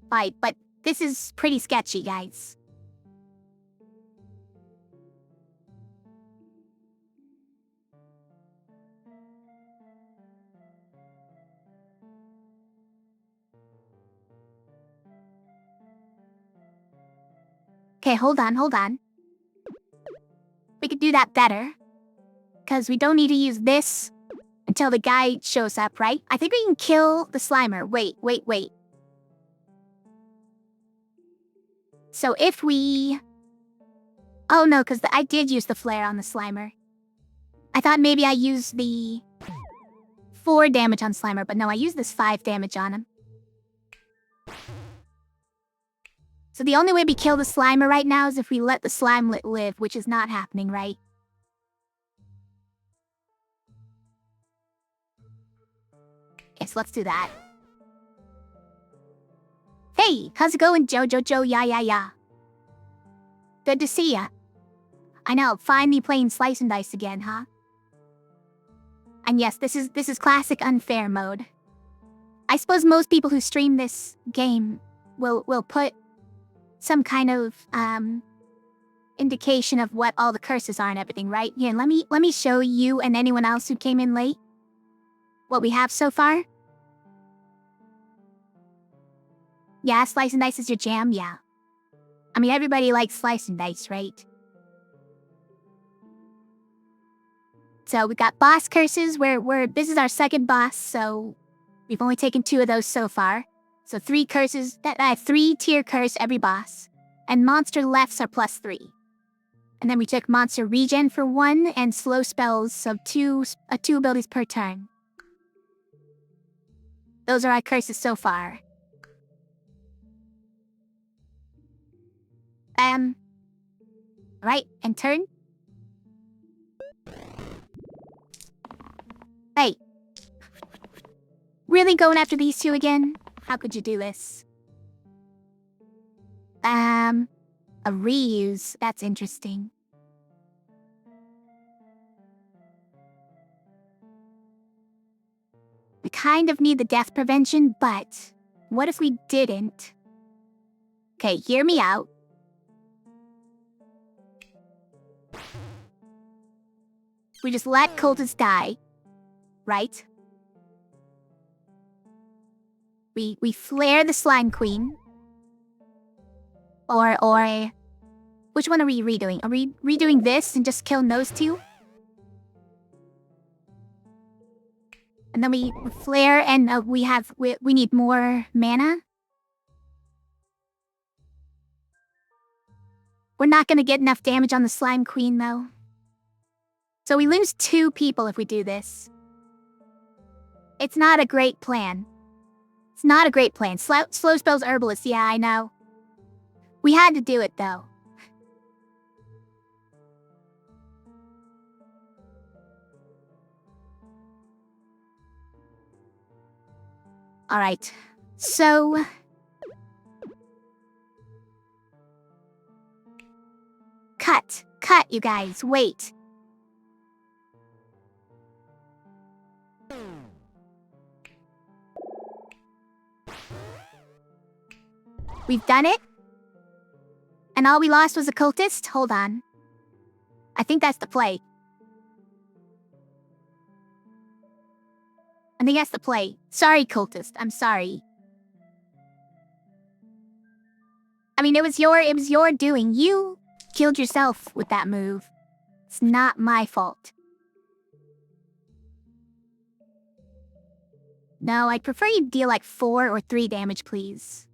Right, but this is pretty sketchy, guys. Okay, hold on. We could do that better. 'Cause we don't need to use this until the guy shows up, right? I think we can kill the Slimer. Wait. So if we... Oh no, because I did use the flare on the Slimer. I thought maybe I used the 4 damage on Slimer, but no, I used this 5 damage on him. So the only way we kill the Slimer right now is if we let the Slimelet live, which is not happening, right? Yes, let's do that. Hey, how's it going, Joe? Yeah. Good to see ya. I know, finally playing Slice and Dice again, huh? And yes, this is classic unfair mode. I suppose most people who stream this game will put some kind of indication of what all the curses are and everything, right? Here, let me show you and anyone else who came in late what we have so far. Yeah, Slice and Dice is your jam, yeah. I mean, everybody likes Slice and Dice, right? So we got boss curses, this is our second boss, so we've only taken 2 of those so far. So 3 curses, 3 tier curse every boss. And monster lefts are +3. And then we took monster regen for 1 and slow spells, so 2 abilities per turn. Those are our curses so far. Right, and turn. Hey. Really going after these 2 again? How could you do this? A reuse. That's interesting. We kind of need the death prevention, but what if we didn't? Okay, hear me out. We just let cultists die, right? We flare the Slime Queen. Or which one are we redoing? Are we redoing this and just kill those 2? And then we flare and we need more mana. We're not gonna get enough damage on the Slime Queen though. So we lose 2 people if we do this. It's not a great plan. It's not a great plan. Slow spells herbalist, yeah, I know. We had to do it though. Alright, so... Cut, you guys, wait. We've done it? And all we lost was a cultist? Hold on. I think that's the play. I think that's the play. Sorry, cultist. I'm sorry. I mean, it was your doing. You killed yourself with that move. It's not my fault. No, I'd prefer you deal like 4 or 3 damage, please.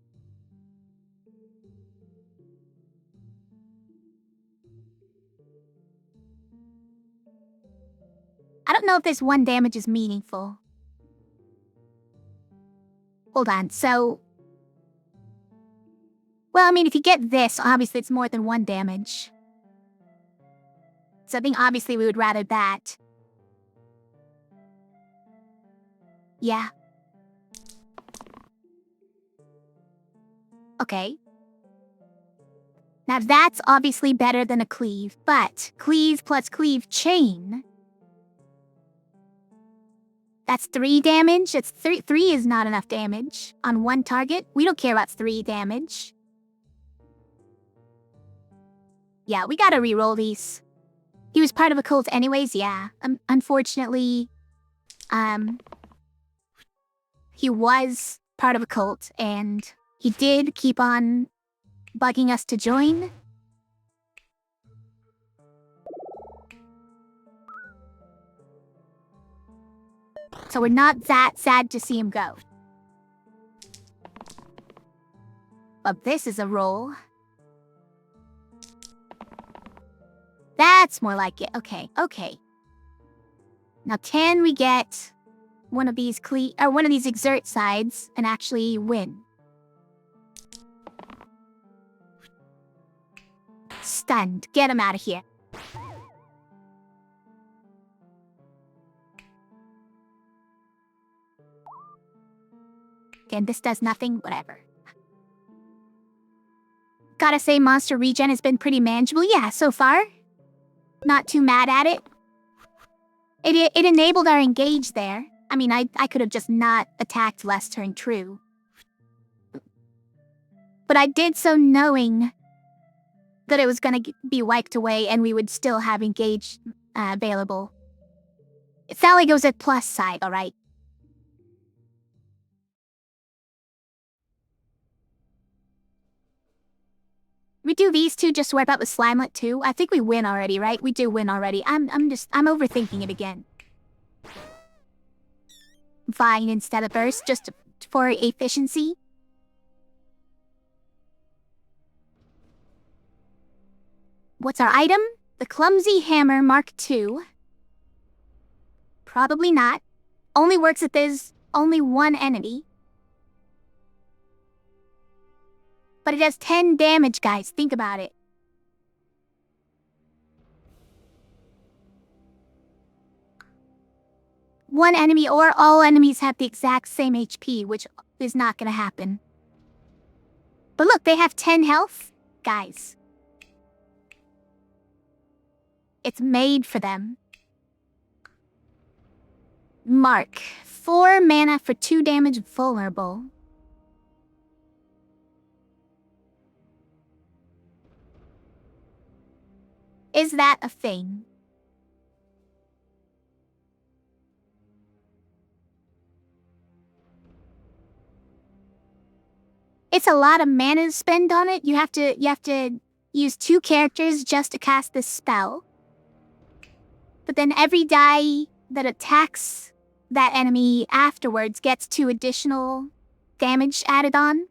I don't know if this 1 damage is meaningful. Hold on, so... Well, I mean, if you get this, obviously it's more than 1 damage. So I think obviously we would rather that. Yeah. Okay. Now that's obviously better than a cleave, but cleave plus cleave chain... That's 3 damage? It's 3 is not enough damage on 1 target. We don't care about 3 damage. Yeah, we gotta reroll these. He was part of a cult anyways, yeah. Unfortunately, he was part of a cult, and he did keep on bugging us to join. So we're not that sad to see him go. But this is a roll. That's more like it. Okay, okay. Now can we get one of these exert sides and actually win? Stunned. Get him out of here. Again, this does nothing, whatever. Gotta say, monster regen has been pretty manageable. Yeah, so far. Not too mad at it. It enabled our engage there. I mean, I could have just not attacked last turn, true. But I did so knowing that it was gonna be wiped away and we would still have engage available. Sally goes at plus side, alright. We do these two just swipe out with Slimelet too. I think we win already, right? We do win already. I'm overthinking it again. Vine instead of burst, just for efficiency. What's our item? The Clumsy Hammer Mark II. Probably not. Only works if there's only one enemy. But it does 10 damage, guys. Think about it. One enemy or all enemies have the exact same HP, which is not gonna happen. But look, they have 10 health. Guys. It's made for them. Mark. 4 mana for 2 damage vulnerable. Is that a thing? It's a lot of mana to spend on it. You have to use 2 characters just to cast this spell. But then every die that attacks that enemy afterwards gets 2 additional damage added on.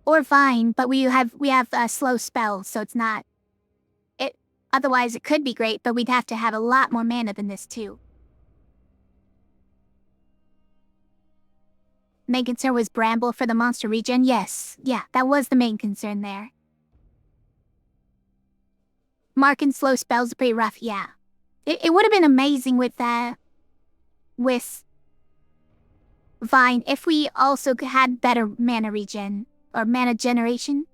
Or Vine, but we have a slow spell, so it's not. Otherwise it could be great, but we'd have to have a lot more mana than this too. Main concern was Bramble for the monster regen. Yes, yeah, that was the main concern there. Mark and slow spells are pretty rough, yeah. It would have been amazing with Vine if we also had better mana regen or mana generation.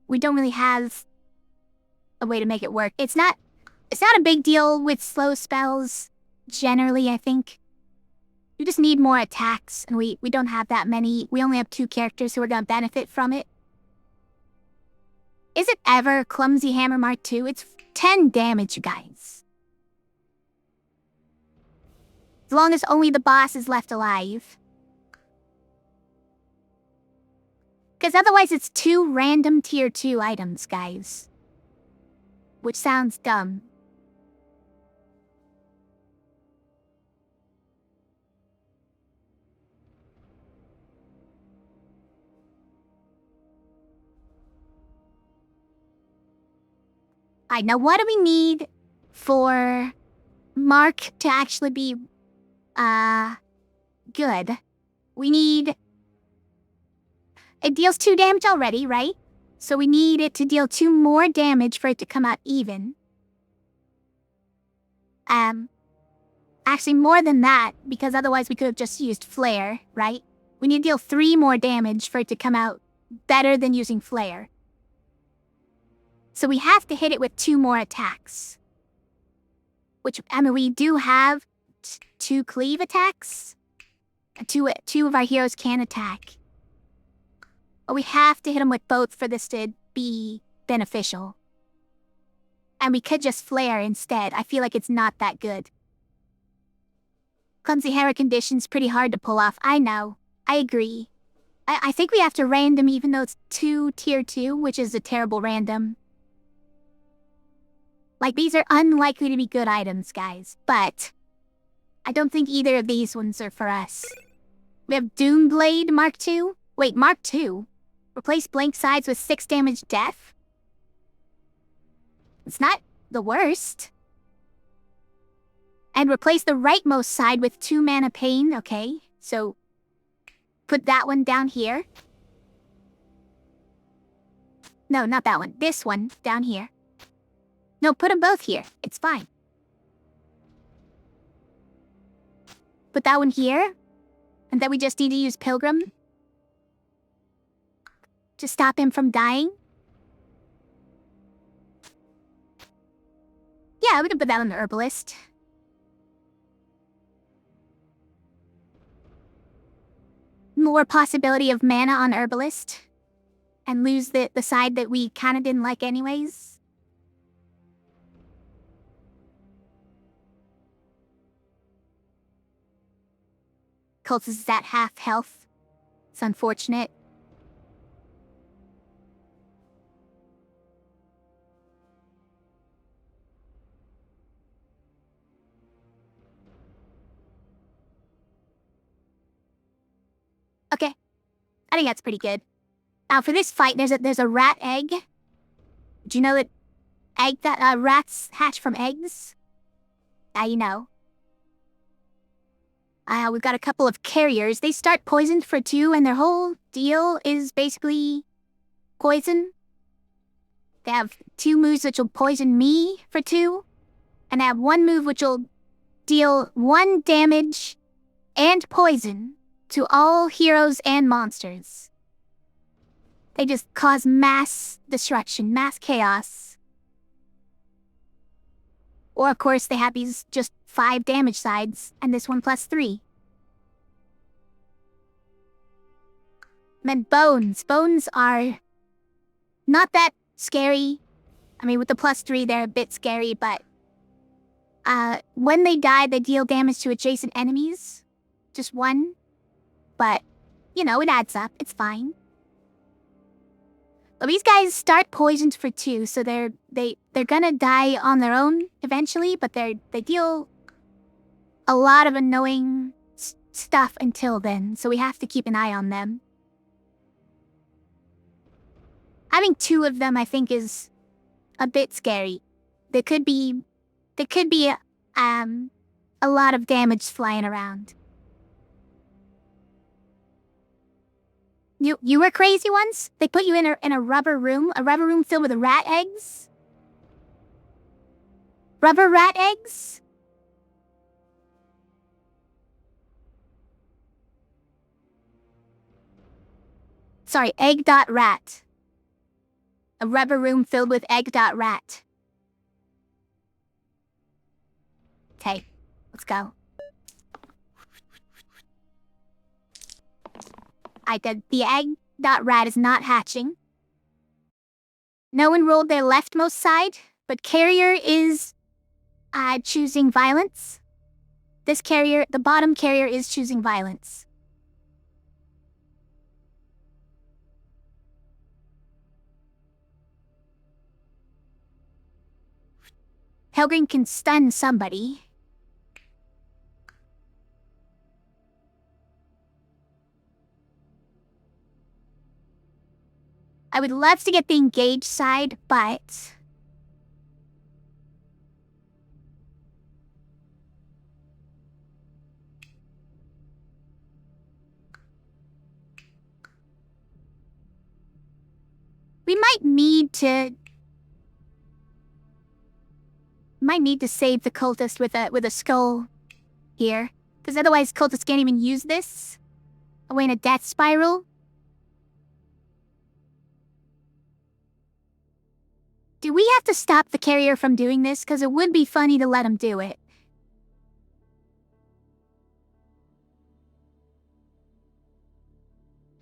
We don't really have a way to make it work. It's not a big deal with slow spells generally, I think. You just need more attacks, and we don't have that many. We only have 2 characters who are gonna benefit from it. Is it ever Clumsy Hammer Mark II? It's 10 damage, you guys. As long as only the boss is left alive. Because otherwise it's 2 random tier 2 items, guys. Which sounds dumb. Now what do we need for Mark to actually be, good? We need... It deals 2 damage already, right? So we need it to deal 2 more damage for it to come out even. Actually more than that, because otherwise we could have just used Flare, right? We need to deal 3 more damage for it to come out better than using Flare. So we have to hit it with 2 more attacks. Which, I mean, we do have 2 cleave attacks. 2 of our heroes can attack. But we have to hit them with both for this to be beneficial. And we could just Flare instead. I feel like it's not that good. Clumsy Hammer condition's pretty hard to pull off. I know. I agree. I think we have to random even though it's 2 tier 2, which is a terrible random. Like, these are unlikely to be good items, guys. But I don't think either of these ones are for us. We have Doomblade Mark II. Wait, Mark II? Replace blank sides with 6 damage death? It's not the worst. And replace the rightmost side with 2 mana pain, okay? So, put that one down here. No, not that one. This one down here. No, put them both here. It's fine. Put that one here. And then we just need to use Pilgrim to stop him from dying. Yeah, we can put that on the Herbalist. More possibility of mana on Herbalist. And lose the side that we kinda didn't like anyways. Cultist is at half health. It's unfortunate. Okay. I think that's pretty good. Now for this fight, there's a rat egg. Do you know that rats hatch from eggs? Now you know. We've got a couple of carriers. They start poisoned for 2, and their whole deal is basically poison. They have 2 moves which will poison me for 2, and they have 1 move which will deal 1 damage and poison to all heroes and monsters. They just cause mass destruction, mass chaos. Or of course they have these just 5 damage sides, and this one plus 3. And then bones. Bones are not that scary. I mean, with the plus 3, they're a bit scary, but when they die, they deal damage to adjacent enemies. Just 1. But, you know, it adds up. It's fine. But these guys start poisoned for 2, so they're gonna die on their own eventually, but they deal a lot of annoying stuff until then, so we have to keep an eye on them. Having 2 of them, I think, is a bit scary. There could be a lot of damage flying around. You were crazy once? They put you in a rubber room filled with rat eggs? Rubber rat eggs? Sorry, egg.rat. A rubber room filled with egg.rat. Okay, let's go. The egg.rat is not hatching. No one rolled their leftmost side, but carrier is choosing violence. This carrier, the bottom carrier, is choosing violence. Helgrin can stun somebody. I would love to get the engaged side, but we might need to save the cultist with a skull here, because otherwise cultists can't even use this. Away in a death spiral. Do we have to stop the carrier from doing this? Because it would be funny to let him do it.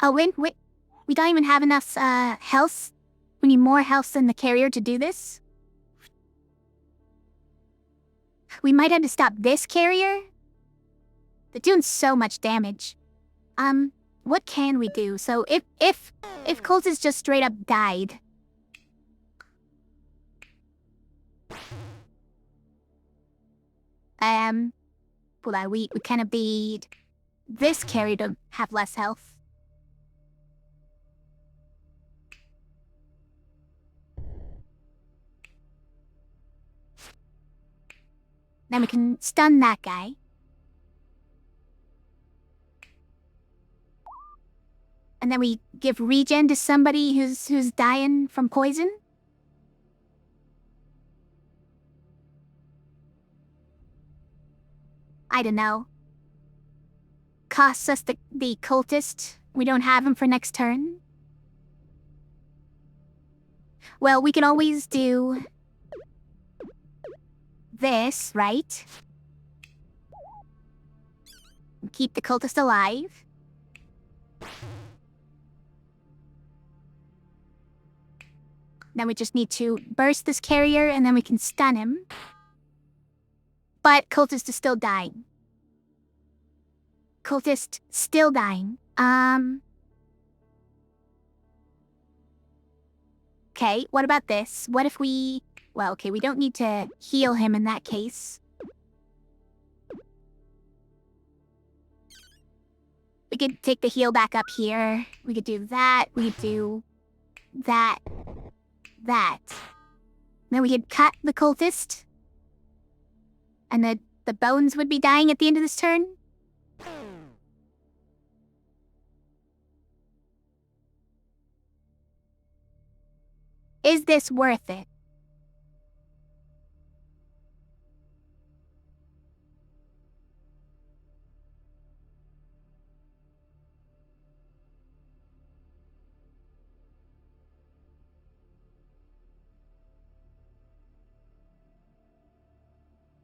Oh, wait. We don't even have enough health. We need more health than the carrier to do this. We might have to stop this carrier. They're doing so much damage. What can we do? So if Cultist just straight up died. Well, we kind of need this carrier to have less health. Then we can stun that guy. And then we give regen to somebody who's dying from poison. I don't know. Costs us the cultist. We don't have him for next turn. Well, we can always do this, right? Keep the cultist alive. Then we just need to burst this carrier and then we can stun him. But cultist is still dying. Cultist still dying. Okay, what about this? What if we... Well, okay, we don't need to heal him in that case. We could take the heal back up here. We could do that. We could do... that. Then we could cut the cultist. And the bones would be dying at the end of this turn. Is this worth it?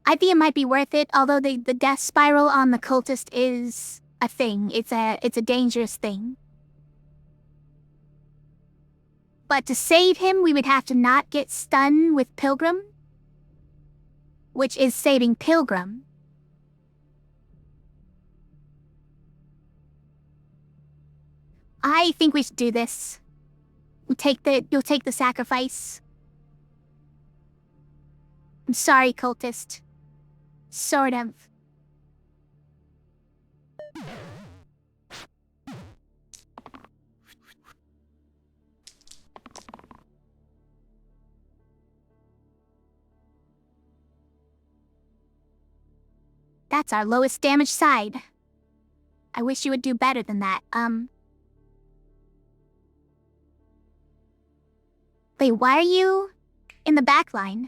I think it might be worth it, although the death spiral on the cultist is a thing. It's a dangerous thing. But to save him, we would have to not get stunned with Pilgrim, which is saving Pilgrim. I think we should do this. You'll take the sacrifice. I'm sorry, cultist. Sort of. That's our lowest damage side. I wish you would do better than that. Wait, why are you in the back line?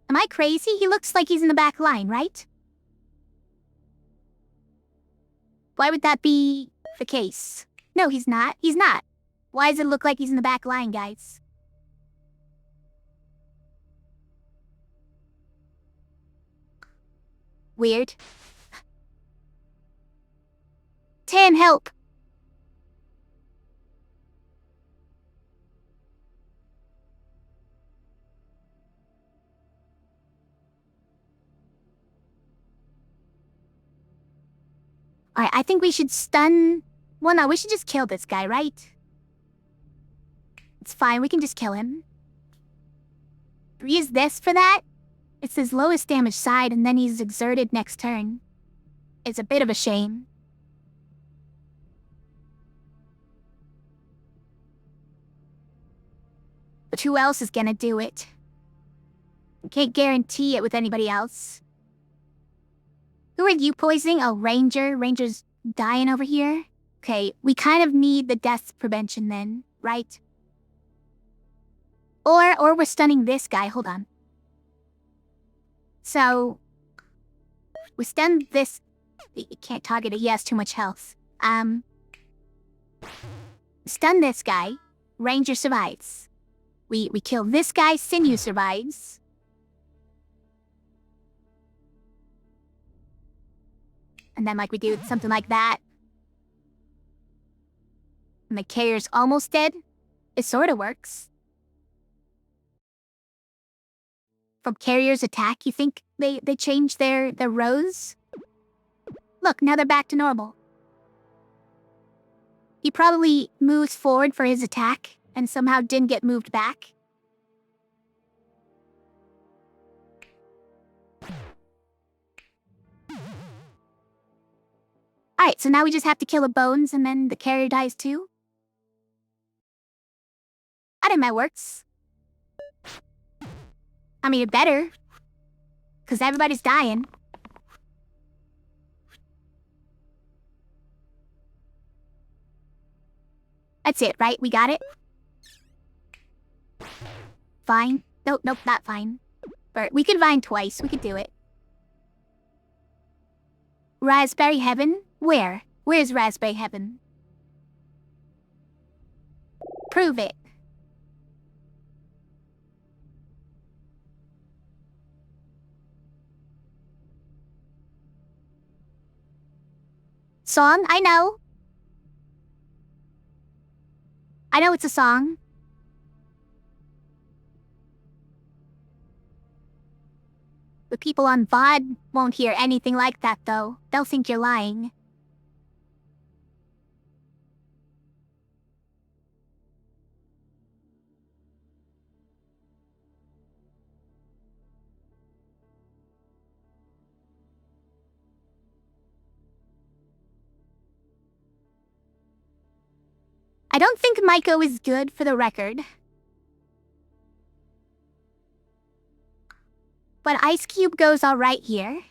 Am I crazy? He looks like he's in the back line, right? Why would that be the case? No, he's not. He's not. Why does it look like he's in the back line, guys? Weird. Tan, help! Alright, I think we should stun... Well, no, we should just kill this guy, right? It's fine, we can just kill him. Use this for that? It's his lowest damage side, and then he's exerted next turn. It's a bit of a shame. But who else is gonna do it? I can't guarantee it with anybody else. Who are you poisoning? Oh, Ranger. Ranger's dying over here. Okay, we kind of need the death prevention then, right? Or we're stunning this guy. Hold on. So, we stun this... You can't target it. He has too much health. Stun this guy. Ranger survives. We kill this guy. Sinew survives. And then, like, we do something like that. And the carrier's almost dead. It sort of works. From carrier's attack, you think they changed their rows? Look, now they're back to normal. He probably moves forward for his attack and somehow didn't get moved back. Alright, so now we just have to kill the bones and then the carrier dies too? it might works. I mean, it better. Because everybody's dying. That's it, right? We got it? Fine. Nope, not fine. But we could vine twice. We could do it. Raspberry Heaven? Where? Where's Raspberry Heaven? Prove it. Song? I know. I know it's a song. The people on VOD won't hear anything like that, though. They'll think you're lying. I don't think Maiko is good, for the record. But Ice Cube goes alright here.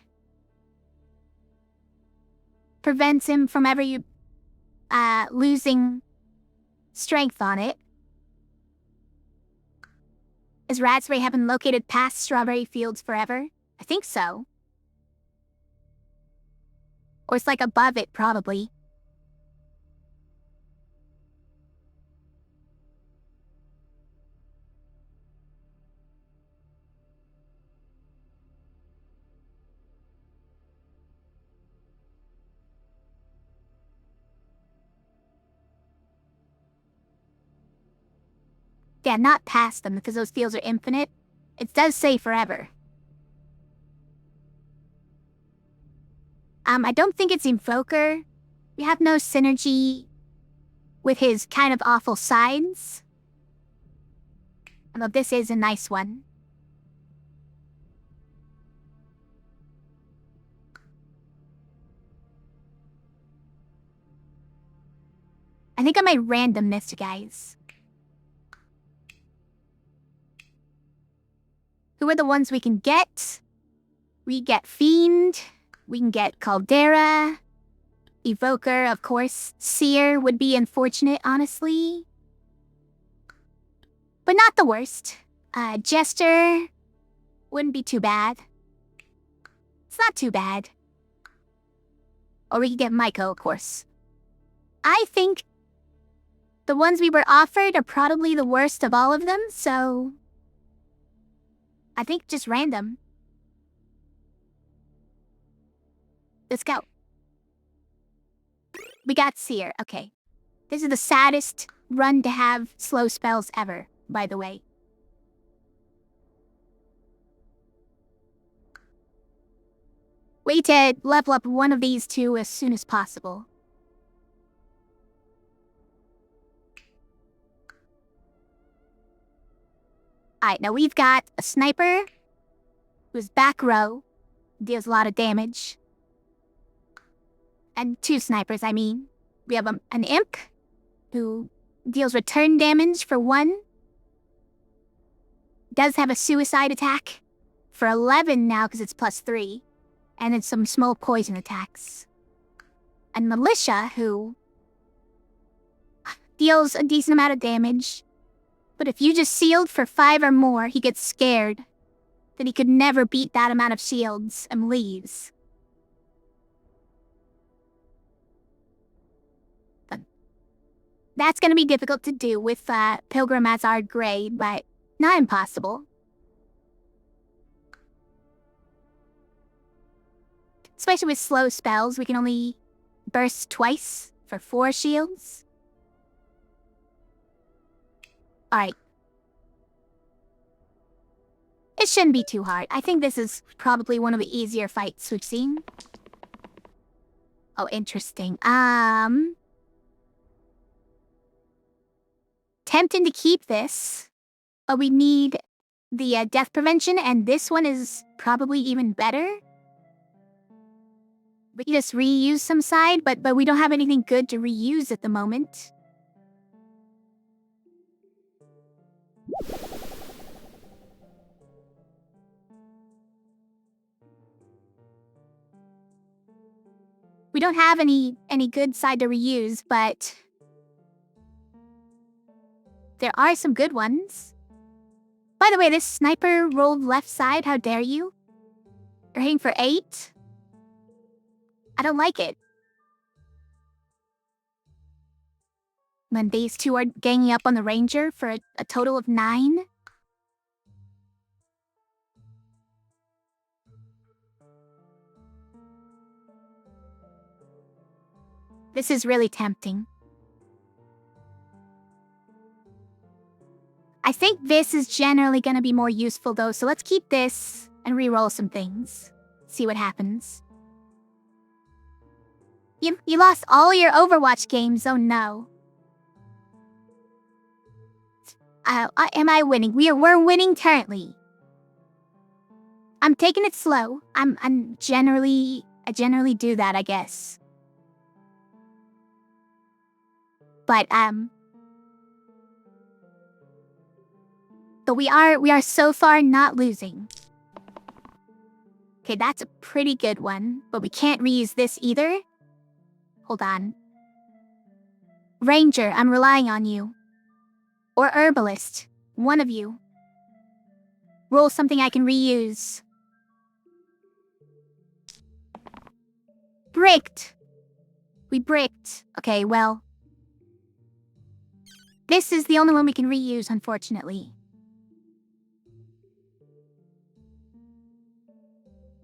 Prevents him from ever losing strength on it. Is Raspberry Heaven located past Strawberry Fields forever? I think so. Or it's like above it, probably. Yeah, not past them, because those fields are infinite. It does say forever. I don't think it's Invoker. We have no synergy with his kind of awful sides. Although this is a nice one. I think I might random this, guys. Who are the ones we can get? We get Fiend. We can get Caldera. Evoker, of course. Seer would be unfortunate, honestly. But not the worst. Jester wouldn't be too bad. It's not too bad. Or we could get Maiko, of course. I think the ones we were offered are probably the worst of all of them, so I think just random. Let's go. We got Seer, okay. This is the saddest run to have slow spells ever, by the way. We need to level up one of these two as soon as possible. Alright, now we've got a sniper who's back row, deals a lot of damage. And two snipers, I mean. We have an imp who deals return damage for 1. Does have a suicide attack for 11 now because it's +3. And then some small poison attacks. And Militia, who deals a decent amount of damage. But if you just sealed for 5 or more, he gets scared that he could never beat that amount of shields and leaves. But that's gonna be difficult to do with Pilgrim as our grade, but not impossible. Especially with slow spells, we can only burst twice for 4 shields. Alright. It shouldn't be too hard. I think this is probably one of the easier fights we've seen. Oh, interesting. Tempting to keep this, but we need the death prevention, and this one is probably even better. We can just reuse some side, but we don't have anything good to reuse at the moment. We don't have any good side to reuse, but there are some good ones. By the way, this sniper rolled left side. How dare you? You're hitting for 8? I don't like it. When these two are ganging up on the ranger for a total of 9. This is really tempting. I think this is generally going to be more useful though, so let's keep this and re-roll some things. See what happens. You lost all your Overwatch games, oh no. Am I winning? We're winning currently. I'm taking it slow. I generally do that, I guess. But but we are so far not losing. Okay, that's a pretty good one, but we can't reuse this either. Hold on. Ranger, I'm relying on you. Or Herbalist, one of you. Roll something I can reuse. Bricked! We bricked. Okay, well. This is the only one we can reuse, unfortunately.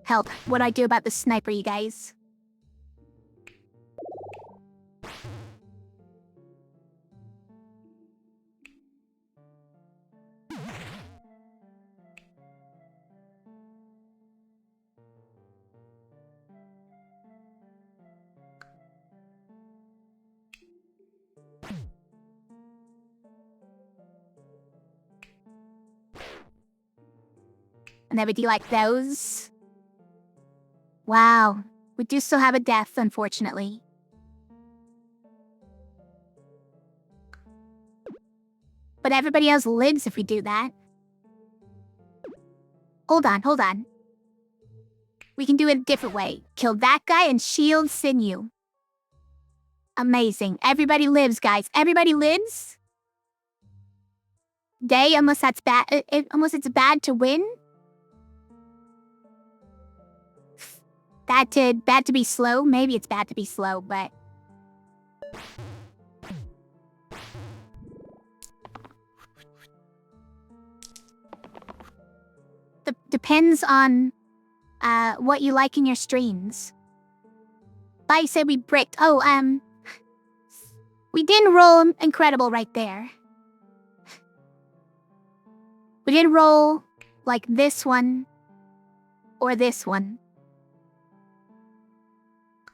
Help, what do I do about the sniper, you guys? And then we do like those. Wow, we do still have a death, unfortunately. But everybody else lives if we do that. Hold on. We can do it a different way. Kill that guy and shield Sinew. Amazing. Everybody lives, guys. Everybody lives. Day, unless that's bad. Unless it's bad to win. Bad to be slow. Maybe it's bad to be slow, but depends on what you like in your streams. I said we bricked. Oh, we didn't roll incredible right there. We did roll like this one or this one.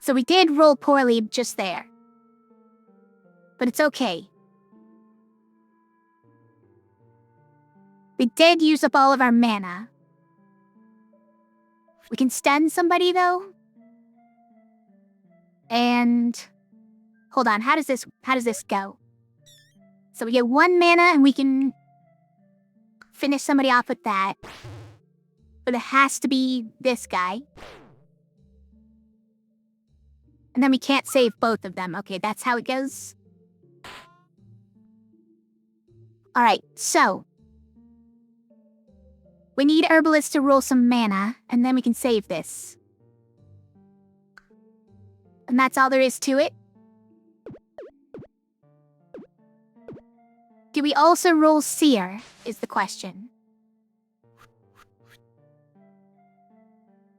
So we did roll poorly just there. But it's okay. We did use up all of our mana. We can stun somebody though. And hold on, how does this go? So we get 1 mana and we can finish somebody off with that. But it has to be this guy. And then we can't save both of them. Okay, that's how it goes. Alright, so we need Herbalist to roll some mana, and then we can save this. And that's all there is to it. Do we also roll Seer, is the question.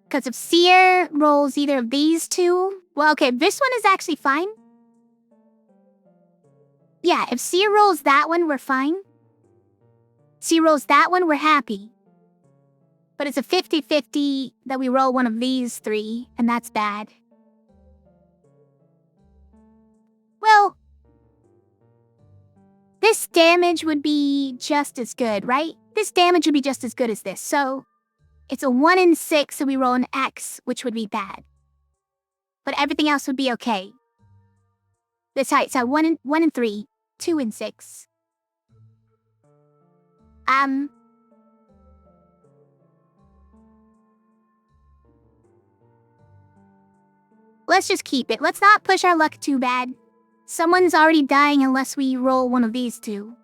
Because if Seer rolls either of these two... Well, okay, this one is actually fine. Yeah, if Seer rolls that one, we're fine. Seer rolls that one, we're happy. But it's a 50-50 that we roll one of these 3, and that's bad. Well, this damage would be just as good, right? This damage would be just as good as this, so... It's a 1 in 6, so we roll an X, which would be bad. But everything else would be okay. That's right, so 1 in 3, 2 in 6. Let's just keep it. Let's not push our luck too bad. Someone's already dying unless we roll one of these two.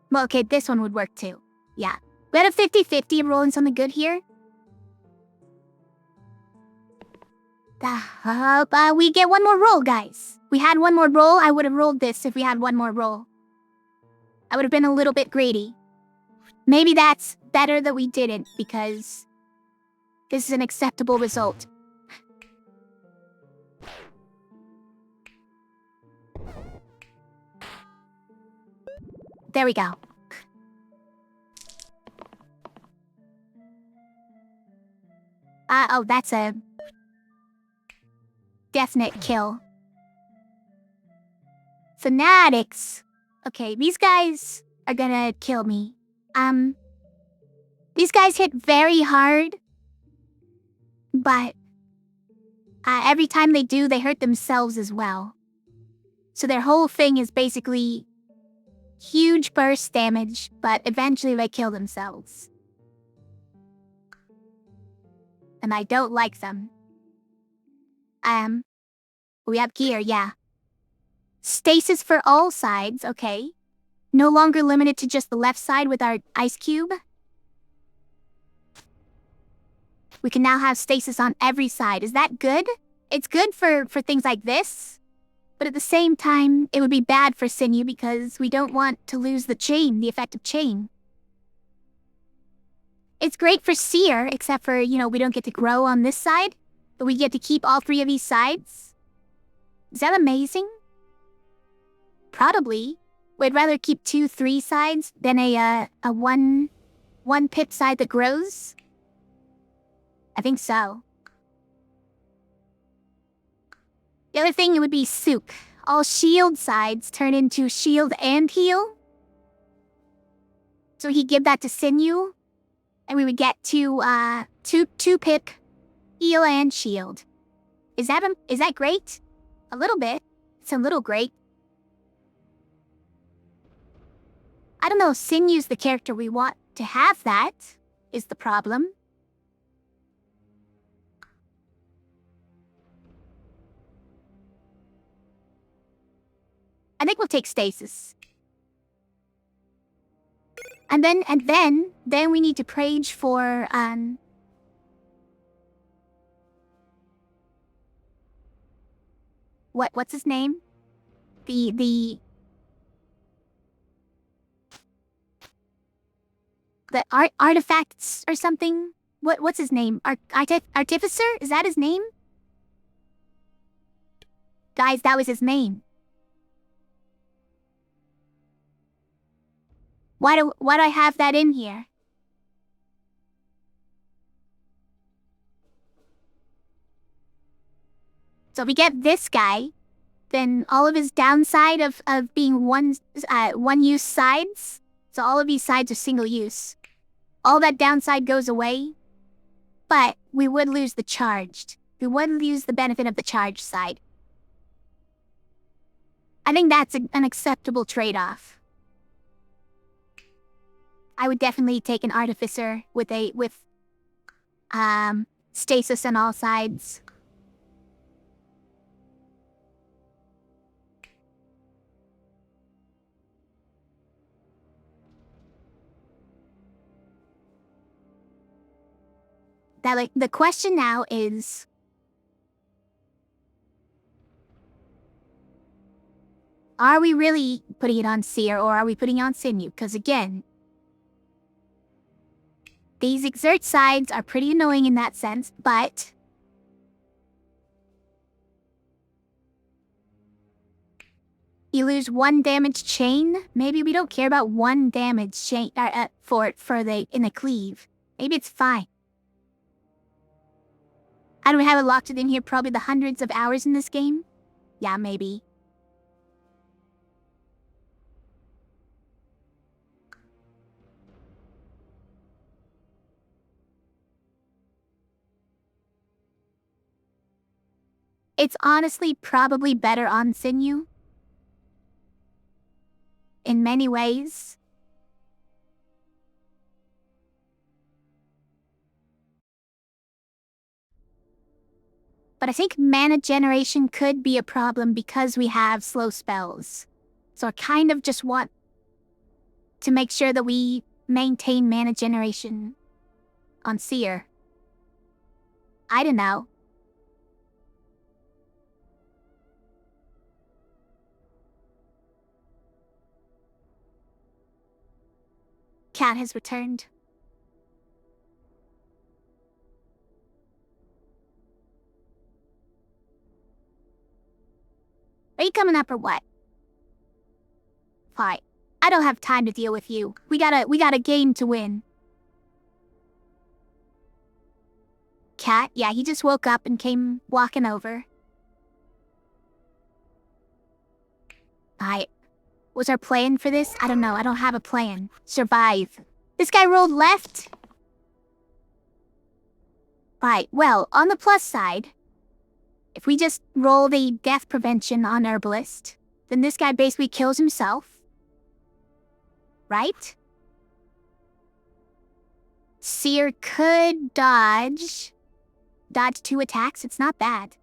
Well, okay, this one would work too. Yeah. We had a 50-50 of rolling something good here. We get one more roll, guys. We had one more roll. I would have rolled this if we had one more roll. I would have been a little bit greedy. Maybe that's better that we didn't, because this is an acceptable result. There we go. Oh, that's a definite kill. Fanatics. Okay, these guys are gonna kill me. These guys hit very hard, but every time they do, they hurt themselves as well. So their whole thing is basically huge burst damage, but eventually they kill themselves. And I don't like them. We have gear, yeah. Stasis for all sides, okay. No longer limited to just the left side with our ice cube. We can now have stasis on every side. Is that good? It's good for things like this. But at the same time, it would be bad for sinew because we don't want to lose the chain, the effective chain. It's great for seer, except for, you know, we don't get to grow on this side, but we get to keep all three of these sides. Is that amazing? Probably. We'd rather keep 2-3 sides than a one pip side that grows. I think so. The other thing, it would be Sook. All shield sides turn into shield and heal. So he'd give that to Sinew, and we would get two pip, heal and shield. Is that great? A little bit. It's a little great. I don't know, Sinew's the character we want to have that, is the problem. I think we'll take stasis. And then we need to prage for, what's his name? The artifacts or something? What's his name? Artificer? Is that his name? Guys, that was his name. Why do I have that in here? So if we get this guy, then all of his downside of being one-use sides, so all of these sides are single-use. All that downside goes away, but we would lose the charged. We would lose the benefit of the charged side. I think that's an acceptable trade-off. I would definitely take an artificer with stasis on all sides. The question now is, are we really putting it on Seer or are we putting it on Sinew? Because again, these exert sides are pretty annoying in that sense, but you lose 1 damage chain. Maybe we don't care about 1 damage chain in the cleave. Maybe it's fine. And we have it locked in here probably the hundreds of hours in this game? Yeah, maybe. It's honestly probably better on Sinew. In many ways. But I think mana generation could be a problem because we have slow spells. So I kind of just want to make sure that we maintain mana generation on Seer. I don't know. Cat has returned. Are you coming up or what? Fine. I don't have time to deal with you. We got a game to win. Cat, yeah, he just woke up and came walking over. Was our plan for this? I don't know. I don't have a plan. Survive. This guy rolled left? Right, well, on the plus side, if we just roll the death prevention on Herbalist, then this guy basically kills himself. Right? Seer could dodge 2 attacks. It's not bad.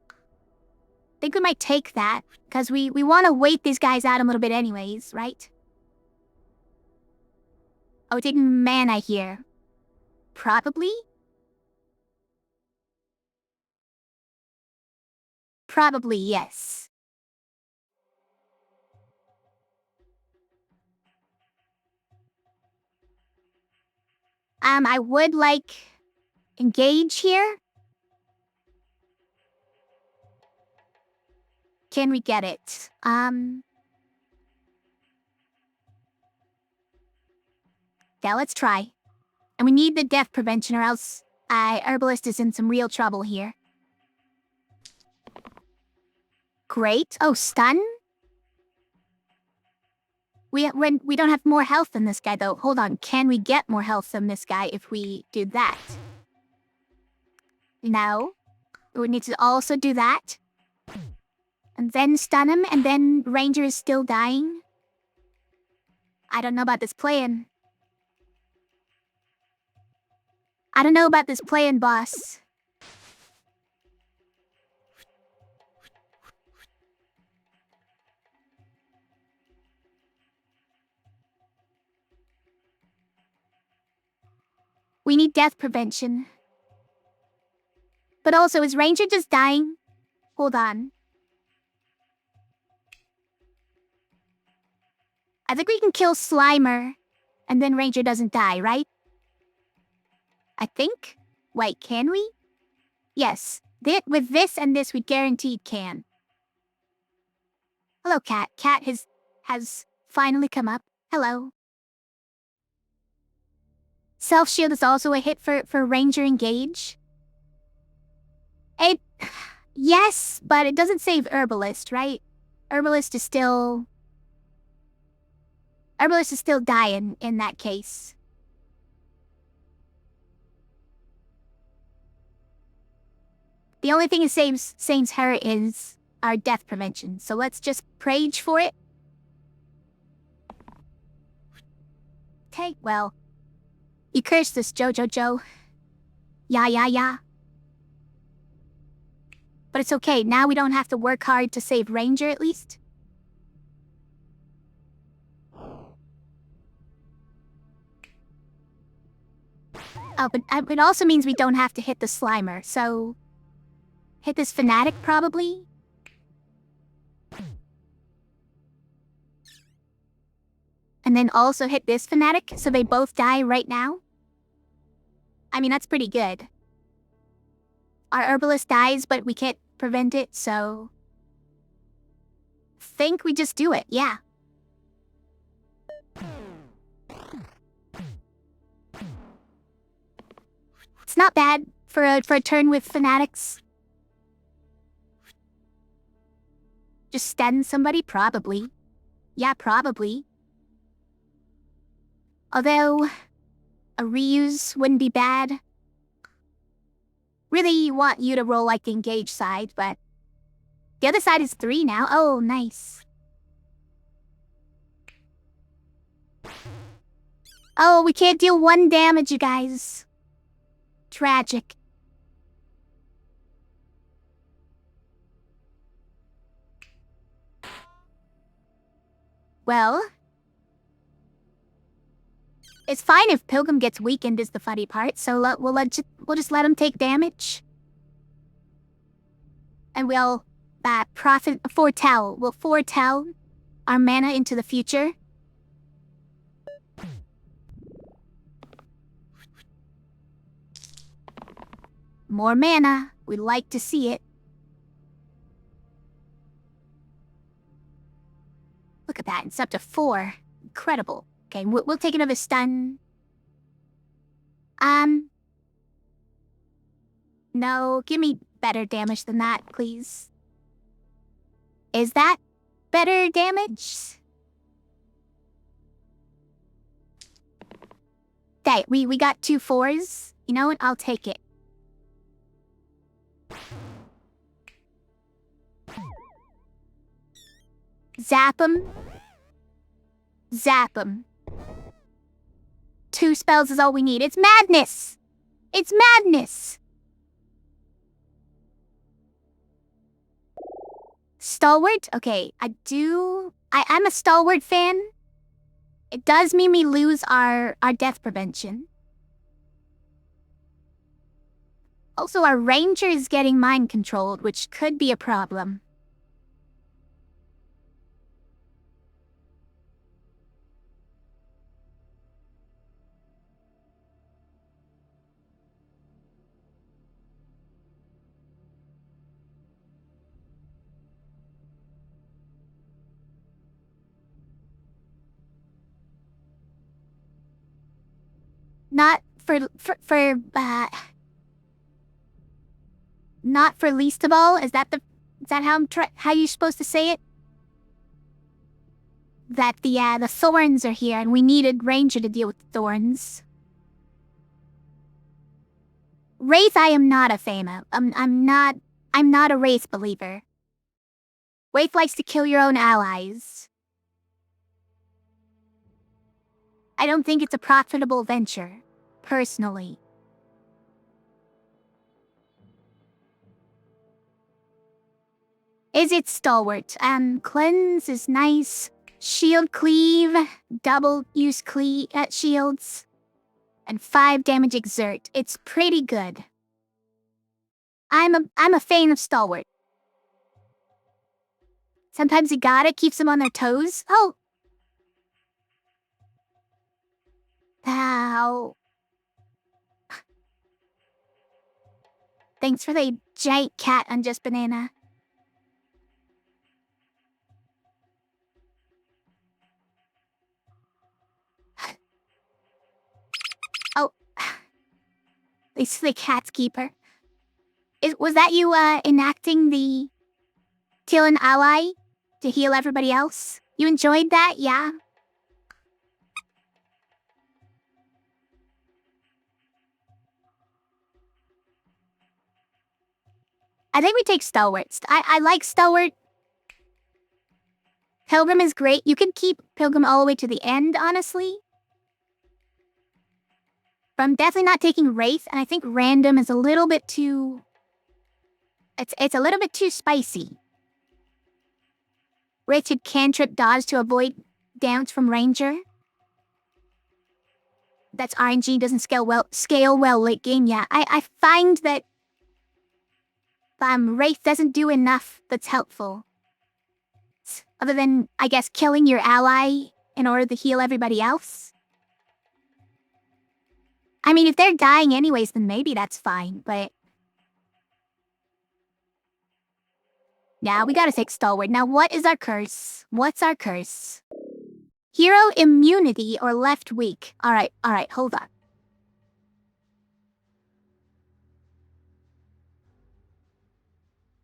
I think we might take that, because we want to wait these guys out a little bit anyways, right? Oh, we're taking mana here. Probably? Probably, yes. I would like engage here. Can we get it? Yeah, let's try. And we need the death prevention or else Herbalist is in some real trouble here. Great. Oh, stun? We don't have more health than this guy, though. Hold on. Can we get more health than this guy if we do that? No. We would need to also do that. And then stun him, and then Ranger is still dying. I don't know about this plan. I don't know about this plan, boss. We need death prevention. But also, is Ranger just dying? Hold on. I think we can kill Slimer, and then Ranger doesn't die, right? I think? Wait, can we? Yes. With this and this, we guaranteed can. Hello, Cat. Cat has finally come up. Hello. Self-shield is also a hit for Ranger Engage. Yes, but it doesn't save Herbalist, right? Herbalist is still dying in that case. The only thing it saves her is our death prevention, so let's just prage for it. Okay, well, you cursed us, Joe. Yeah. But it's okay, now we don't have to work hard to save Ranger, at least. Oh, but it also means we don't have to hit the Slimer, so... Hit this Fanatic, probably? And then also hit this Fanatic, so they both die right now? I mean, that's pretty good. Our Herbalist dies, but we can't prevent it, so... Think we just do it, yeah. It's not bad for a turn with Fanatics. Just stun somebody? Probably. Yeah, probably. Although, a reuse wouldn't be bad. Really want you to roll like the engage side, but... The other side is 3 now. Oh, nice. Oh, we can't deal 1 damage, you guys. Tragic. Well, it's fine if Pilgrim gets weakened is the funny part, so we'll just let him take damage. And we'll we'll foretell our mana into the future. More mana. We'd like to see it. Look at that, it's up to 4. Incredible. Okay, we'll take another stun. No, give me better damage than that, please. Is that better damage? Okay, we got 2 4s. You know what? I'll take it. Zap 'em. Zap 'em. 2 spells is all we need. It's madness! It's madness! Stalwart? Okay, I'm a Stalwart fan. It does mean we lose our death prevention. Also, our Ranger is getting mind controlled, which could be a problem. Not least of all. Is that how you're supposed to say it? That the thorns are here, and we needed Ranger to deal with the thorns. Wraith, I am not a fan of. I'm not a Wraith believer. Wraith likes to kill your own allies. I don't think it's a profitable venture, personally. Is it Stalwart? Cleanse is nice. Shield Cleave, double use shields. And 5 damage exert. It's pretty good. I'm a fan of Stalwart. Sometimes you gotta keep them on their toes. Oh! Ow. Thanks for the giant cat unjust banana. Oh. This is the cat's keeper. Was that you enacting the kill an ally to heal everybody else? You enjoyed that? Yeah? I think we take Stalwart. I like Stalwart. Pilgrim is great. You can keep Pilgrim all the way to the end, honestly. But I'm definitely not taking Wraith, and I think Random is a little bit too... It's a little bit too spicy. Wraith should cantrip dodge to avoid damage from Ranger. That's RNG, doesn't scale well late game, yeah. I find that Wraith doesn't do enough that's helpful. Other than, I guess, killing your ally in order to heal everybody else. I mean, if they're dying anyways, then maybe that's fine, but... Yeah, we gotta take Stalwart. Now, what is our curse? What's our curse? Hero immunity or left weak. Alright, hold on.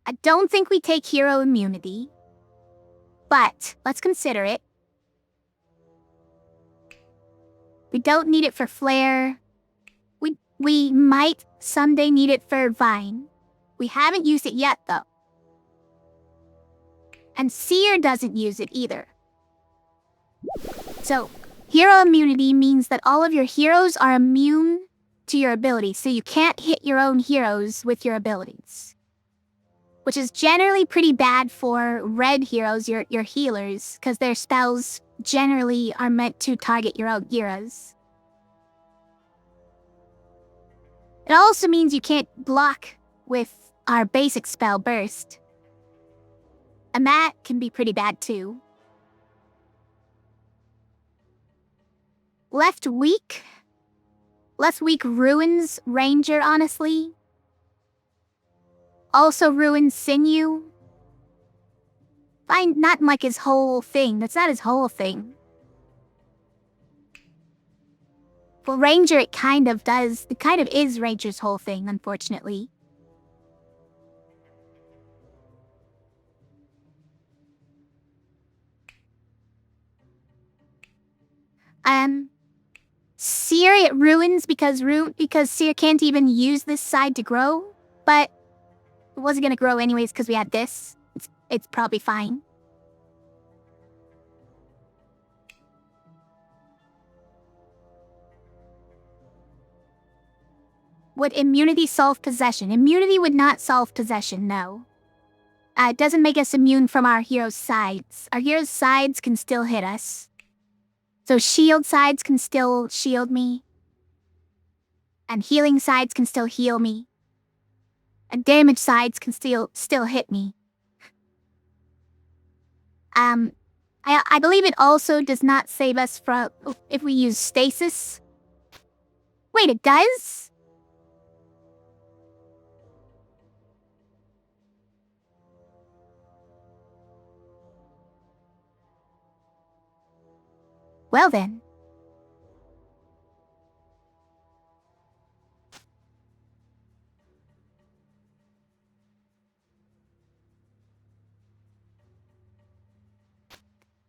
I don't think we take hero immunity. But, let's consider it. We don't need it for Flare. We might someday need it for Vine. We haven't used it yet, though. And Seer doesn't use it either. So, hero immunity means that all of your heroes are immune to your abilities, so you can't hit your own heroes with your abilities. Which is generally pretty bad for red heroes, your healers, because their spells generally are meant to target your own heroes. It also means you can't block with our basic spell, Burst. And that can be pretty bad too. Left weak ruins Ranger, honestly. Also ruins Sinew. Fine, not like his whole thing. That's not his whole thing. For Ranger, it kind of does. It kind of is Ranger's whole thing, unfortunately. Seer it ruins because Seer can't even use this side to grow, but it wasn't gonna grow anyways because we had this. It's probably fine. Would immunity solve possession? Immunity would not solve possession, no. It doesn't make us immune from our hero's sides. Our hero's sides can still hit us. So shield sides can still shield me. And healing sides can still heal me. And damage sides can still hit me. I believe it also does not save us from if we use stasis. Wait, it does? Well then.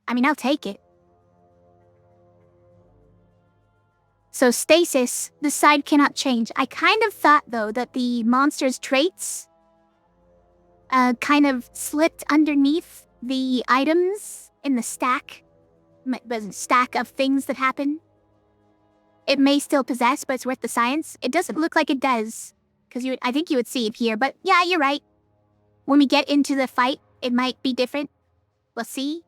I mean, I'll take it. So stasis, the side cannot change. I kind of thought, though, that the monster's traits kind of slipped underneath the items in the stack. Stack of things that happen. It may still possess, but it's worth the science. It doesn't look like it does. Because I think you would see it here, but yeah, you're right. When we get into the fight, it might be different. We'll see.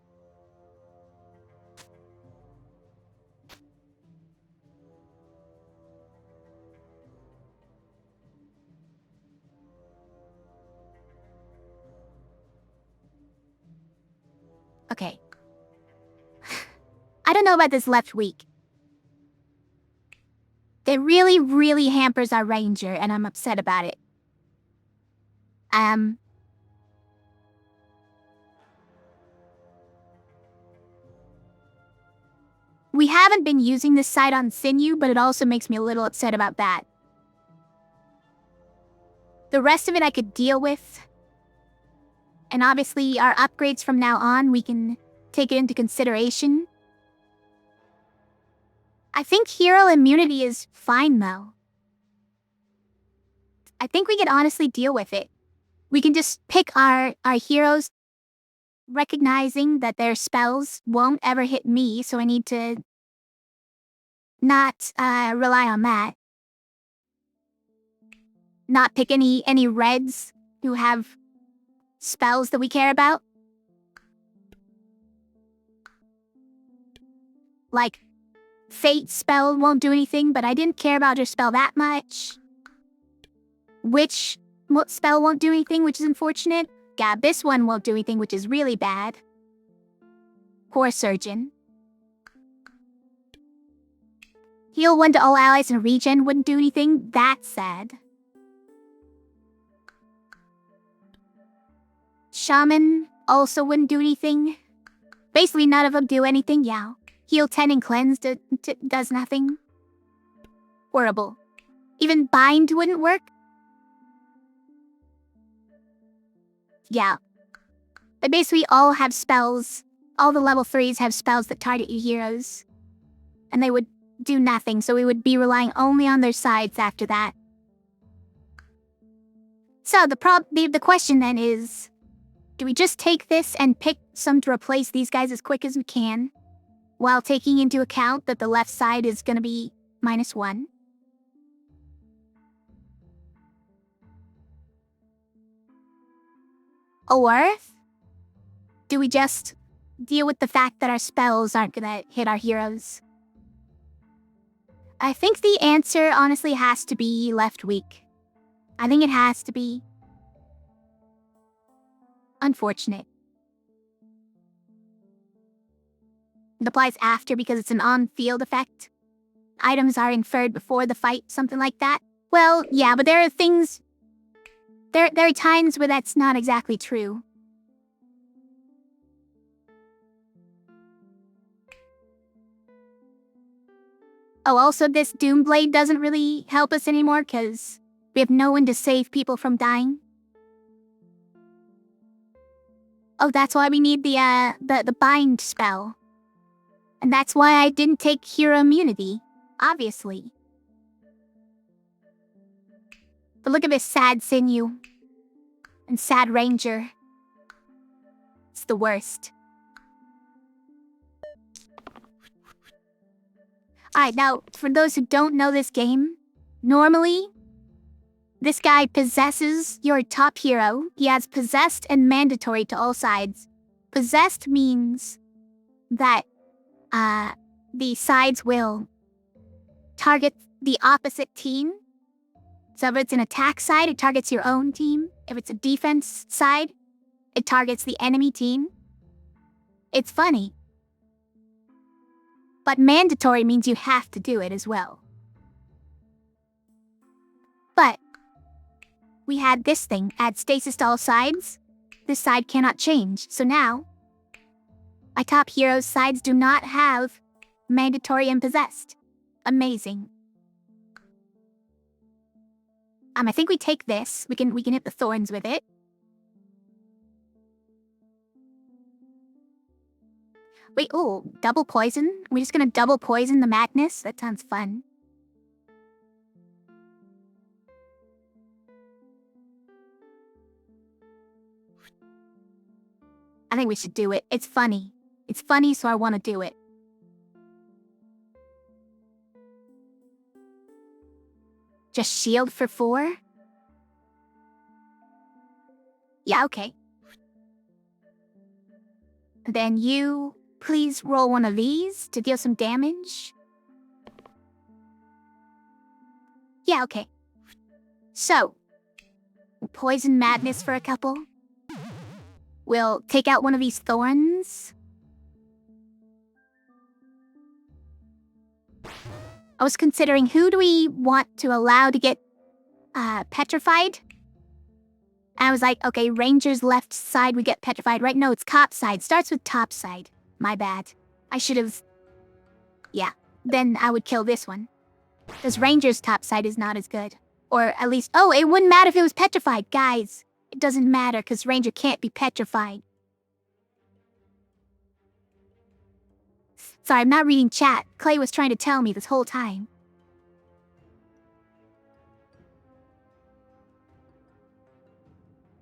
Okay. I don't know about this left week. It really, really hampers our ranger, and I'm upset about it. We haven't been using this side on Sinew, but it also makes me a little upset about that. The rest of it I could deal with. And obviously, our upgrades from now on, we can take it into consideration. I think hero immunity is fine, though. I think we could honestly deal with it. We can just pick our heroes, recognizing that their spells won't ever hit me, so I need to not rely on that. Not pick any reds who have spells that we care about. Like, Fate spell won't do anything, but I didn't care about her spell that much. Witch spell won't do anything, which is unfortunate. This one won't do anything, which is really bad. Poor Surgeon. Heal 1 to all allies and regen wouldn't do anything. That's sad. Shaman also wouldn't do anything. Basically, none of them do anything, yeah. Heal 10 and cleanse does nothing. Horrible. Even bind wouldn't work. Yeah. They basically all have spells. All the level 3s have spells that target your heroes. And they would do nothing, so we would be relying only on their sides after that. So the question then is, do we just take this and pick some to replace these guys as quick as we can, while taking into account that the left side is going to be -1? Or do we just deal with the fact that our spells aren't gonna hit our heroes? I think the answer honestly has to be left weak. I think it has to be. Unfortunate. It applies after because it's an on-field effect. Items are inferred before the fight, something like that. Well, yeah, but there are things... There are times where that's not exactly true. Oh, also this Doomblade doesn't really help us anymore because we have no one to save people from dying. Oh, that's why we need the bind spell. And that's why I didn't take hero immunity, obviously. But look at this sad Sinew. And sad Ranger. It's the worst. Alright, now, for those who don't know this game, normally, this guy possesses your top hero. He has possessed and mandatory to all sides. Possessed means that the sides will target the opposite team. So if it's an attack side, it targets your own team. If it's a defense side, it targets the enemy team. It's funny. But mandatory means you have to do it as well. But we had this thing, add stasis to all sides. This side cannot change, so now my top hero's sides do not have mandatory and possessed. Amazing. I think we take this. We can hit the thorns with it. Wait, oh, double poison? We're just gonna double poison the madness? That sounds fun. I think we should do it. It's funny. It's funny, so I want to do it. Just shield for 4? Yeah, okay. Then you, please roll one of these to deal some damage. Yeah, okay. So, poison madness for a couple. We'll take out one of these thorns. I was considering who do we want to allow to get petrified? And I was like, okay, Ranger's left side would get petrified. Right? No, it's top side. Starts with top side. My bad. I should have... Yeah. Then I would kill this one. Because Ranger's top side is not as good. Or at least... Oh, it wouldn't matter if it was petrified, guys. It doesn't matter because Ranger can't be petrified. Sorry, I'm not reading chat. Clay was trying to tell me this whole time.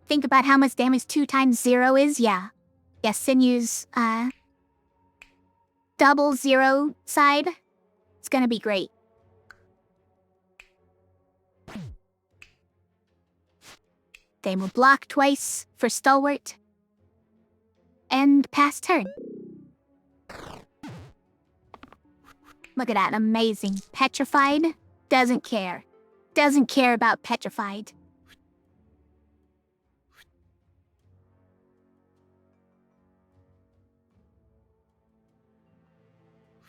Think about how much damage 2 times 0 is? Yeah. Yeah, Sinew's, double 0 side. It's gonna be great. Then we'll block twice for Stalwart. And pass turn. Look at that, amazing. Petrified? Doesn't care. Doesn't care about petrified.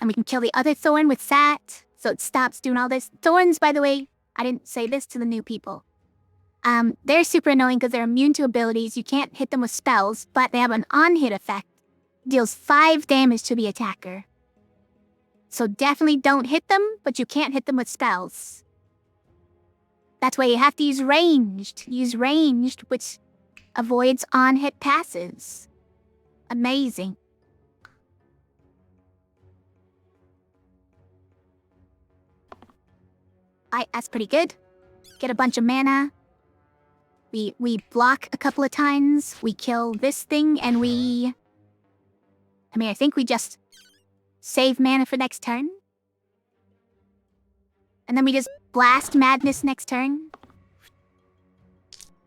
And we can kill the other thorn with that, so it stops doing all this. Thorns, by the way, I didn't say this to the new people. They're super annoying because they're immune to abilities. You can't hit them with spells, but they have an on-hit effect. Deals 5 damage to the attacker. So definitely don't hit them, but you can't hit them with spells. That's why you have to use ranged. Use ranged, which avoids on-hit passes. Amazing. That's pretty good. Get a bunch of mana. We block a couple of times. We kill this thing, and we... I think we just save mana for next turn. And then we just blast madness next turn.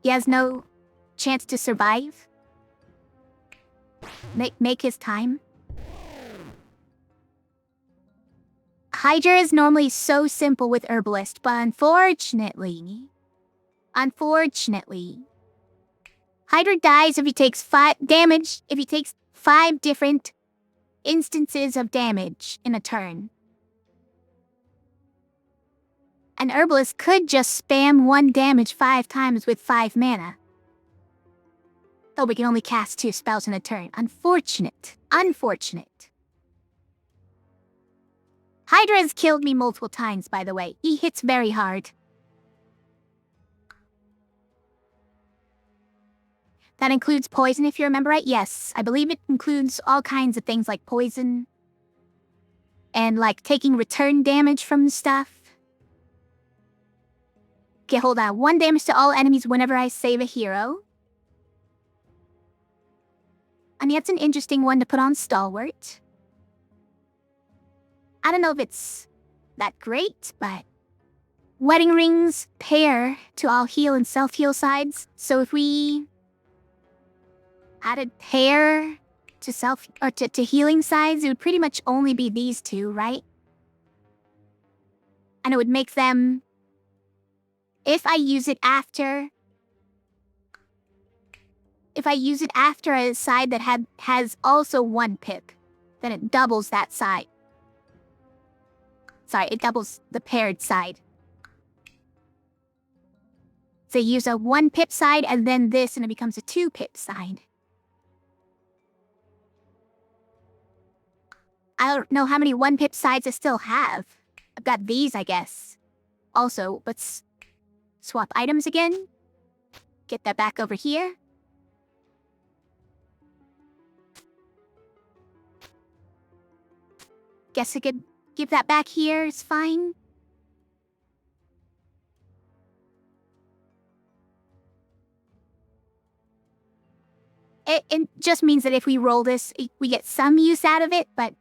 He has no chance to survive. Make his time. Hydra is normally so simple with Herbalist, but unfortunately, Hydra dies if he takes 5 damage, if he takes 5 different instances of damage in a turn. An Herbalist could just spam 1 damage 5 times with 5 mana. Though we can only cast 2 spells in a turn. Unfortunate. Hydra has killed me multiple times, by the way. He hits very hard. That includes poison, if you remember right. Yes, I believe it includes all kinds of things like poison. And like taking return damage from stuff. Okay, hold on. 1 damage to all enemies whenever I save a hero. I mean, that's an interesting one to put on Stalwart. I don't know if it's that great, but wedding rings pair to all heal and self-heal sides. So if we added pair to to healing sides, it would pretty much only be these 2, right? And it would make them, if I use it after a side that has also 1 pip, then it doubles that side. Sorry, it doubles the paired side. So you use a 1 pip side and then this and it becomes a 2 pip side. I don't know how many 1 pip sides I still have. I've got these, I guess. Also, let's swap items again. Get that back over here. Guess I could give that back here, it's fine. It just means that if we roll this, we get some use out of it, but...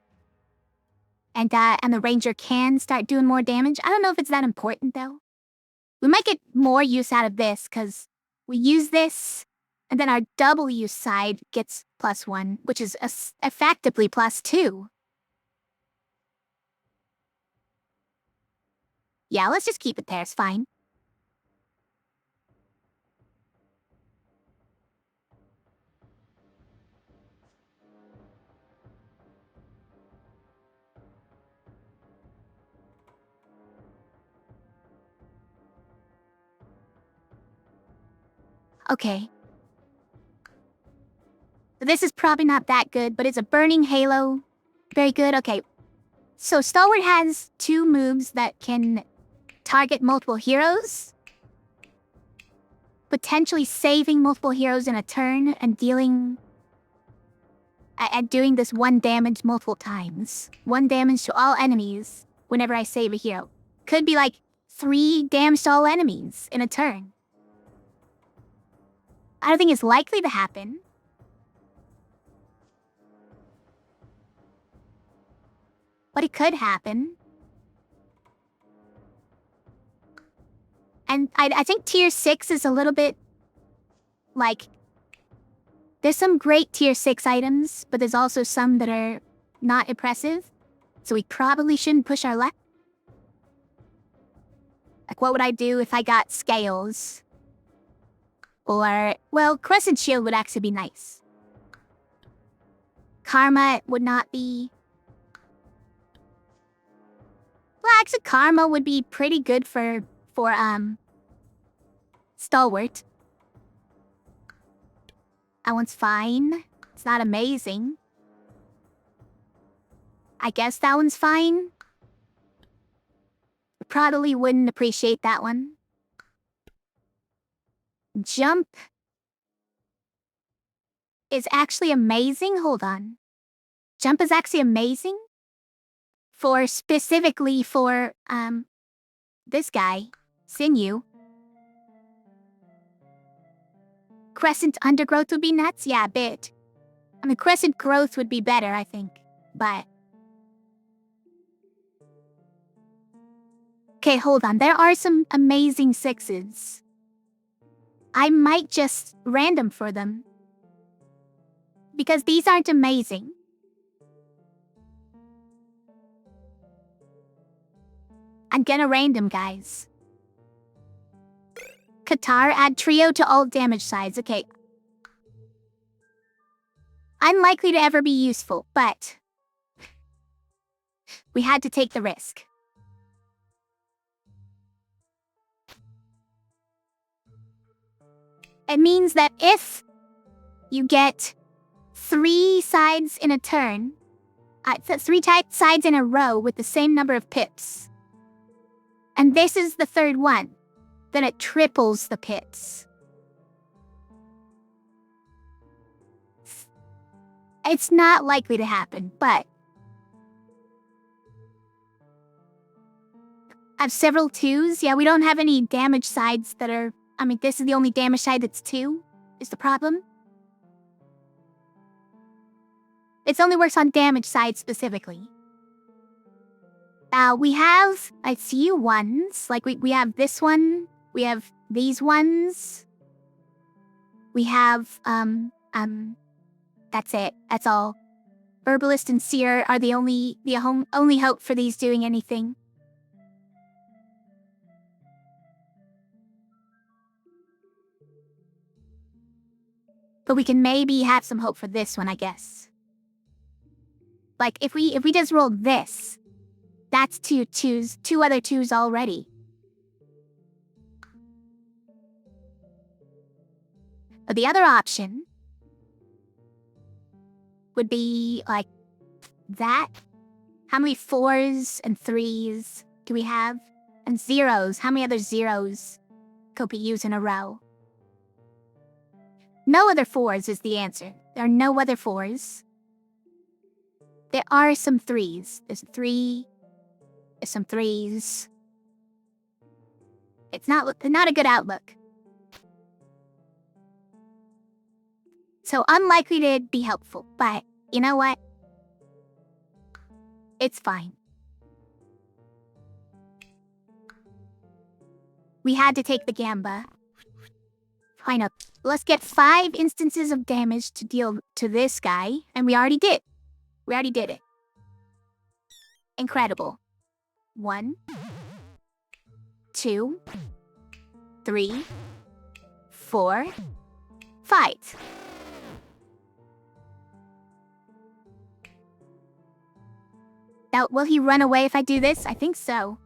And the ranger can start doing more damage. I don't know if it's that important, though. We might get more use out of this, because we use this, and then our double use side gets +1, which is effectively +2. Yeah, let's just keep it there, it's fine. Okay. This is probably not that good, but it's a Burning Halo. Very good, okay. So Stalwart has 2 moves that can target multiple heroes. Potentially saving multiple heroes in a turn and dealing... and doing this 1 damage multiple times. 1 damage to all enemies whenever I save a hero. Could be like 3 damage to all enemies in a turn. I don't think it's likely to happen. But it could happen. And I think tier 6 is a little bit... like... There's some great tier 6 items, but there's also some that are not impressive. So we probably shouldn't push our luck. Like, what would I do if I got Scales? Or, well, Crescent Shield would actually be nice. Karma would not be... Well, actually, Karma would be pretty good for Stalwart. That one's fine. It's not amazing. I guess that one's fine. Probably wouldn't appreciate that one. Jump is actually amazing. Hold on. Jump is actually amazing. Specifically for, this guy, Sinew. Crescent Undergrowth would be nuts? Yeah, a bit. I mean, Crescent Growth would be better, I think. But... Okay, hold on. There are some amazing 6s. I might just random for them. because these aren't amazing. I'm gonna random, guys. Qatar, add trio to all damage sides. Okay. Unlikely to ever be useful, but we had to take the risk. It means that if you get 3 sides in a turn, 3 sides in a row with the same number of pips, and this is the third one, then it triples the pips. It's not likely to happen, but I have several 2s. Yeah, we don't have any damage sides that are... I mean, this is the only damage side that's 2, is the problem. It only works on damage side specifically. We have, I see ones. Like, we have this one. We have these ones. We have, that's it. That's all. Herbalist and Seer are the only hope for these doing anything. But we can maybe have some hope for this one, I guess. Like, if we just roll this, that's 2 other 2s already. But the other option would be, like, that. How many 4s and 3s do we have? And 0s. How many other 0s could be used in a row? No other 4s is the answer. There are no other 4s. There are some 3s. There's a 3. There's some 3s. It's not a good outlook. So unlikely to be helpful, but you know what? It's fine. We had to take the gamba. Fine up. Let's get 5 instances of damage to deal to this guy, and we already did. We already did it. Incredible. 1, 2, 3, 4, 5. Now, will he run away if I do this? I think so.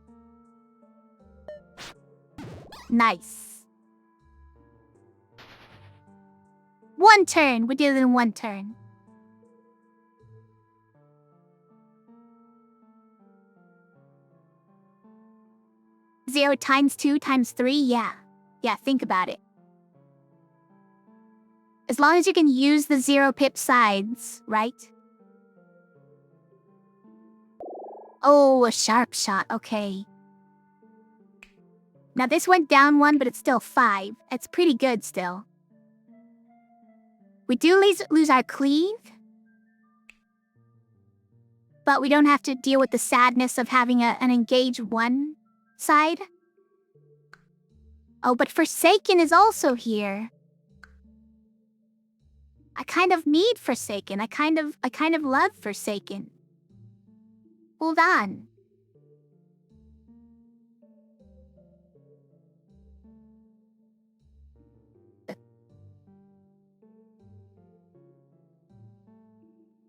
Nice. 1 turn. We did it in 1 turn. Zero times 2 times 3? Yeah. Yeah, think about it. As long as you can use the 0 pip sides, right? Oh, a sharp shot. Okay. Now this went down 1, but it's still 5. It's pretty good still. We do lose our cleave. But we don't have to deal with the sadness of having an engage 1 side. Oh, but Forsaken is also here. I kind of need Forsaken. I kind of love Forsaken. Hold on.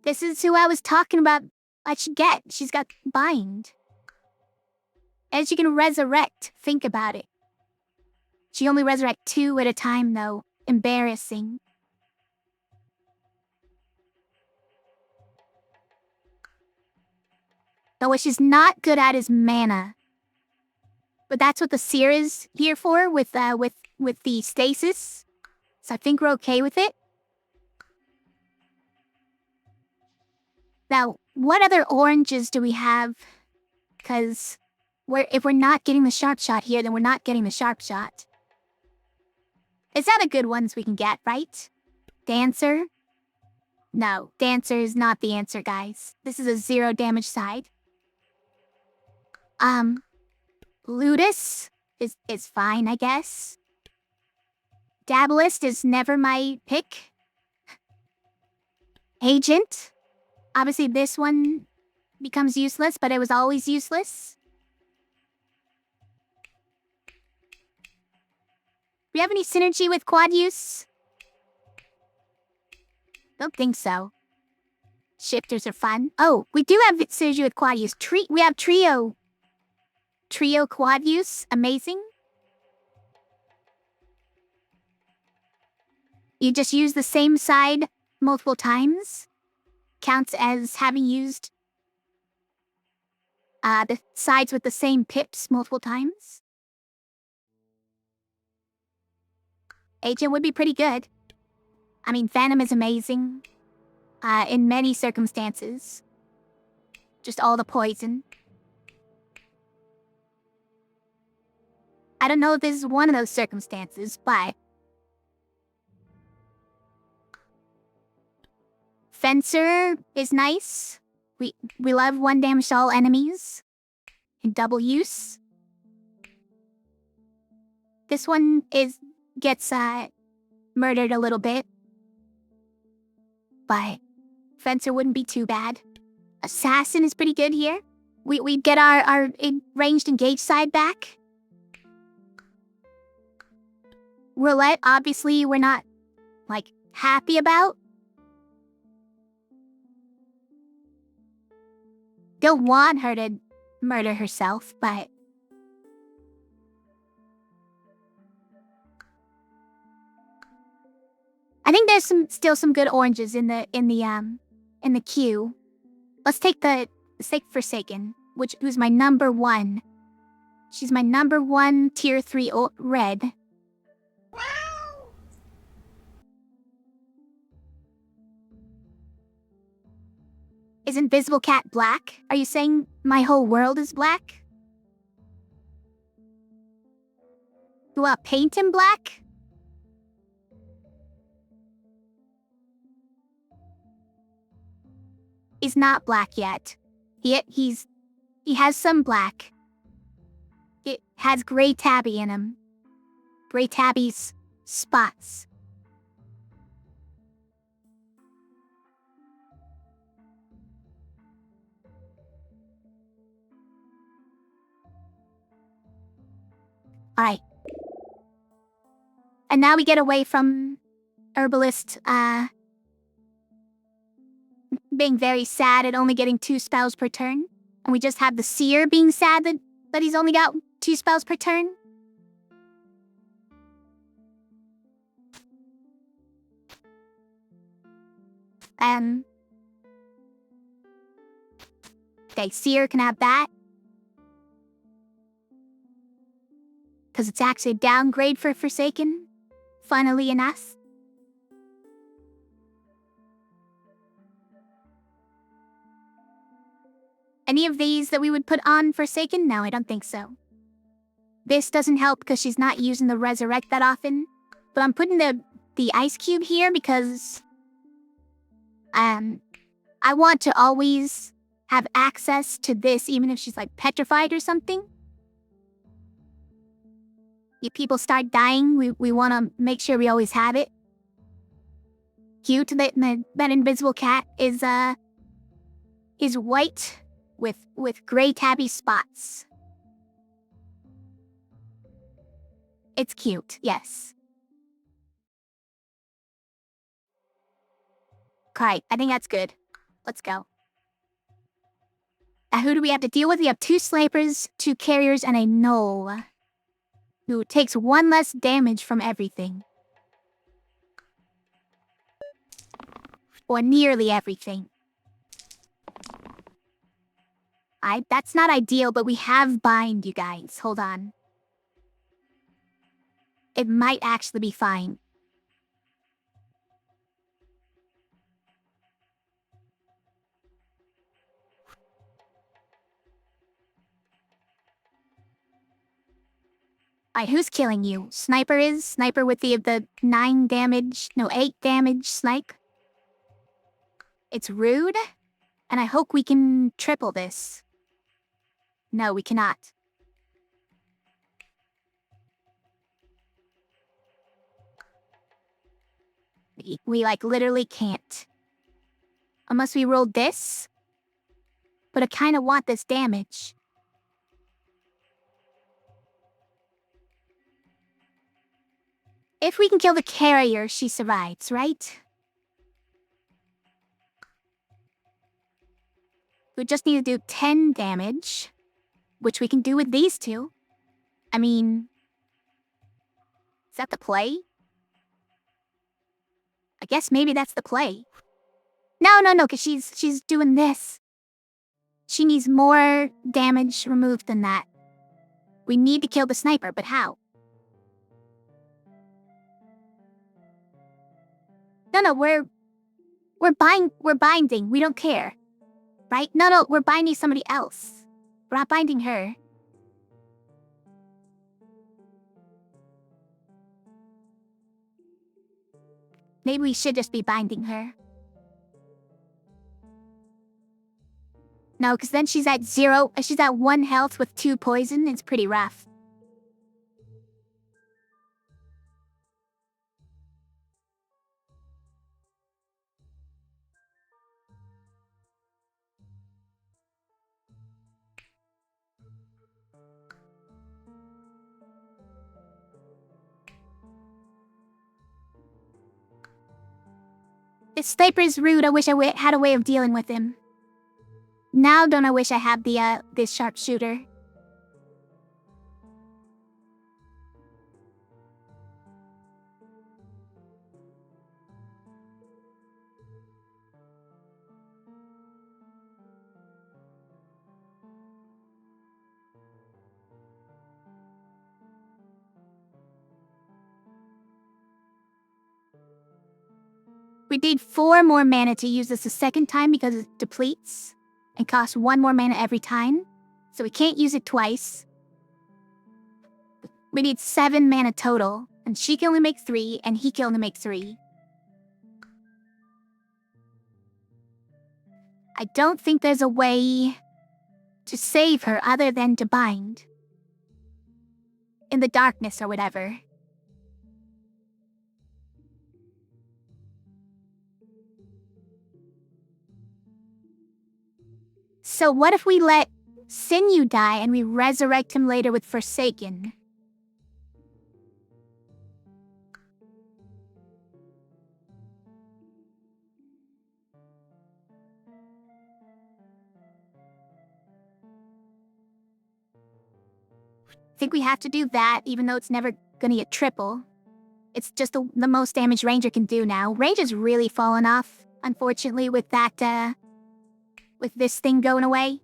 This is who I was talking about I should get. She's got bind. And she can resurrect. Think about it. She only resurrect 2 at a time, though. Embarrassing. Though what she's not good at is mana. But that's what the Seer is here for with the stasis. So I think we're okay with it. Now, what other oranges do we have? Because if we're not getting the sharp shot here, then we're not getting the sharp shot. Is that a good ones we can get, right? Dancer? No, Dancer is not the answer, guys. This is a 0 damage side. Ludus is fine, I guess. Dabblist is never my pick. Agent. Obviously this one becomes useless, but it was always useless. Do we have any synergy with quad use? Don't think so. Shifters are fun. Oh, we do have synergy with quad use. We have trio. Trio quad use. Amazing. You just use the same side multiple times. Counts as having used the sides with the same pips multiple times. Agent would be pretty good. I mean, Phantom is amazing. In many circumstances. Just all the poison. I don't know if this is one of those circumstances, but... Fencer is nice. We love one damage to all enemies. In double use. This one gets murdered a little bit. But Fencer wouldn't be too bad. Assassin is pretty good here. We get our ranged engage side back. Roulette, obviously, we're not, like, happy about. Don't want her to murder herself, but... I think there's still some good oranges in the queue. Let's take Forsaken, who's my number 1. She's my number 1 tier 3 red. Is Invisible Cat black? Are you saying my whole world is black? Do I paint him black? He's not black yet. He has some black. It has gray tabby in him. Gray tabby's spots. Alright. And now we get away from Herbalist, being very sad at only getting 2 spells per turn. And we just have the Seer being sad that he's only got 2 spells per turn. Okay, Seer can have that. Because it's actually a downgrade for Forsaken. Funnily enough. Any of these that we would put on Forsaken? No, I don't think so. This doesn't help because she's not using the Resurrect that often. But I'm putting the Ice Cube here because... I want to always have access to this even if she's like petrified or something. If people start dying, we want to make sure we always have it. Cute that Invisible Cat is white with gray tabby spots. It's cute, yes. Okay, I think that's good. Let's go. Who do we have to deal with? We have 2 snipers, 2 carriers, and a gnoll. Who takes 1 less damage from everything. Or nearly everything. That's not ideal, but we have bind, you guys. Hold on. It might actually be fine. Alright, who's killing you? Sniper is? Sniper with the 9 damage, no, 8 damage snipe. It's rude, and I hope we can triple this. No, we cannot. We like literally can't. Unless we roll this. But I kind of want this damage. If we can kill the carrier, she survives, right? We just need to do 10 damage, which we can do with these two. I mean, is that the play? I guess maybe that's the play. No, because she's doing this. She needs more damage removed than that. We need to kill the sniper, but how? No, we're binding. We don't care. Right? No, we're binding somebody else. We're not binding her. Maybe we should just be binding her. No, because then she's at 0. She's at 1 health with 2 poison. It's pretty rough. This sniper is rude. I wish I had a way of dealing with him. Now don't I wish I had this sharpshooter. We need 4 more mana to use this a second time because it depletes and costs 1 more mana every time. So we can't use it twice. We need 7 mana total, and she can only make 3, and he can only make 3. I don't think there's a way to save her other than to bind. In the darkness or whatever. So what if we let Sinew die and we resurrect him later with Forsaken? I think we have to do that, even though it's never gonna get triple. It's just the most damage Ranger can do now. Range has really fallen off, unfortunately, with that, with this thing going away.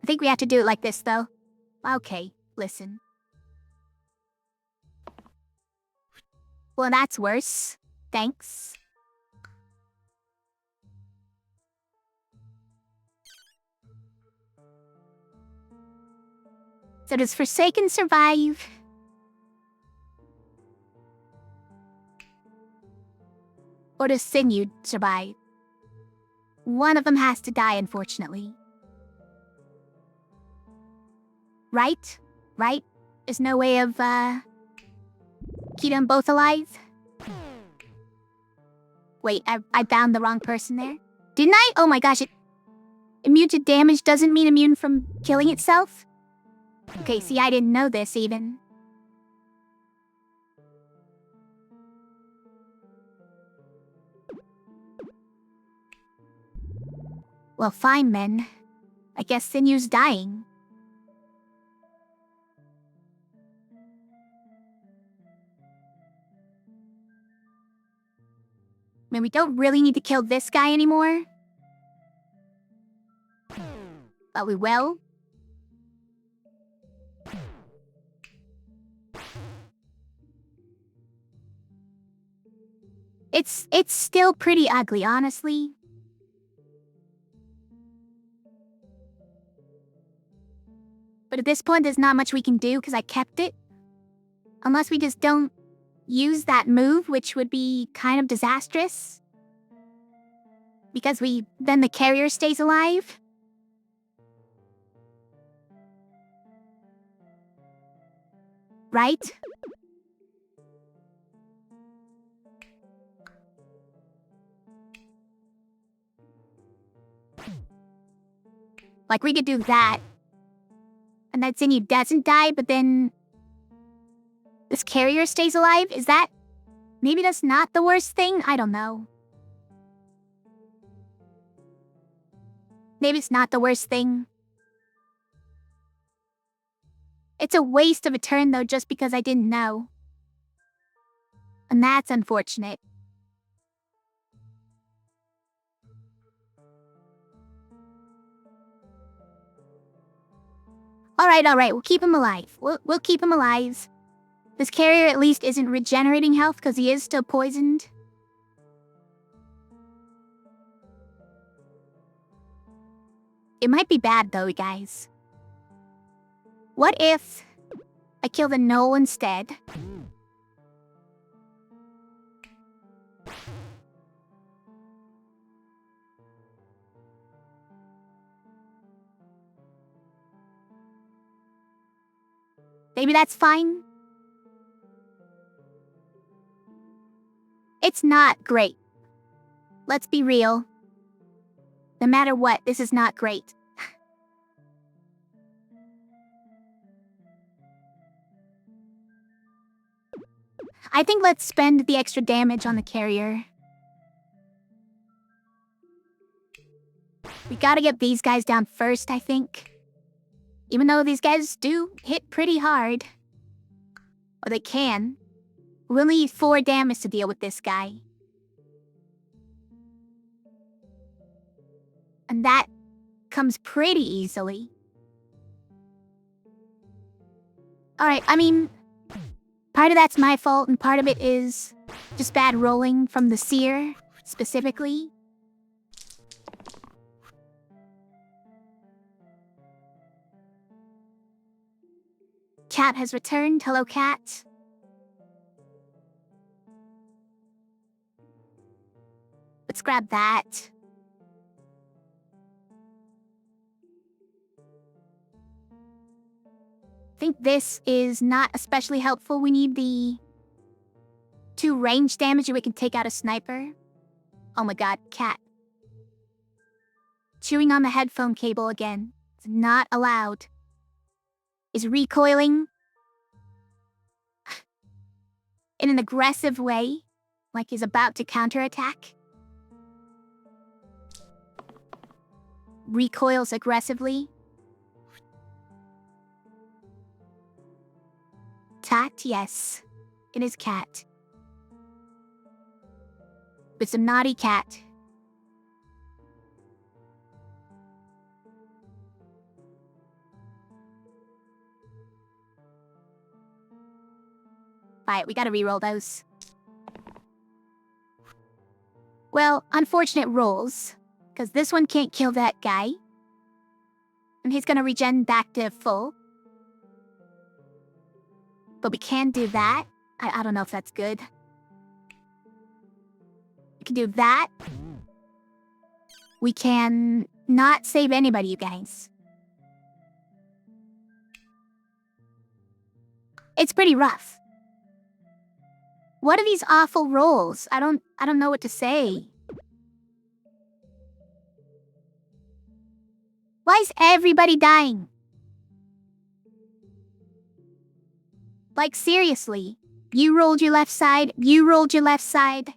I think we have to do it like this, though. Okay, listen. Well, that's worse. Thanks. So does Forsaken survive? Or does Sinew survive? One of them has to die, unfortunately. Right? Right? There's no way of, keep them both alive? Wait, I bound the wrong person there? Didn't I? Oh my gosh, immune to damage doesn't mean immune from killing itself? Okay, see, I didn't know this, even. Well, fine, then. I guess Sinew's dying. I mean, we don't really need to kill this guy anymore. But we will. It's still pretty ugly, honestly. But at this point, there's not much we can do because I kept it. Unless we just don't use that move, which would be kind of disastrous. Because then the carrier stays alive? Right? Like, we could do that. And that Zinyu doesn't die, but then this carrier stays alive? Is that... Maybe that's not the worst thing? I don't know. Maybe it's not the worst thing. It's a waste of a turn, though, just because I didn't know. And that's unfortunate. Alright, we'll keep him alive. We'll keep him alive. This carrier at least isn't regenerating health because he is still poisoned. It might be bad though, guys. What if I kill the Null instead? Maybe that's fine. It's not great. Let's be real. No matter what, this is not great. I think let's spend the extra damage on the carrier. We gotta get these guys down first, I think. Even though these guys do hit pretty hard. Or they can. We'll need 4 damage to deal with this guy. And that comes pretty easily. Alright, I mean... Part of that's my fault, and part of it is just bad rolling from the seer, specifically. Cat has returned. Hello, cat. Let's grab that. I think this is not especially helpful. We need the 2 range damage and we can take out a sniper. Oh my god, cat. Chewing on the headphone cable again. It's not allowed. Is recoiling in an aggressive way, like he's about to counterattack. Recoils aggressively. Tact, yes. It is cat. It's a naughty cat. Alright, we gotta reroll those. Well, unfortunate rolls. Because this one can't kill that guy. And he's gonna regen back to full. But we can do that. I don't know if that's good. We can do that. We can not save anybody, you guys. It's pretty rough. What are these awful rolls? I don't know what to say. Why is everybody dying? Like, seriously. You rolled your left side. You rolled your left side.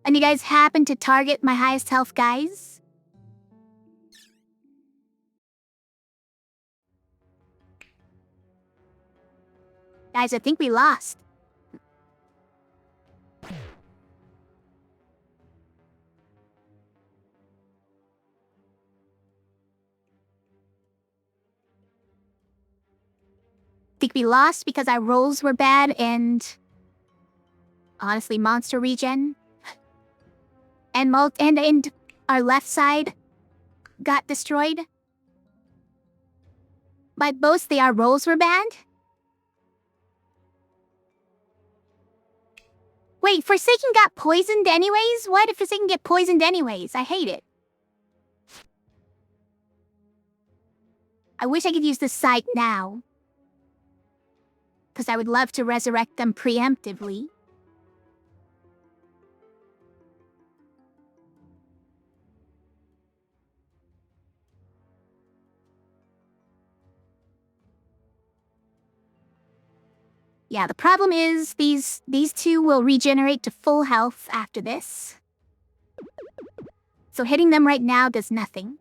And you guys happen to target my highest health guys? Guys, I think we lost. Think we lost because our rolls were bad and... honestly, monster regen. And our left side got destroyed. But mostly our rolls were bad. Wait, Forsaken got poisoned anyways? Why did Forsaken get poisoned anyways? I hate it. I wish I could use the Sight now. Because I would love to resurrect them preemptively. Yeah, the problem is these two will regenerate to full health after this. So hitting them right now does nothing.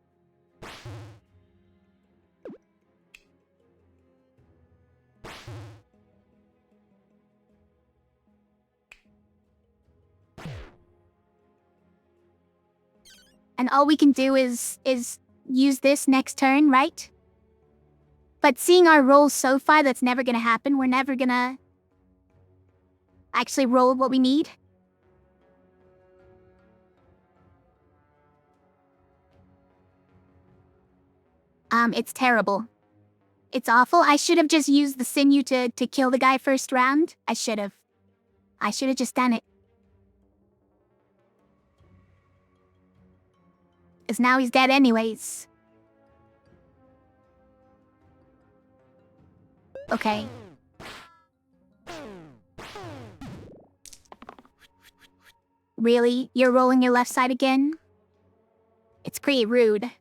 And all we can do is use this next turn, right? But seeing our rolls so far, that's never gonna happen. We're never gonna actually roll what we need. It's terrible. It's awful. I should have just used the sinew to kill the guy first round. I should have just done it. 'Cause now he's dead anyways. Okay. Really? You're rolling your left side again? It's pretty rude.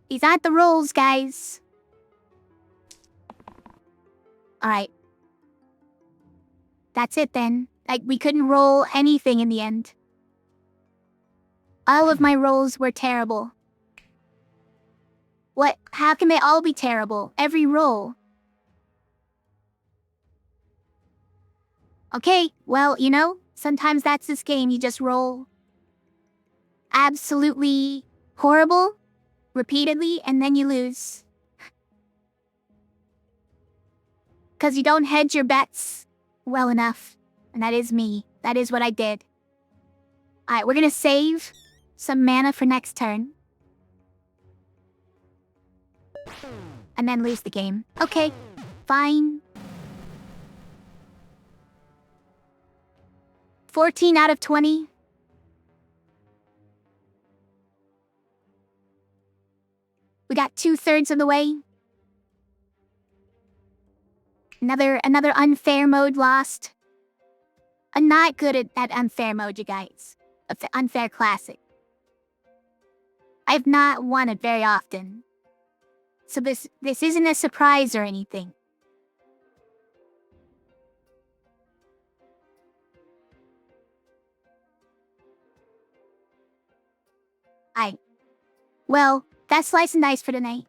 He's at the rolls, guys. Alright. That's it then. Like, we couldn't roll anything in the end. All of my rolls were terrible. What? How can they all be terrible? Every roll. Okay, well, you know, sometimes that's this game. You just roll absolutely horrible repeatedly, and then you lose. 'Cause you don't hedge your bets well enough. And that is me. That is what I did. Alright, we're gonna save some mana for next turn. And then lose the game. Okay, fine. 14 out of 20. We got 2/3 of the way. Another unfair mode lost. I'm not good at unfair mode, you guys. Unfair classic. I've not won it very often. So this isn't a surprise or anything. Well, that's Slice and Dice for tonight.